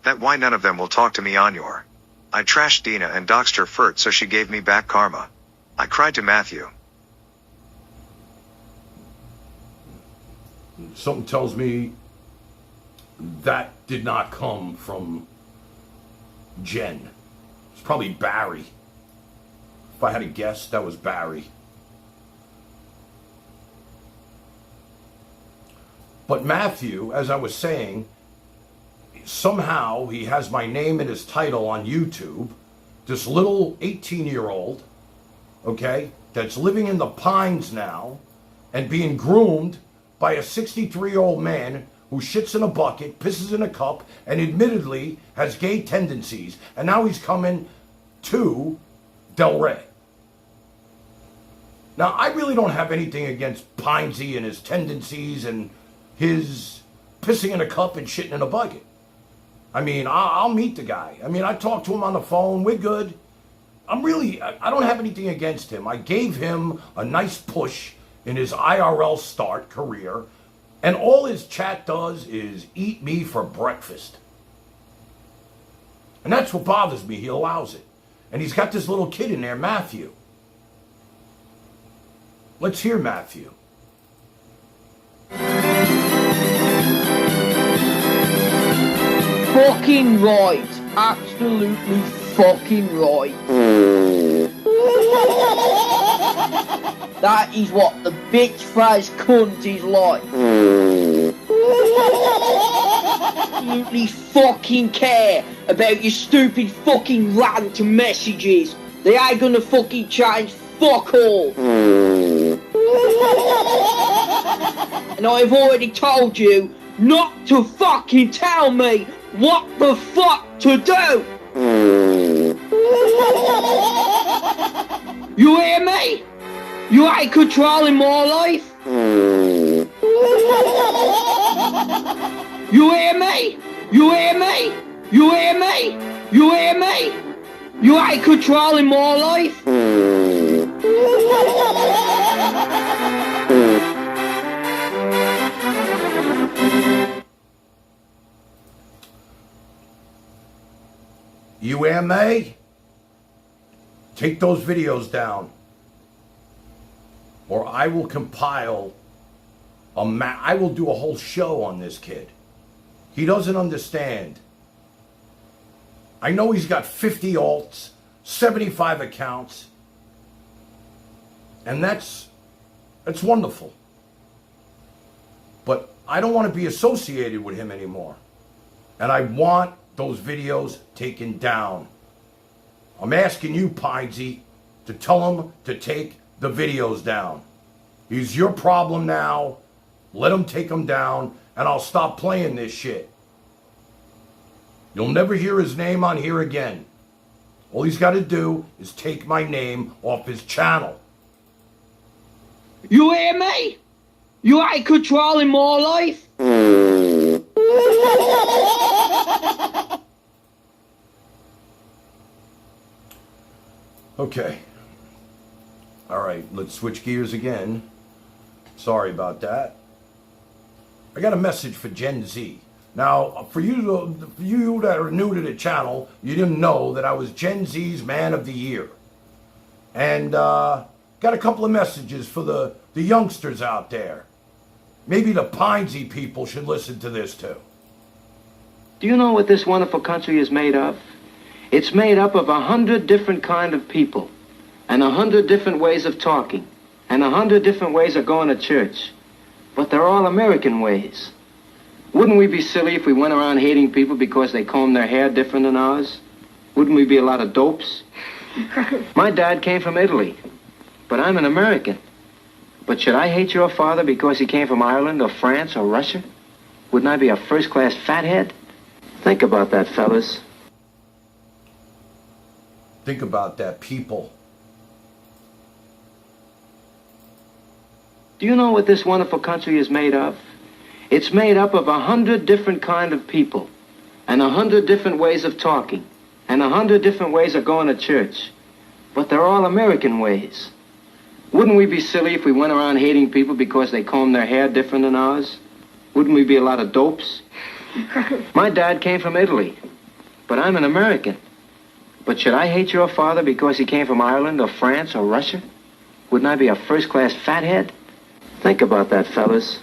That why none of them will talk to me on your. I trashed Dina and doxed her furt so she gave me back karma. I cried to Matthew. Something tells me that did not come from Jen. It's probably Barry. If I had to guess, that was Barry. But Matthew, as I was saying, somehow he has my name in his title on YouTube. This little 18-year-old, okay, that's living in the Pines now and being groomed by a 63-year-old man who shits in a bucket, pisses in a cup, and admittedly has gay tendencies. And now he's coming to Del Rey. Now, I really don't have anything against Pinesy and his tendencies and his pissing in a cup and shitting in a bucket. I mean, I'll meet the guy. I mean, I talked to him on the phone. We're good. I don't have anything against him. I gave him a nice push in his IRL start career. And all his chat does is eat me for breakfast. And that's what bothers me. He allows it. And he's got this little kid in there, Matthew. Let's hear Matthew. Fucking right. Absolutely fucking right. That is what the bitch face cunt is like. Absolutely fucking care about your stupid fucking rant messages. They ain't gonna fucking change fuck all. And I've already told you not to fucking tell me what the fuck to do. You hear me? You ain't controlling my life. You hear me? You hear me? You hear me? You hear me? You ain't controlling my life. UMA, take those videos down, or I will compile I will do a whole show on this kid. He doesn't understand. I know he's got 50 alts, 75 accounts, and that's wonderful. But I don't want to be associated with him anymore. And I want those videos taken down. I'm asking you, Pinesy, to tell him to take the videos down. He's your problem now. Let him take them down, and I'll stop playing this shit. You'll never hear his name on here again. All he's got to do is take my name off his channel. You hear me? You ain't controlling my life. Okay. All right, let's switch gears again. Sorry about that. I got a message for Gen Z. Now, for you that are new to the channel, you didn't know that I was Gen Z's Man of the Year. And got a couple of messages for the youngsters out there. Maybe the Pinesy people should listen to this too. Do you know what this wonderful country is made of? It's made up of 100 different kind of people, and 100 different ways of talking, and 100 different ways of going to church. But they're all American ways. Wouldn't we be silly if we went around hating people because they comb their hair different than ours? Wouldn't we be a lot of dopes? My dad came from Italy, but I'm an American. But should I hate your father because he came from Ireland or France or Russia? Wouldn't I be a first-class fathead? Think about that, fellas. Think about that, people. Do you know what this wonderful country is made of? It's made up of 100 different kind of people, and 100 different ways of talking, and 100 different ways of going to church. But they're all American ways. Wouldn't we be silly if we went around hating people because they comb their hair different than ours? Wouldn't we be a lot of dopes? My dad came from Italy, but I'm an American. But should I hate your father because he came from Ireland or France or Russia? Wouldn't I be a first-class fathead? Think about that, fellas.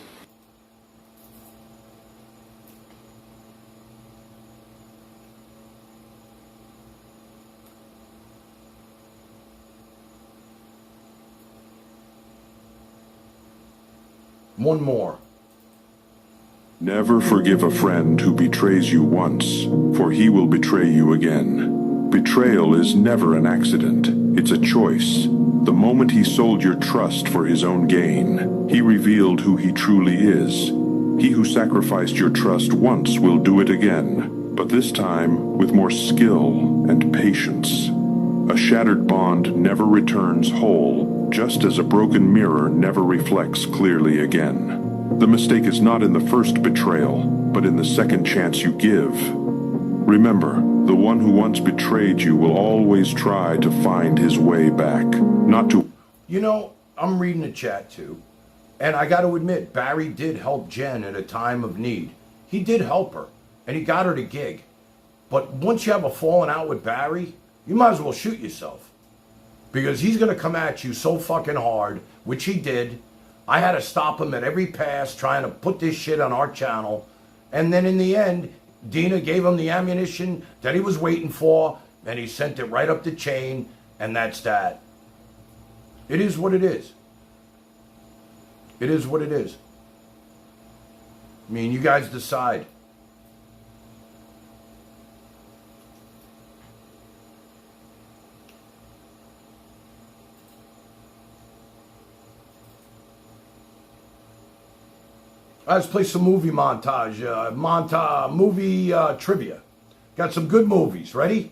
One more. Never forgive a friend who betrays you once, for he will betray you again. Betrayal is never an accident, it's a choice. The moment he sold your trust for his own gain, he revealed who he truly is. He who sacrificed your trust once will do it again, but this time with more skill and patience. A shattered bond never returns whole, just as a broken mirror never reflects clearly again. The mistake is not in the first betrayal, but in the second chance you give. Remember, the one who once betrayed you will always try to find his way back, not to... You know, I'm reading the chat too, and I got to admit, Barry did help Jen at a time of need. He did help her, and he got her the gig. But once you have a falling out with Barry, you might as well shoot yourself. Because he's going to come at you so fucking hard, which he did. I had to stop him at every pass trying to put this shit on our channel. And then in the end, Dina gave him the ammunition that he was waiting for, and he sent it right up the chain, and that's that. It is what it is. It is what it is. I mean, you guys decide. Let's play some movie montage, movie trivia. Got some good movies. Ready?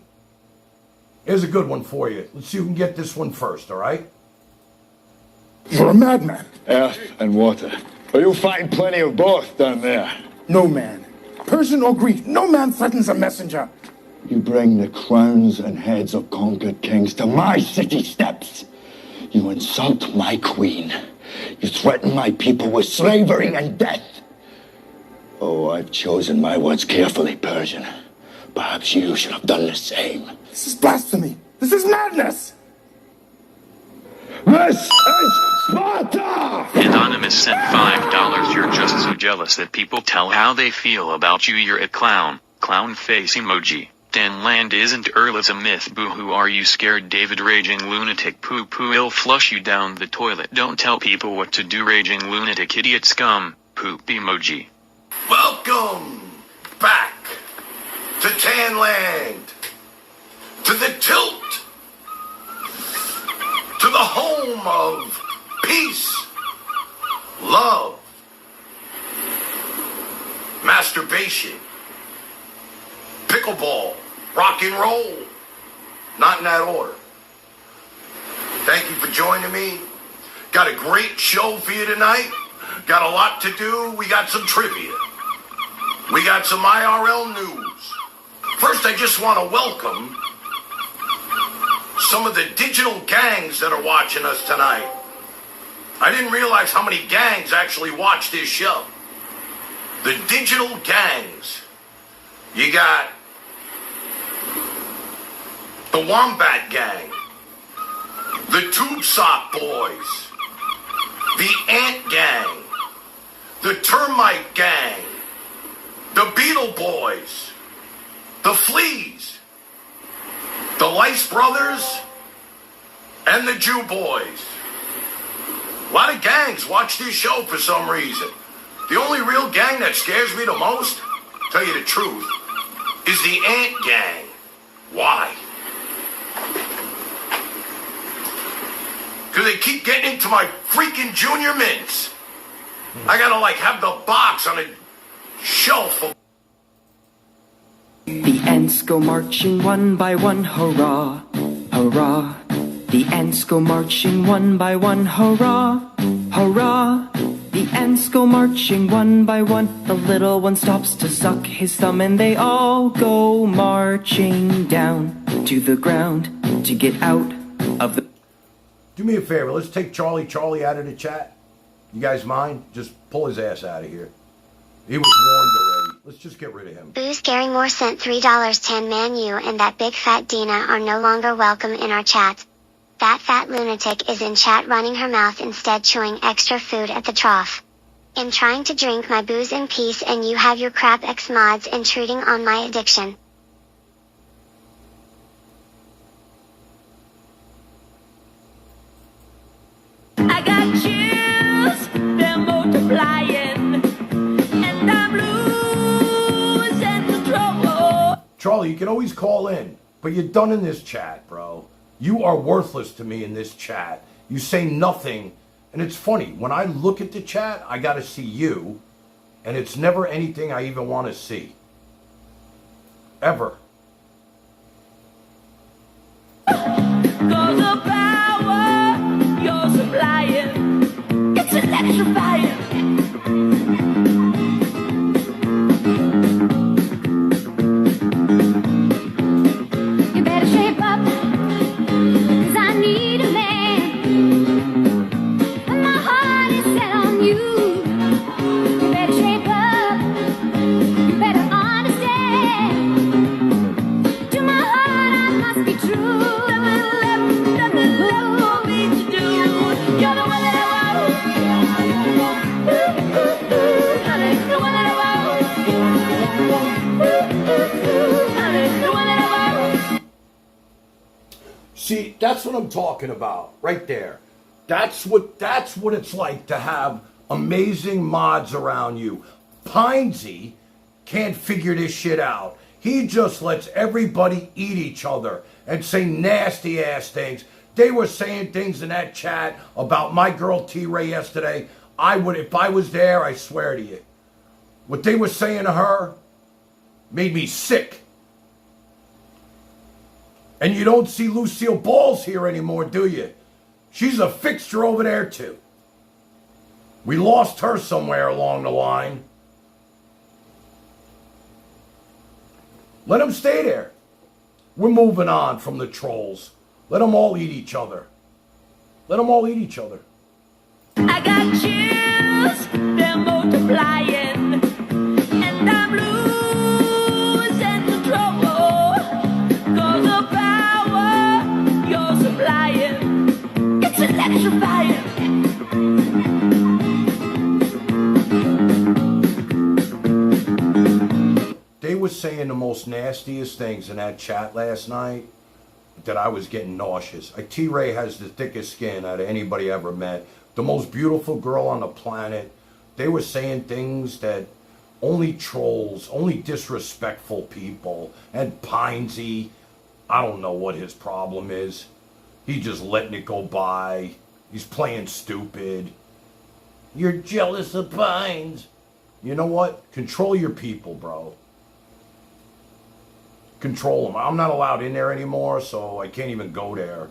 Here's a good one for you. Let's see who can get this one first, all right? You're a madman. Earth and water. But you'll find plenty of both down there. No man, Persian or Greek, no man threatens a messenger. You bring the crowns and heads of conquered kings to my city steps. You insult my queen. You threaten my people with slavery and death. Oh, I've chosen my words carefully, Persian. Perhaps you should have done the same. This is blasphemy. This is madness. This is Sparta! Anonymous sent $5. You're just so jealous that people tell how they feel about you. You're a clown. Clown face emoji. Dan Land isn't Earl, it's a myth. Boo-hoo, are you scared? David, raging lunatic. Poo-poo, he'll flush you down the toilet. Don't tell people what to do, raging lunatic, idiot scum. Poop emoji. Welcome back to Tanland, to the Tilt, to the home of peace, love, masturbation, pickleball, rock and roll. Not in that order. Thank you for joining me. Got a great show for you tonight. Got a lot to do. We got some trivia. We got some IRL news. First, I just want to welcome some of the digital gangs that are watching us tonight. I didn't realize how many gangs actually watch this show. The digital gangs. You got the Wombat Gang, the Tube Sock Boys, the Ant Gang, the Termite Gang, the Beetle Boys, the Fleas, the Lice Brothers, and the Jew Boys. A lot of gangs watch this show for some reason. The only real gang that scares me the most, tell you the truth, is the Ant Gang. Why? Because they keep getting into my freaking junior mints. I gotta have the box on a shelf of... The ants go marching one by one, hurrah, hurrah. The ants go marching one by one, hurrah, hurrah. The ants go marching one by one. The little one stops to suck his thumb, and they all go marching down to the ground to get out of the... Do me a favor, let's take Charlie out of the chat. You guys mind? Just pull his ass out of here. He was warned already. Let's just get rid of him. Booze Gary Moore sent $3. Man, you and that big fat Dina are no longer welcome in our chat. That fat lunatic is in chat running her mouth instead, chewing extra food at the trough. I'm trying to drink my booze in peace, and you have your crap ex-mods intruding on my addiction. I got chills, they're multiplying, and I'm losing. Charlie, you can always call in, but you're done in this chat, bro. You are worthless to me in this chat. You say nothing, and it's funny. When I look at the chat, I got to see you, and it's never anything I even want to see. Ever. Cause the power you're supplying, it's electrifying. You better shape up, cause I need a man. And my heart is set on you. You better shape up, you better understand. To my heart I must be true. See, that's what I'm talking about, right there. That's what it's like to have amazing mods around you. Pinesy can't figure this shit out. He just lets everybody eat each other and say nasty ass things. They were saying things in that chat about my girl T-Ray yesterday. I would, if I was there, I swear to you. What they were saying to her made me sick. And you don't see Lucille Balls here anymore, do you? She's a fixture over there, too. We lost her somewhere along the line. Let them stay there. We're moving on from the trolls. Let them all eat each other. Let them all eat each other. I got chills, they're multiplying, and I'm losing control. Cause the power you're supplying, it's electrifying. They were saying the most nastiest things in that chat last night that I was getting nauseous. T-Ray has the thickest skin out of anybody I ever met. The most beautiful girl on the planet. They were saying things that only trolls, only disrespectful people, and Pinesy, I don't know what his problem is. He's just letting it go by. He's playing stupid. You're jealous of Pines. You know what? Control your people, bro. Control them. I'm not allowed in there anymore, so I can't even go there.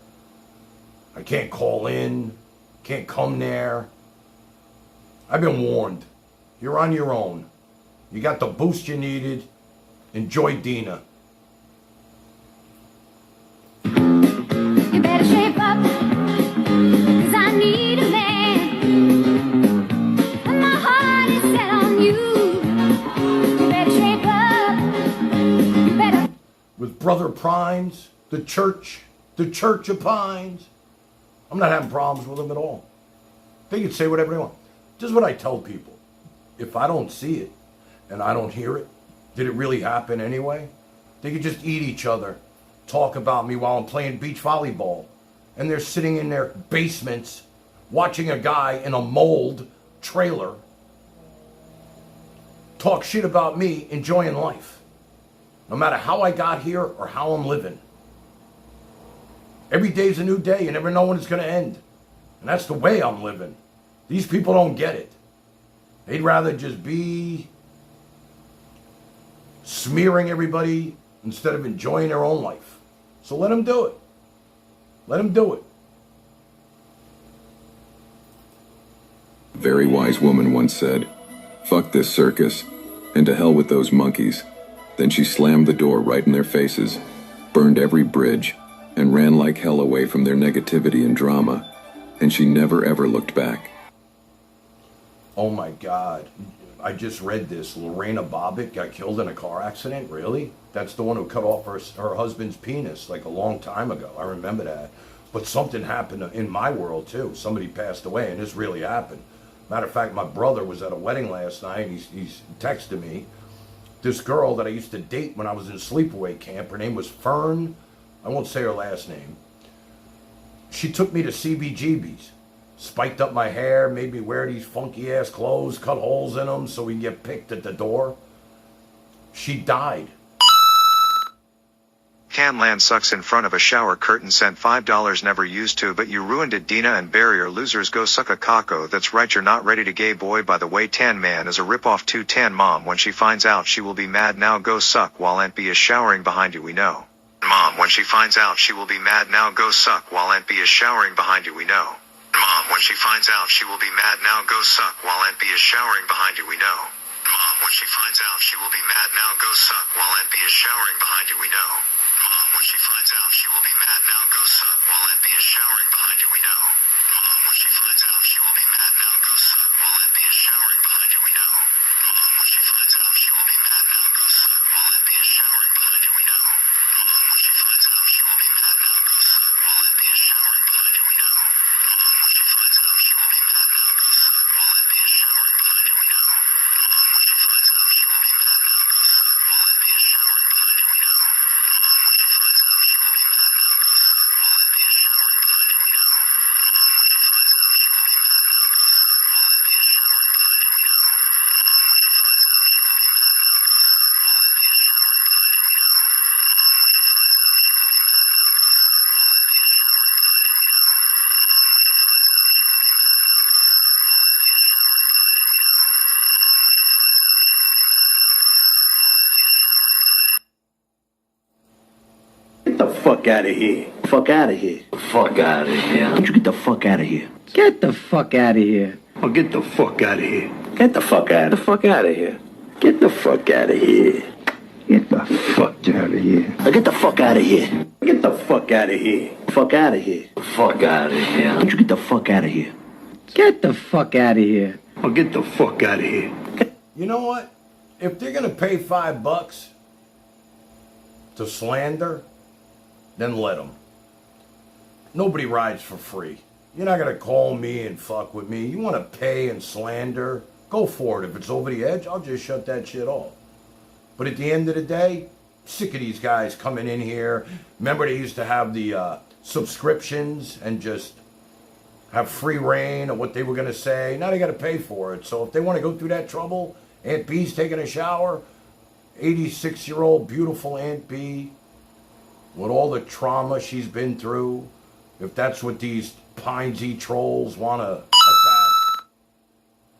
I can't call in. Can't come there. I've been warned. You're on your own. You got the boost you needed. Enjoy Dina. You better shape up, cause I need a man. And my heart is set on you. You better shape up, you better. With Brother Pines, the church of Pines. I'm not having problems with them at all. They can say whatever they want. This is what I tell people. If I don't see it and I don't hear it, did it really happen anyway? They could just eat each other, talk about me while I'm playing beach volleyball. And they're sitting in their basements watching a guy in a mold trailer talk shit about me enjoying life. No matter how I got here or how I'm living. Every day's a new day. You never know when it's going to end. And that's the way I'm living. These people don't get it. They'd rather just be smearing everybody instead of enjoying their own life. So let them do it. Let them do it. A very wise woman once said, "Fuck this circus, and to hell with those monkeys." Then she slammed the door right in their faces, burned every bridge, and ran like hell away from their negativity and drama, and she never ever looked back. Oh my God. I just read this. Lorena Bobbitt got killed in a car accident? Really? That's the one who cut off her husband's penis like a long time ago. I remember that. But something happened in my world too. Somebody passed away and this really happened. Matter of fact, my brother was at a wedding last night and he's texted me. This girl that I used to date when I was in sleepaway camp, her name was Fern. I won't say her last name. She took me to CBGB's. Spiked up my hair, made me wear these funky ass clothes, cut holes in them so we can get picked at the door. She died. Canland sucks in front of a shower curtain sent $5 never used to, but you ruined it. Dina and Barry are losers. Go suck a cocko. That's right, you're not ready to gay boy. By the way, Tan Man is a ripoff to Tan Mom. When she finds out, she will be mad. Now go suck while Aunt B is showering behind you. We know. Mom, when she finds out, she will be mad. Now go suck while Aunt B is showering behind you. We know. Mom, when she finds out, she will be mad. Now go suck while Aunt B is showering behind you. We know. Mom, when she finds out, she will be mad. Now go suck while Aunt B is showering behind you. We know. Mom, when she finds out, she will be mad. Now go suck while Aunt B is showering behind you. We know. Mom, when she finds out, she will be mad. Now go suck while Aunt B is showering behind you. We know. Mom, when she finds out, she will be mad. Now go suck while Aunt B is showering behind you. We know. Mom, when she finds out, she will be mad. Now go suck while Aunt B is showering behind you. We know. Mom, when she finds out, she will be mad. Now go suck while Aunt B is showering behind you. We know. Mom, when she finds out, she will be mad. Now go suck while Aunt B is showering behind you. We know. Mom, when she finds out, she will be mad. Now go suck while Aunt B is showering behind you. We know. Mom, when she finds out, she will be mad. Now go suck while Aunt B is showering behind you. We know. Mom, when she finds out, she will be mad. Now go suck while Aunt B is showering behind you. We know. Mom, when she finds out, she will be mad. Now go suck while Aunt B is showering behind you. We know. Mom, when she finds out, she will be mad. Now go suck while Aunt B is showering behind you. We know. Mom, when she finds out, she will be mad. Now go suck while Aunt B is showering behind you. Get the fuck out of here. Fuck out of here. Fuck out of here. Don't you get the fuck out of here. Get the fuck out of here. Oh, get the fuck out of here. Get the fuck out. The fuck out of here. Get the fuck out of here. Get the fuck out of here. Oh, get the fuck out of here. Get the fuck out of here. Fuck out of here. Fuck out of here. Don't you get the fuck out of here. Get the fuck out of here. Oh, get the fuck out of here. You know what? If they're gonna pay $5 to slander, then let them. Nobody rides for free. You're not gonna call me and fuck with me. You wanna pay and slander? Go for it. If it's over the edge, I'll just shut that shit off. But at the end of the day, sick of these guys coming in here. Remember they used to have the subscriptions and just have free reign of what they were gonna say. Now they gotta pay for it. So if they wanna go through that trouble, Aunt B's taking a shower, 86-year-old beautiful Aunt B, with all the trauma she's been through, if that's what these Pinesy trolls want to attack.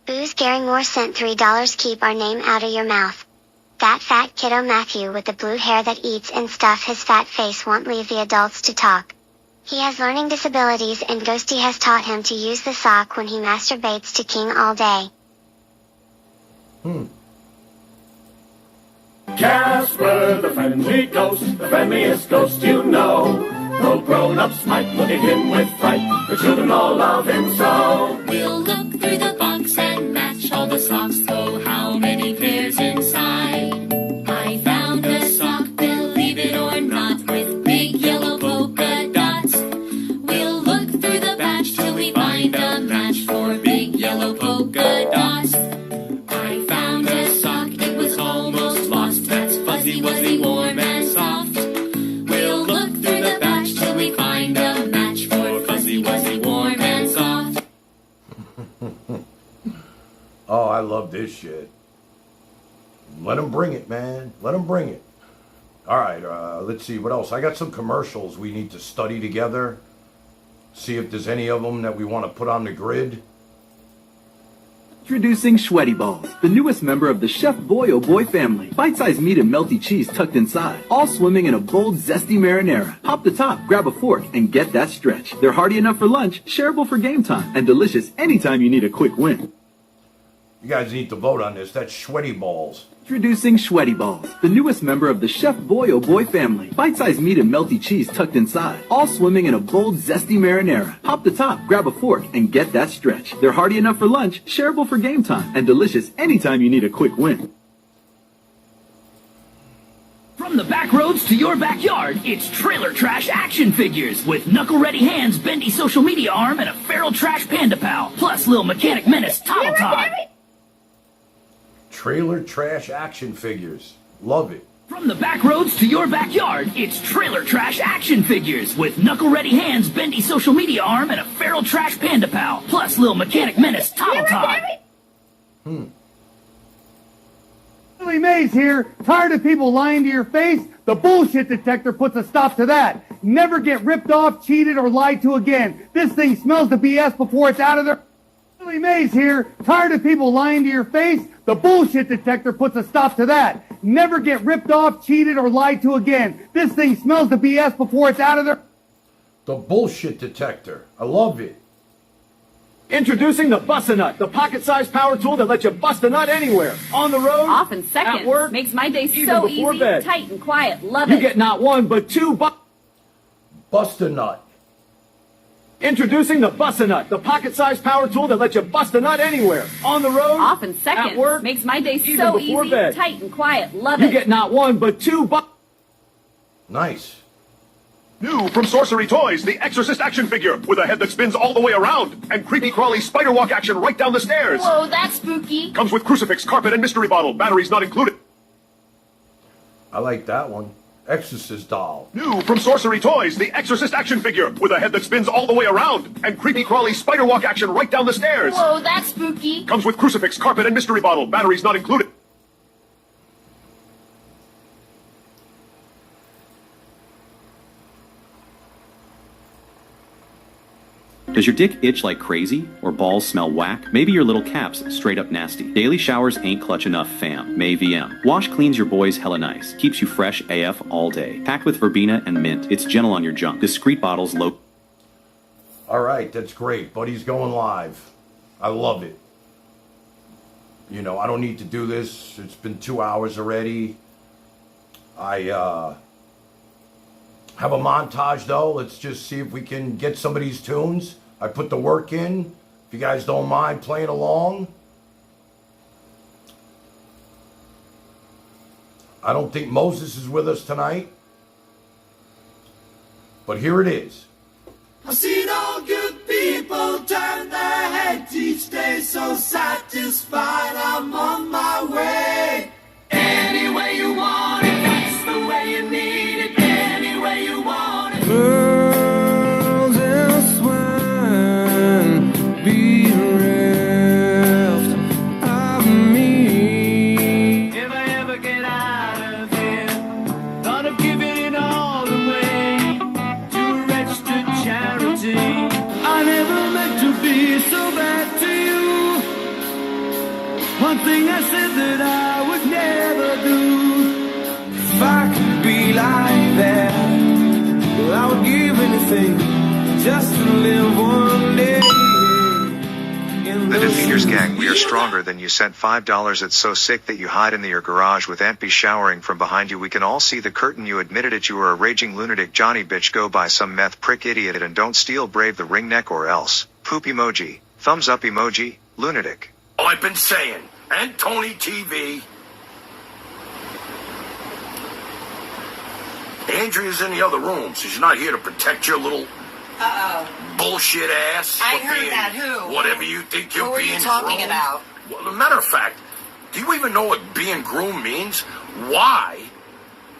Booze Garringmore sent $3. Keep our name out of your mouth. That fat kiddo Matthew with the blue hair that eats and stuff his fat face won't leave the adults to talk. He has learning disabilities and Ghosty has taught him to use the sock when he masturbates to King all day. Casper, the friendly ghost, the friendliest ghost you know. Though grown-ups might look at him with fright, the children all love him so. We'll look through the box and match all the socks, though how many pairs inside? I found a sock, believe it or not, with big yellow polka dots. We'll look through the batch till we find a match for big yellow polka dots. I found a sock, it was almost lost, that's fuzzy, wuzzy, warm and soft. We'll look through the batch till we find a match for fuzzy, wuzzy, warm and soft. Oh, I love this shit. Let them bring it, man. Let them bring it. All right, let's see what else. I got some commercials we need to study together. See if there's any of them that we want to put on the grid. Introducing Sweaty Balls, the newest member of the Chef Boy Oh Boy family. Bite-sized meat and melty cheese tucked inside, all swimming in a bold, zesty marinara. Pop the top, grab a fork, and get that stretch. They're hearty enough for lunch, shareable for game time, and delicious anytime you need a quick win. You guys need to vote on this. That's Sweaty Balls. Introducing Sweaty Balls, the newest member of the Chef Boy Oh Boy family. Bite-sized meat and melty cheese tucked inside, all swimming in a bold, zesty marinara. Pop the top, grab a fork, and get that stretch. They're hearty enough for lunch, shareable for game time, and delicious anytime you need a quick win. From the back roads to your backyard, it's Trailer Trash Action Figures with knuckle-ready hands, bendy social media arm, and a feral trash panda pal, plus Lil Mechanic Menace Toddle Todd. Trailer Trash Action Figures. Love it. From the back roads to your backyard, it's Trailer Trash Action Figures with knuckle-ready hands, bendy social media arm, and a feral trash panda pal, plus Lil Mechanic Menace Toddle Todd. Holy man. Mays here. Tired of people lying to your face? The bullshit detector puts a stop to that. Never get ripped off, cheated, or lied to again. This thing smells the BS before it's out of there. Billy Mays here. Tired of people lying to your face? The bullshit detector puts a stop to that. Never get ripped off, cheated, or lied to again. This thing smells the BS before it's out of there. The bullshit detector. I love it. Introducing the Bust-A-Nut, the pocket-sized power tool that lets you bust a nut anywhere. On the road, Off in seconds. at work, Makes my day even so before easy, bed. tight and quiet. Love You it. get not one, but two Bust-A-Nut. Introducing the Bust-A-Nut, the pocket-sized power tool that lets you bust a nut anywhere. On the road, Off in seconds. at work, Makes my day even so before easy, bed. tight and quiet. Love You it. get not one, but two Nice. New from Sorcery Toys, the Exorcist action figure with a head that spins all the way around and creepy crawly spider walk action right down the stairs. Whoa, that's spooky. Comes with crucifix, carpet, and mystery bottle. Batteries not included. I like that one. Exorcist doll. New from Sorcery Toys, the Exorcist action figure with a head that spins all the way around and creepy crawly spider walk action right down the stairs. Whoa, that's spooky. Comes with crucifix, carpet, and mystery bottle. Batteries not included. Does your dick itch like crazy? Or balls smell whack? Maybe your little cap's straight up nasty. Daily showers ain't clutch enough, fam. May VM. Wash cleans your boys hella nice. Keeps you fresh AF all day. Packed with verbena and mint. It's gentle on your junk. Discreet bottles low. All right, that's great. Buddy's going live. I love it. You know, I don't need to do this. It's been 2 hours already. I have a montage, though. Let's just see if we can get some of these tunes. I put the work in. If you guys don't mind playing along. I don't think Moses is with us tonight. But here it is. I've seen all good people turn their heads each day, so satisfied I'm on my way. Any way you want it, that's the way you need it. Any way you want it. Girls and swine be reft of me. If I ever get out of here, thought of giving it all away to a registered charity. I never meant to be so bad to you. One thing I said that I would never do. If I could be like that, well, I would give anything just to live one day. The Defeaters Gang, we are stronger than you. Sent $5. It's so sick that you hide in your garage with Aunt B showering from behind you. We can all see the curtain. You admitted it. You were a raging lunatic. Johnny bitch, go buy some meth, prick idiot, and don't steal. Brave the ring neck or else. Poop emoji. Thumbs up emoji. Lunatic. Oh, I've been saying. And Tony TV. Andrea's in the other room, so she's not here to protect your little bullshit ass. I for heard being that. Who? Whatever you think you're Who are being you talking groomed. about? Well, as a matter of fact, do you even know what being groomed means? Why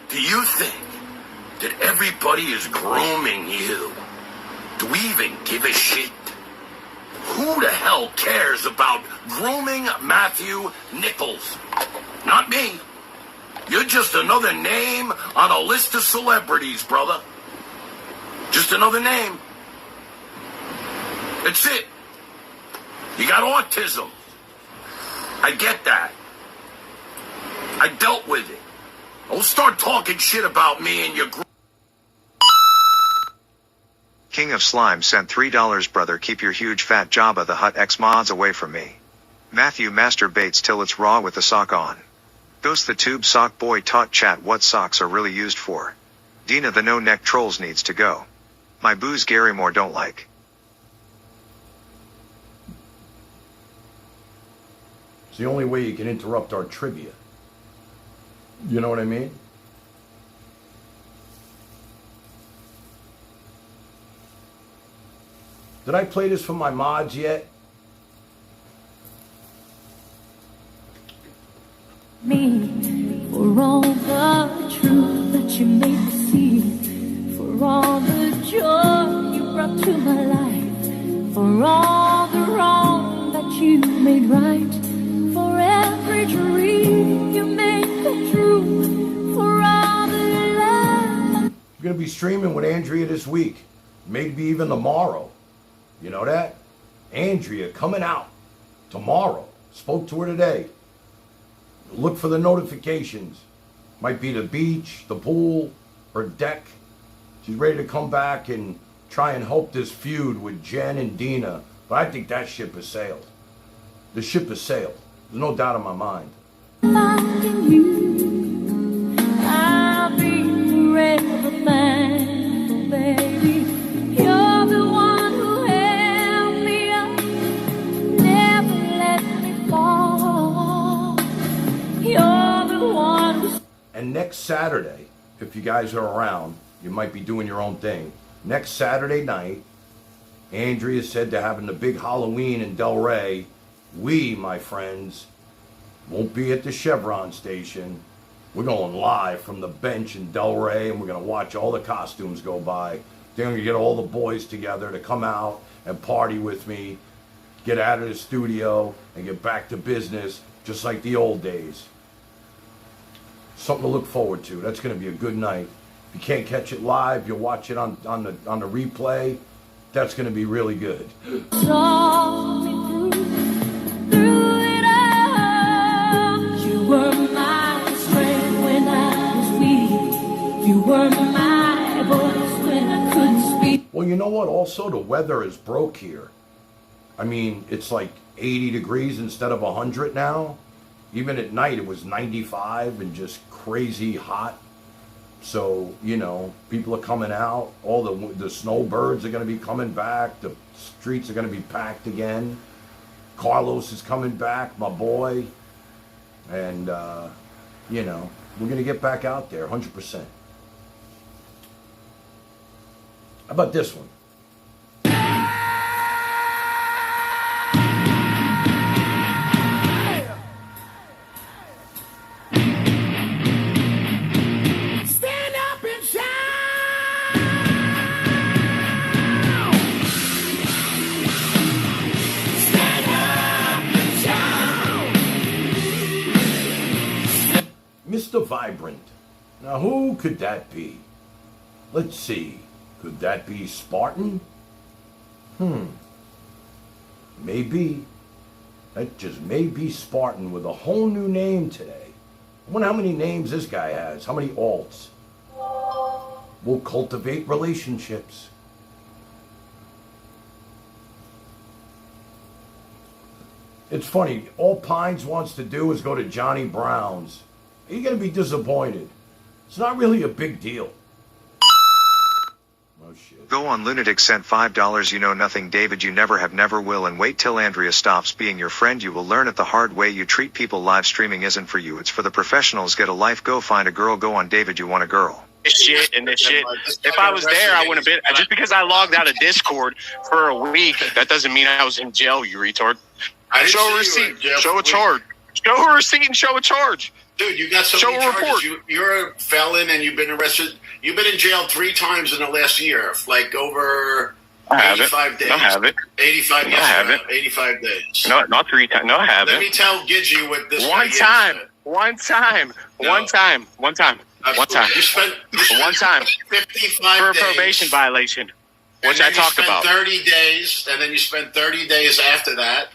do you think that everybody is grooming you? Do we even give a shit? Who the hell cares about grooming Matthew Nichols? Not me. You're just another name on a list of celebrities, brother. Just another name. That's it. You got autism. I get that. I dealt with it. Don't start talking shit about me and your group. King of Slime sent $3. Brother, keep your huge fat Jabba the Hutt X mods away from me. Matthew masturbates till it's raw with the sock on. Ghost the tube sock boy taught chat what socks are really used for. Dina the no neck trolls needs to go. My booze Gary Moore don't like. It's the only way you can interrupt our trivia. You know what I mean? Did I play this for my mods yet? Me for all the truth that you made me see, for all the joy you brought to my life, for all the wrong that you made right, for every dream you made We're going to be streaming with Andrea this week. Maybe even tomorrow. You know that? Andrea coming out tomorrow. Spoke to her today. Look for the notifications. Might be the beach, the pool, her deck. She's ready to come back and try and help this feud with Jen and Dina. But I think that ship has sailed. The ship has sailed. There's no doubt in my mind. I'll be forever thankful, baby. You're the one who held me up, never let me fall. You're the one who... And next Saturday, if you guys are around, you might be doing your own thing. Next Saturday night, Andrea said they're having the big Halloween in Delray. We, my friends, won't be at the Chevron station. We're going live from the bench in Delray, and we're going to watch all the costumes go by. Then we're going to get all the boys together to come out and party with me, get out of the studio, and get back to business just like the old days. Something to look forward to. That's going to be a good night. If you can't catch it live, you'll watch it on the replay. That's going to be really good. Saw me through it all. You were my strength when I was weak. You were my voice when I couldn't speak. Well, you know what? Also, the weather is broke here. I mean, it's like 80 degrees instead of 100 now. Even at night, it was 95 and just crazy hot. So, you know, people are coming out. All the snowbirds are going to be coming back. The streets are going to be packed again. Carlos is coming back, my boy. And, you know, we're going to get back out there 100%. How about this one? Mr. Vibrant. Now, who could that be? Let's see. Could that be Spartan? Maybe. That just may be Spartan with a whole new name today. I wonder how many names this guy has. How many alts? We'll cultivate relationships. It's funny. All Pines wants to do is go to Johnny Brown's. You're going to be disappointed. It's not really a big deal. Oh, shit. Go on Lunatic sent $5 you know nothing David you never have never will and wait till Andrea stops being your friend you will learn it the hard way you treat people live streaming isn't for you it's for the professionals get a life go find a girl go on David you want a girl. This shit. If I was there, I wouldn't have been. Just because I logged out of Discord for a week, that doesn't mean I was in jail, you retard. Show a receipt. Show a charge. Show a receipt and show a charge. Dude, you got so many charges. You're a felon and you've been arrested. You've been in jail 3 times in the last year, like over 85 days. I have it. 85, yes, I have it. 85 days. No, not 3 times. No, I haven't. Let me tell Gidgy what this One time. One time. You spent one time 55 for a days. Probation violation, which I talked about. 30 days, and then you spent 30 days after that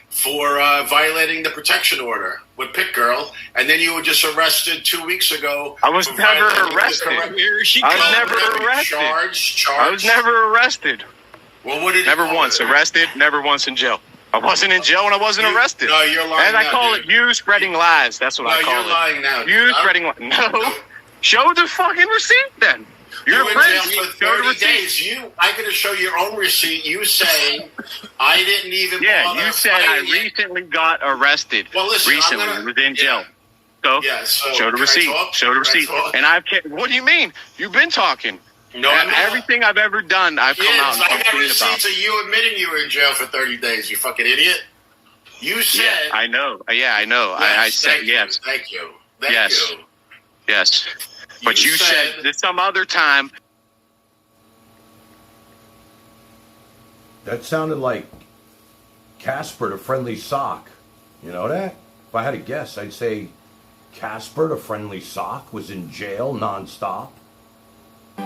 for violating the protection order with Pit Girl, and then you were just arrested 2 weeks ago. I was never arrested. I was never arrested. Well, what did never once arrested, never once in jail. I wasn't in jail when I wasn't arrested. No, you're lying. And I call it you spreading lies. That's what I call it. No, you're lying now. You spreading lies. No. Show the fucking receipt then. You're in jail for 30 days. I could have show your own receipt. You saying I didn't even bother. You said I recently got arrested. Well, listen, recently within jail. So, show the receipt. Show the receipt. And what do you mean? You've been talking. No, everything I've ever done, I've come out and I talked got clean receipts about. of you admitting you were in jail for 30 days. You fucking idiot. You said. Yeah, I know. Yeah, I know. I said yes. Thank you. Yes. But you said that some other time. That sounded like Casper the Friendly Sock. You know that? If I had to guess, I'd say Casper the Friendly Sock was in jail nonstop.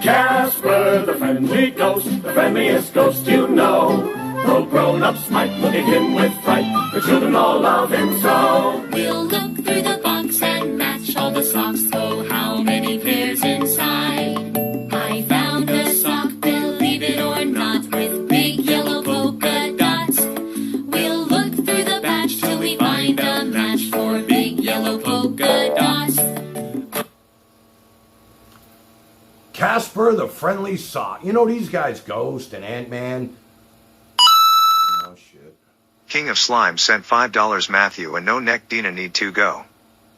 Casper, the friendly ghost, the friendliest ghost you know. Though grown-ups might look at him with fright, the children all love him so. We'll look through the box and match all the socks. Oh, how many pairs inside? I found a sock, believe it or not, with big yellow polka dots. We'll look through the batch till we find a match for big yellow polka dots. Casper, the friendly sock. You know these guys, Ghost and Ant-Man. Oh, shit. King of Slime sent $5 Matthew and no neck Dina need to go.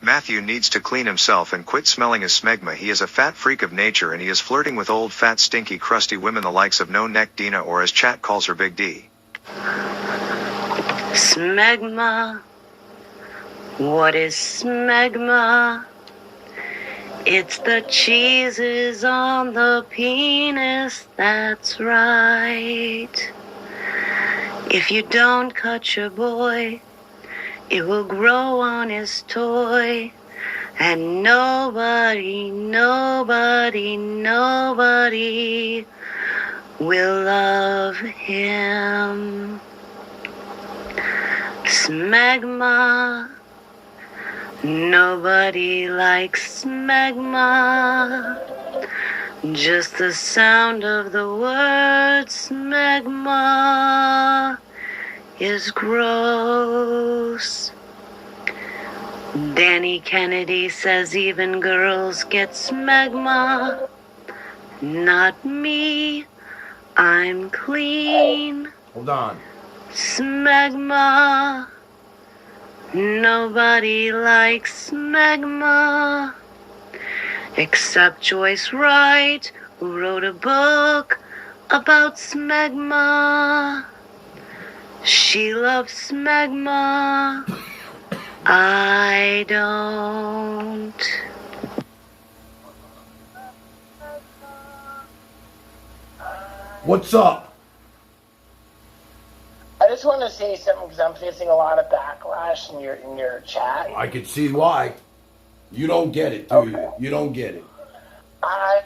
Matthew needs to clean himself and quit smelling his smegma. He is a fat freak of nature and he is flirting with old fat stinky crusty women the likes of no neck Dina, or as chat calls her, Big D. Smegma. What is smegma? It's the cheeses on the penis, that's right. If you don't cut your boy, it will grow on his toy. And nobody will love him. Smegma. Nobody likes smegma. Just the sound of the word smegma is gross. Danny Kennedy says even girls get smegma. Not me. I'm clean. Hold on. Smegma. Nobody likes smegma except Joyce Wright, who wrote a book about smegma. She loves smegma. I don't. What's up? I just want to say something because I'm facing a lot of backlash in your chat. I can see why. You don't get it, do you? You don't get it. I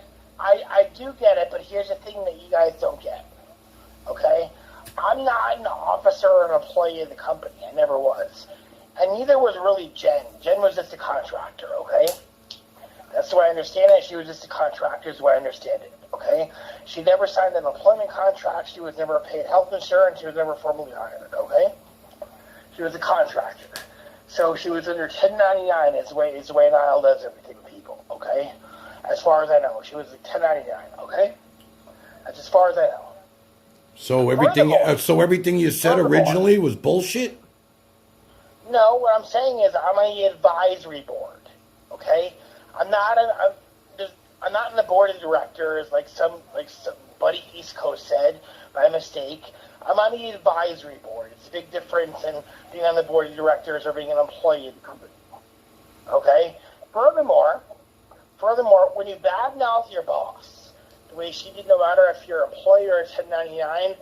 do get it, but here's the thing that you guys don't get. Okay? I'm not an officer or an employee of the company. I never was. And neither was really Jen. Jen was just a contractor, okay? That's the way I understand it. She was just a contractor is the way I understand it, okay? She never signed an employment contract. She was never paid health insurance. She was never formally hired, okay? She was a contractor. So she was under 1099 is the way an IRL does everything to people, okay? As far as I know. She was 1099, okay? That's as far as I know. So everything you said originally was bullshit? No, what I'm saying is I'm on the advisory board, okay? I'm not in the board of directors like somebody East Coast said by mistake. I'm on the advisory board. It's a big difference in being on the board of directors or being an employee of the company. Okay? Furthermore, when you badmouth your boss, the way she did, no matter if you're an employee or a 1099,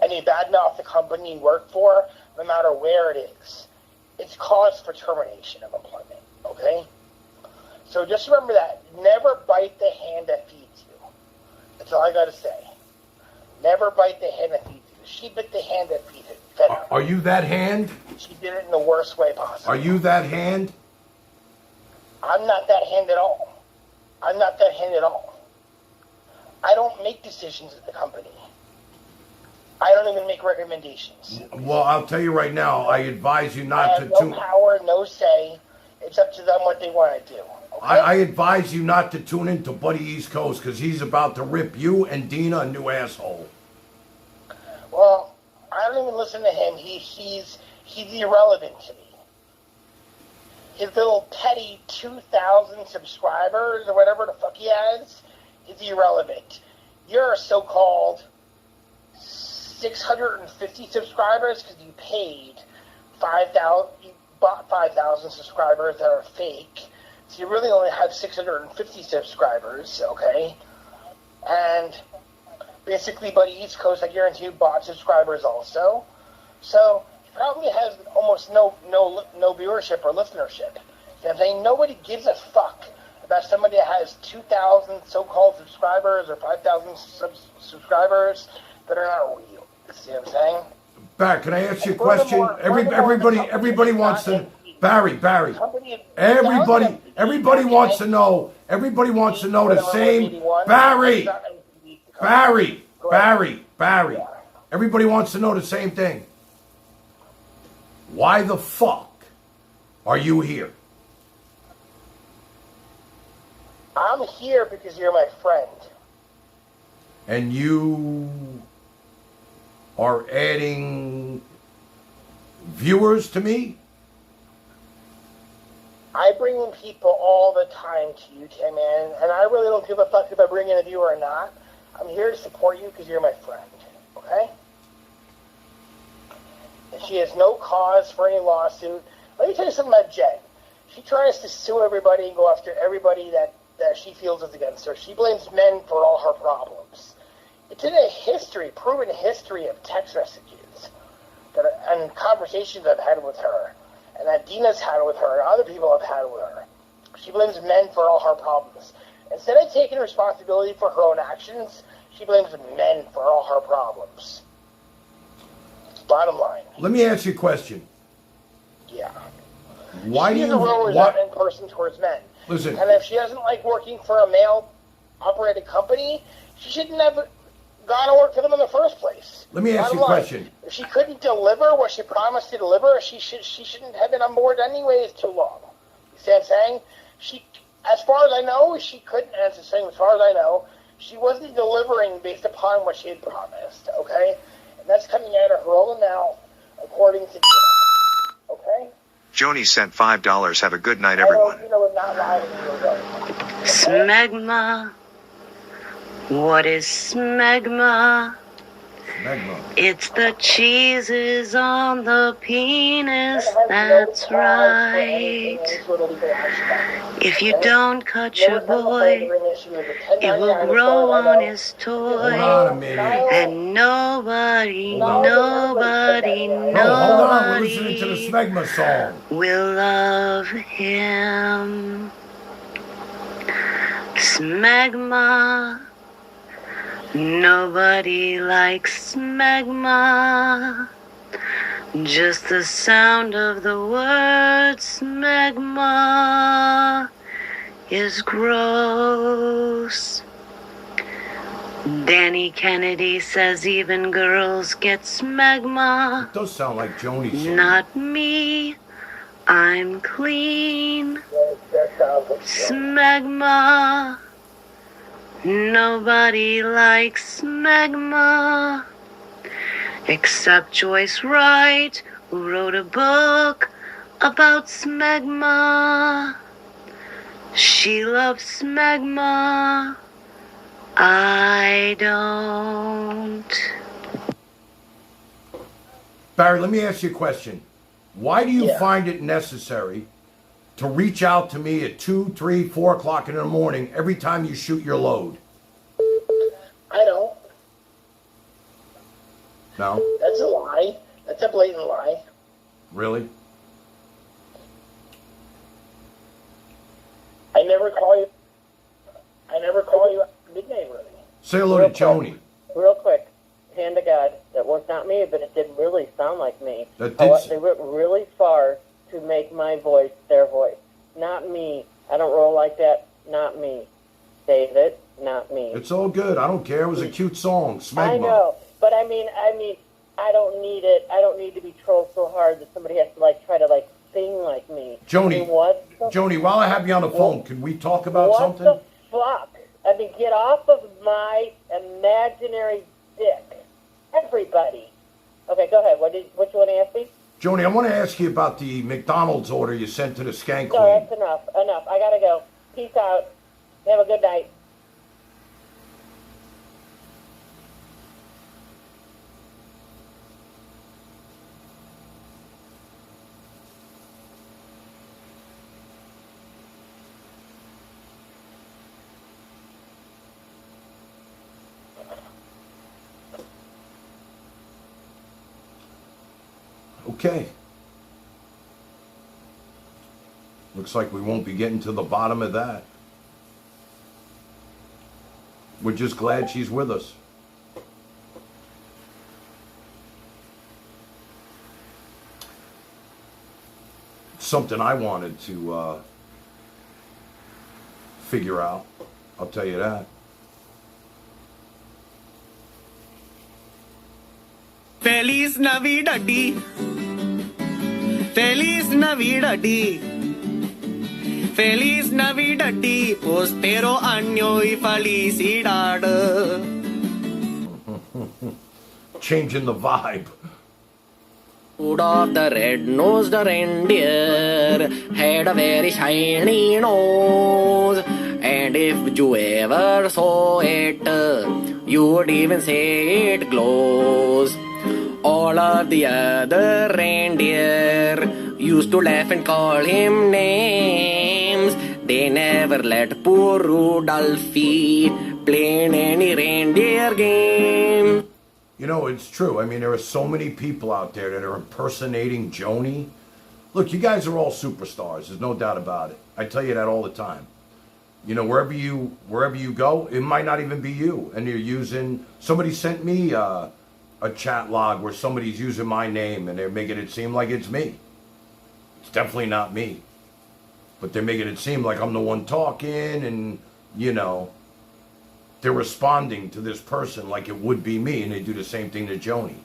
and you badmouth the company you work for, no matter where it is, it's cause for termination of employment. Okay? So just remember that. Never bite the hand that feeds you. That's all I got to say. Never bite the hand that feeds you. She bit the hand that fed her. Are you that hand? She did it in the worst way possible. Are you that hand? I'm not that hand at all. I'm not that hand at all. I don't make decisions at the company. I don't even make recommendations. Well, I'll tell you right now, I advise you I not have to no power, no say. It's up to them what they want to do. I advise you not to tune into Buddy East Coast because he's about to rip you and Dina a new asshole. Well, I don't even listen to him. He's irrelevant to me. His little petty 2,000 subscribers or whatever the fuck he has is irrelevant. You're a so-called 650 subscribers because you paid 5,000. You bought 5,000 subscribers that are fake. So you really only have 650 subscribers, okay? And basically, Buddy East Coast, I guarantee you, bought subscribers also. So he probably has almost no viewership or listenership. You know what I'm saying? Nobody gives a fuck about somebody that has 2,000 so-called subscribers or 5,000 subscribers that are not real. You see what I'm saying? Barry, can I ask you a question? Everybody wants to. Barry. Everybody wants to know. Everybody wants to know the same. Barry. Everybody wants to know the same thing. Why the fuck are you here? I'm here because you're my friend. And you are adding viewers to me? I bring in people all the time to you, K-Man, and I really don't give a fuck if I bring in a viewer or not. I'm here to support you because you're my friend, okay? And she has no cause for any lawsuit. Let me tell you something about Jen. She tries to sue everybody and go after everybody that she feels is against her. She blames men for all her problems. It's in a proven history of text messages and conversations I've had with her, and that Dina's had with her, and other people have had with her. She blames men for all her problems. Instead of taking responsibility for her own actions, she blames men for all her problems. Bottom line. Let me ask you a question. Yeah. Why do you... She's a real resentment person towards men. Listen. And if she doesn't like working for a male-operated company, she shouldn't have gone to work for them in the first place. Let me ask you a question. If she couldn't deliver what she promised to deliver, she shouldn't have been on board anyways too long. You see what I'm saying? As far as I know, she couldn't, and it's the same as far as I know, she wasn't delivering based upon what she had promised, okay? And that's coming out of her own mouth, according to Dina, okay? Joni sent $5. Have a good night, everyone. Not lying to you, Smegma. What is smegma? It's the cheeses on the penis, that's right. If you don't cut your boy, it will grow on his toy. And nobody We're listening to the Smegma song. will love him. Smegma. Nobody likes smegma. Just the sound of the word smegma is gross. Danny Kennedy says even girls get smegma. It does sound like Joni song. Not me. I'm clean. Smegma. Nobody likes smegma except Joyce Wright, who wrote a book about smegma. She loves smegma. I don't. Barry, let me ask you a question. Why do you find it necessary to reach out to me at 2, 3, 4 o'clock in the morning every time you shoot your load? I don't. No? That's a lie. That's a blatant lie. Really? I never call you midnight, really. Say hello to Joni. Real quick, hand to God, that was not me, but it did really sound like me. That did. They went really far to make my voice their voice. Not me. I don't roll like that. Not me. David, not me. It's all good. I don't care. It was a cute song. Smegma. I know, but I mean, I don't need it. I don't need to be trolled so hard that somebody has to try to sing like me. Joni, Joni, while I have you on the phone, can we talk about something? What the fuck? I mean, get off of my imaginary dick. Everybody. Okay, go ahead. What you want to ask me? Joni, I want to ask you about the McDonald's order you sent to the skank No, queen. that's enough. Enough. I gotta go. Peace out. Have a good night. Okay. Looks like we won't be getting to the bottom of that. We're just glad she's with us. Something I wanted to figure out. I'll tell you that. Feliz Navidad. Feliz Navidad. Feliz Navidad. Prospero año y felicidad. Changing the vibe. Rudolph the red-nosed reindeer had a very shiny nose, and if you ever saw it, you would even say it glows. All of the other reindeer used to laugh and call him names. They never let poor Rudolphie play in any reindeer game. You know, it's true. I mean, there are so many people out there that are impersonating Joni. Look, you guys are all superstars. There's no doubt about it. I tell you that all the time. You know, wherever you go, it might not even be you. And you're using... Somebody sent me a chat log where somebody's using my name and they're making it seem like it's me. It's definitely not me. But they're making it seem like I'm the one talking and, you know... They're responding to this person like it would be me, and they do the same thing to Joni.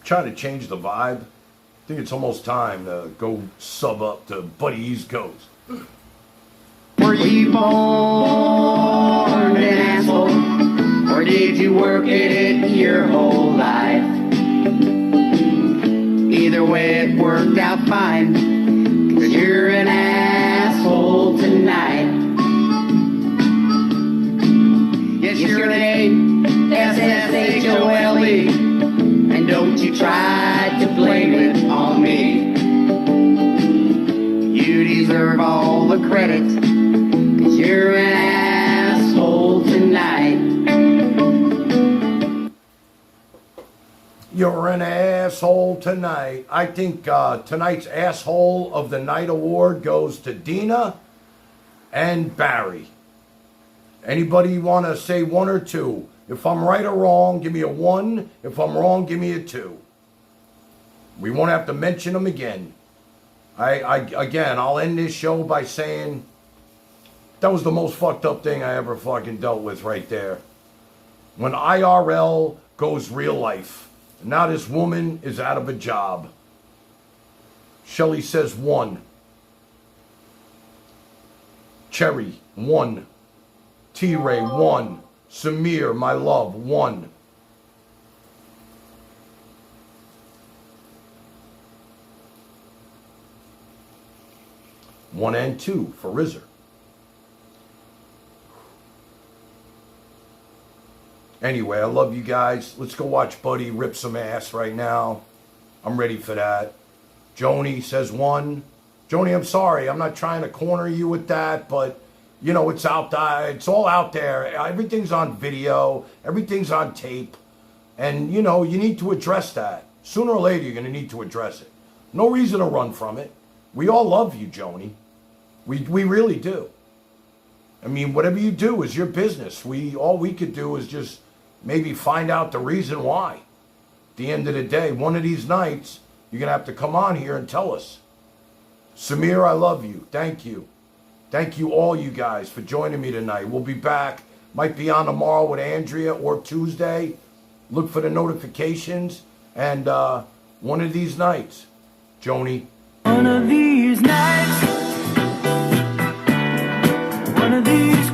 Trying to change the vibe. I think it's almost time to go sub up to Buddy East Coast. Were you born an asshole, or did you work at it your whole life? Either way, it worked out fine, 'cause you're an asshole tonight. Yes, you're an A-S-S-H-O-L-E, and don't you try to blame it on me. You deserve all the credit, 'cause you're an asshole tonight. You're an asshole tonight. I think tonight's Asshole of the Night award goes to Dina and Barry. Anybody want to say one or two? If I'm right or wrong, give me a 1. If I'm wrong, give me a 2. We won't have to mention them again. Again, I'll end this show by saying that was the most fucked up thing I ever fucking dealt with right there. When IRL goes real life. Now this woman is out of a job. Shelly says 1. Cherry, 1. T-Ray, 1. Samir, my love, 1. One and 2 for Rizzer. Anyway, I love you guys. Let's go watch Buddy rip some ass right now. I'm ready for that. Joni says 1. Joni, I'm sorry. I'm not trying to corner you with that, but, you know, it's out there. It's all out there. Everything's on video. Everything's on tape. And, you know, you need to address that. Sooner or later, you're going to need to address it. No reason to run from it. We all love you, Joni. We really do. I mean, whatever you do is your business. All we could do is just maybe find out the reason why. At the end of the day, one of these nights, you're going to have to come on here and tell us. Samir, I love you. Thank you. Thank you all you guys for joining me tonight. We'll be back. Might be on tomorrow with Andrea or Tuesday. Look for the notifications. And one of these nights, Joni. One of these nights, one of these